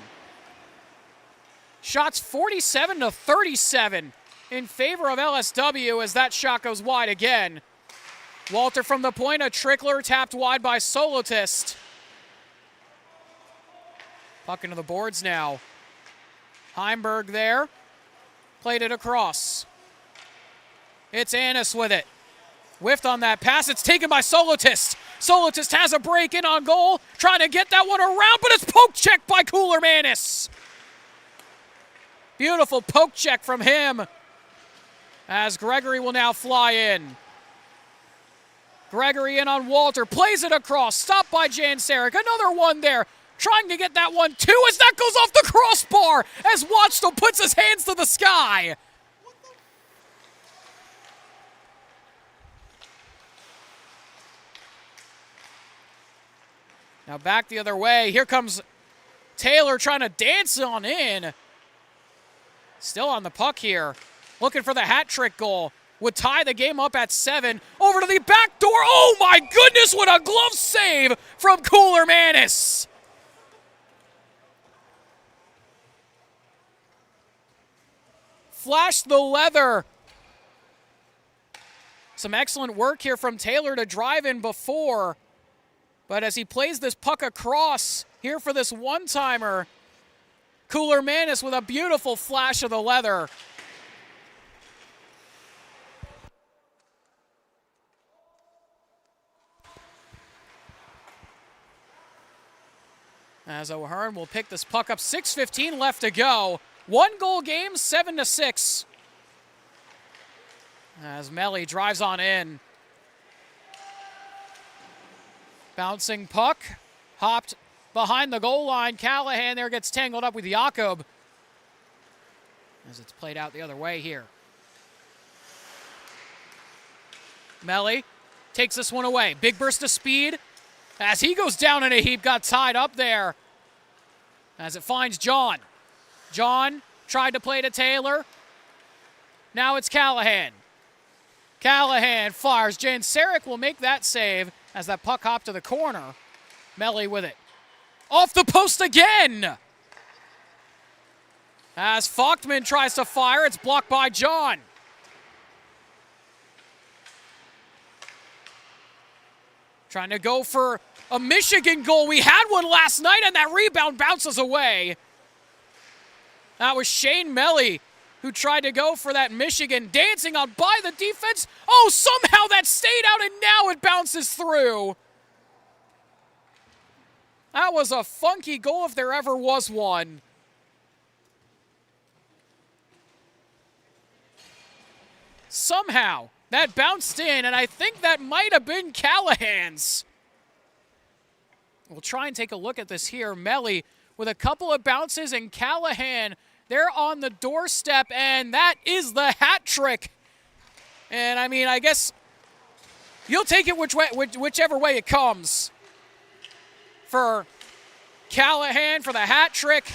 Speaker 1: Shots 47-37 in favor of LSW as that shot goes wide again. Walter from the point, a trickler tapped wide by Solotist. Puck into the boards now. Heimberg there. Played it across. It's Annis with it. Whiffed on that pass. It's taken by Solotist. Solotist has a break in on goal. Trying to get that one around, but it's poke checked by Cooler Manis. Beautiful poke check from him as Gregory will now fly in. Gregory in on Walter. Plays it across. Stopped by Janseric. Another one there. Trying to get that one too as that goes off the crossbar as Watchstill puts his hands to the sky. Now back the other way. Here comes Taylor trying to dance on in. Still on the puck here. Looking for the hat trick goal. Would tie the game up at 7. Over to the back door. Oh my goodness, what a glove save from Cooler Manis. Flashed the leather. Some excellent work here from Taylor to drive in before. But as he plays this puck across here for this one-timer, Cooler Manis with a beautiful flash of the leather. As O'Hearn will pick this puck up, 6:15 left to go. 1 goal game, 7-6. As Melly drives on in. Bouncing puck. Hopped behind the goal line. Callahan there gets tangled up with Jakob. As it's played out the other way here. Melly takes this one away. Big burst of speed. As he goes down in a heap, got tied up there. As it finds John. John tried to play to Taylor. Now it's Callahan. Callahan fires. Jansaric will make that save as that puck hopped to the corner. Melly with it. Off the post again! As Falkman tries to fire, it's blocked by John. Trying to go for a Michigan goal. We had one last night, and that rebound bounces away. That was Shane Melly who tried to go for that Michigan, dancing on by the defense. Oh, somehow that stayed out, and now it bounces through. That was a funky goal if there ever was one. Somehow that bounced in, and I think that might have been Callahan's. We'll try and take a look at this here. Melly with a couple of bounces, and Callahan, they're on the doorstep, and that is the hat trick. And I mean, I guess you'll take it whichever way it comes. For Callahan for the hat trick.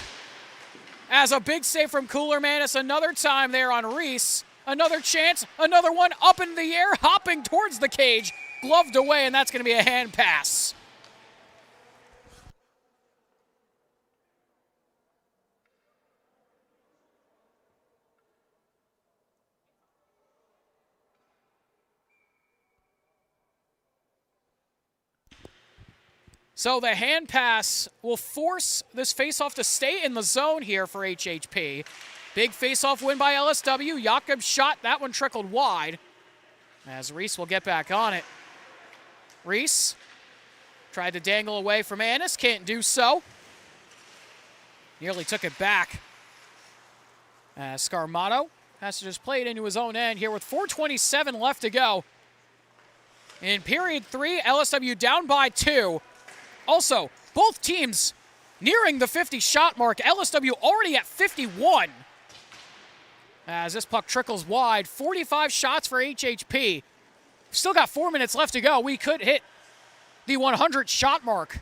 Speaker 1: As a big save from Cooler Manis, another time there on Reese. Another chance, another one up in the air, hopping towards the cage, gloved away, and that's going to be a hand pass. So the hand pass will force this faceoff to stay in the zone here for HHP. Big faceoff win by LSW. Jakob shot. That one trickled wide. As Reese will get back on it. Reese tried to dangle away from Annis. Can't do so. Nearly took it back. Scarmato has to just play it into his own end here with 4:27 left to go. In period 3, LSW down by 2. Also, both teams nearing the 50 shot mark. LSW already at 51. As this puck trickles wide, 45 shots for HHP. Still got 4 minutes left to go. We could hit the 100 shot mark.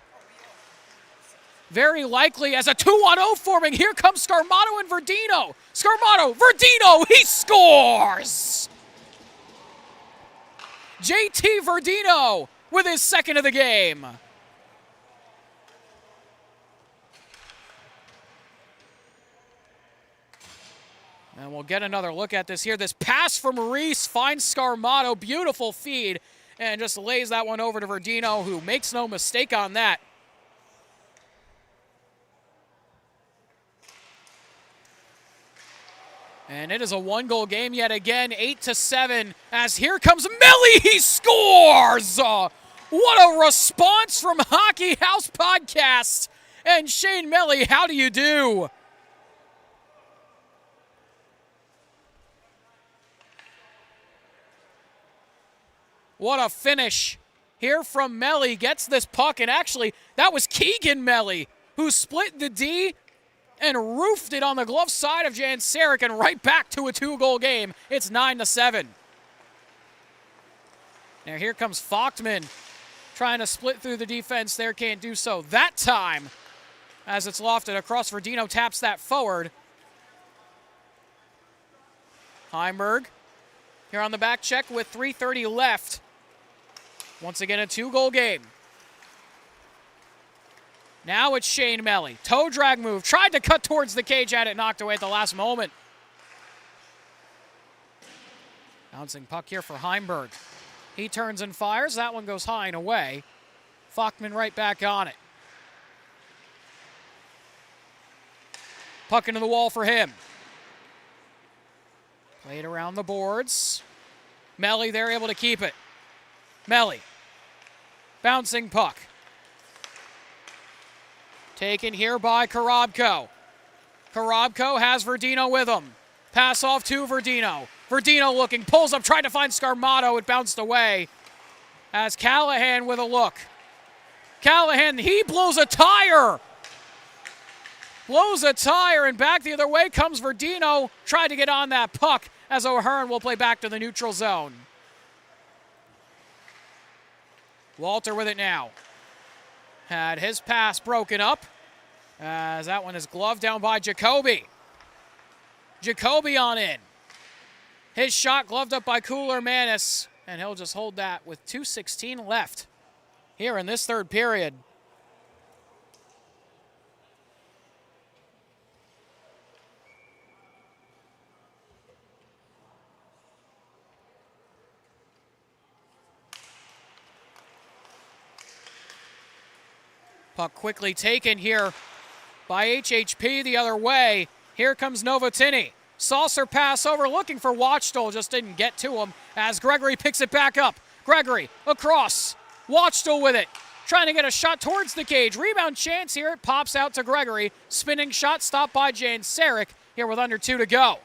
Speaker 1: Very likely as a 2-on-0 forming. Here comes Scarmato and Verdino. Scarmato, Verdino, he scores! JT Verdino with his second of the game. And we'll get another look at this here. This pass from Reese finds Scarmato. Beautiful feed. And just lays that one over to Verdino, who makes no mistake on that. And it is a one-goal game yet again, 8-7. As here comes Melly, he scores! What a response from Hockey House Podcast. And Shane Melly, how do you do? What a finish here from Melly. Gets this puck, and actually, that was Keegan Melly who split the D and roofed it on the glove side of Jansaric, and right back to a 2-goal game. It's 9-7. Now here comes Falkman trying to split through the defense there. Can't do so that time as it's lofted across. Verdino taps that forward. Heimberg here on the back check with 3:30 left. Once again, a 2-goal game. Now it's Shane Melly. Toe drag move. Tried to cut towards the cage, had it knocked away at the last moment. Bouncing puck here for Heimberg. He turns and fires. That one goes high and away. Falkman right back on it. Puck into the wall for him. Played around the boards. Melly there able to keep it. Melly. Bouncing puck. Taken here by Korobko. Korobko has Verdino with him. Pass off to Verdino. Verdino looking, pulls up, tried to find Scarmato. It bounced away. As Callahan with a look. Callahan, he blows a tire. Blows a tire, and back the other way comes Verdino. Tried to get on that puck as O'Hearn will play back to the neutral zone. Walter with it now. Had his pass broken up as that one is gloved down by Jacoby. Jacoby on in. His shot gloved up by Cooler Manis, and he'll just hold that with 2:16 left here in this third period. Puck quickly taken here by HHP the other way. Here comes Novotny. Saucer pass over, looking for Watchdale, just didn't get to him as Gregory picks it back up. Gregory across. Watchdale with it. Trying to get a shot towards the cage. Rebound chance here. It pops out to Gregory. Spinning shot stopped by Jan Sarek here with under 2 to go.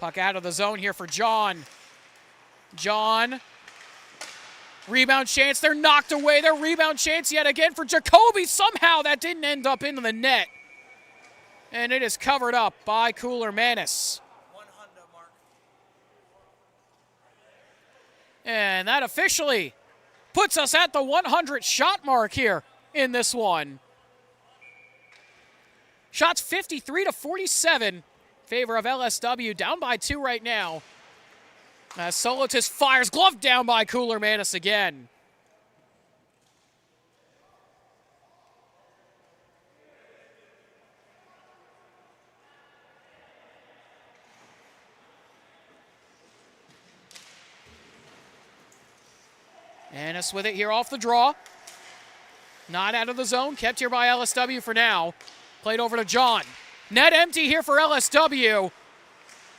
Speaker 1: Puck out of the zone here for John. John. Rebound chance. They're knocked away. Their rebound chance yet again for Jacoby. Somehow that didn't end up into the net. And it is covered up by Cooler Manis. And that officially puts us at the 100 shot mark here in this one. Shots 53 to 47 in favor of LSW, down by 2 right now. As Solotis fires, gloved down by Cooler Manis again. Manis with it here off the draw. Not out of the zone, kept here by LSW for now. Played over to John. Net empty here for LSW.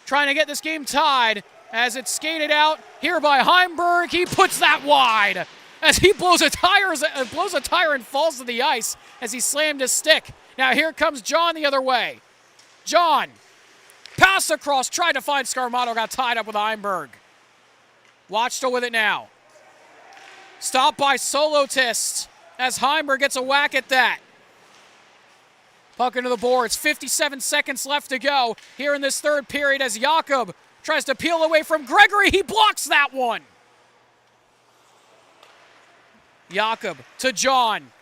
Speaker 1: Trying to get this game tied as it's skated out here by Heimberg. He puts that wide as he blows a tire and falls to the ice as he slammed his stick. Now here comes John the other way. John, pass across, tried to find Scarmato, got tied up with Heimberg. Watchdale with it now. Stopped by Solotist as Heimberg gets a whack at that. Puck into the boards. 57 seconds left to go here in this third period as Jakob tries to peel away from Gregory. He blocks that one. Jakob to John.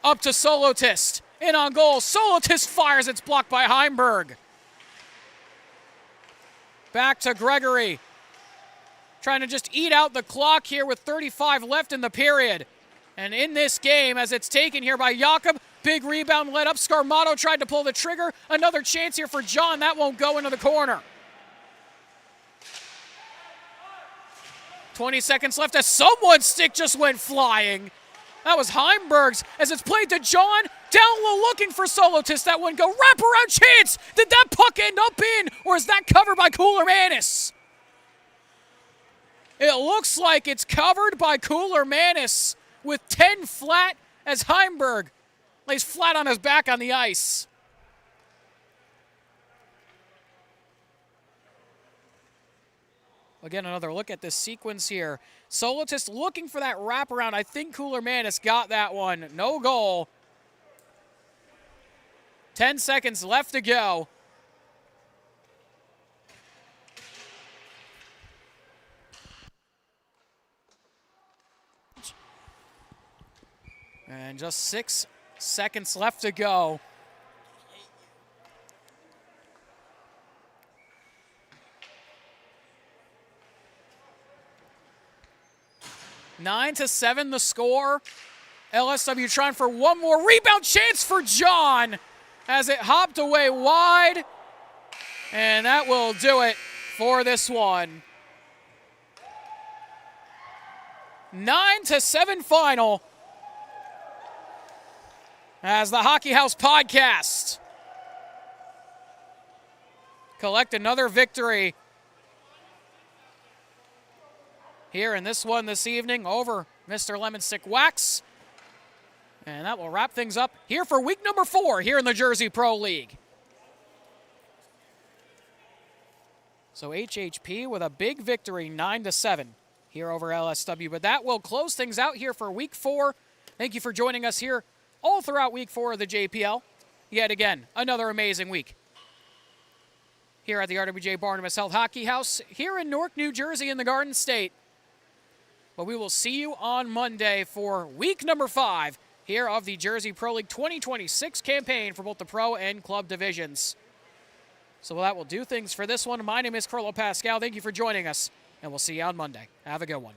Speaker 1: Up to Solotist. In on goal. Solotist fires. It's blocked by Heimberg. Back to Gregory. Trying to just eat out the clock here with 35 left in the period. And in this game, as it's taken here by Jakob, big rebound led up. Scarmato tried to pull the trigger. Another chance here for John. That won't go into the corner. 20 seconds left as someone's stick just went flying. That was Heimberg's as it's played to John. Down low looking for Solotis. That one go. Wraparound chance. Did that puck end up in, or is that covered by Cooler Manis? It looks like it's covered by Cooler Manis with 10 flat as Heimberg lays flat on his back on the ice. Again, another look at this sequence here. Solotist looking for that wraparound. I think Cooler Manis got that one. No goal. 10 seconds left to go. And just 6 seconds left to go. Nine to 7 the score. LSW trying for one more rebound chance for John as it hopped away wide. And that will do it for this one. 9 to 7 final. As the Hockey House podcast collect another victory here in this one this evening over Mr. Lemon Stick Wax. And that will wrap things up here for week number 4 here in the Jersey Pro League. So HHP with a big victory, 9-7 here over LSW. But that will close things out here for Week 4. Thank you for joining us here all throughout Week 4 of the JPL. Yet again, another amazing week here at the RWJ Barnabas Health Hockey House here in Newark, New Jersey in the Garden State. But we will see you on Monday for week number 5 here of the Jersey Pro League 2026 campaign for both the pro and club divisions. So that will do things for this one. My name is Carlo Pascal. Thank you for joining us, and we'll see you on Monday. Have a good one.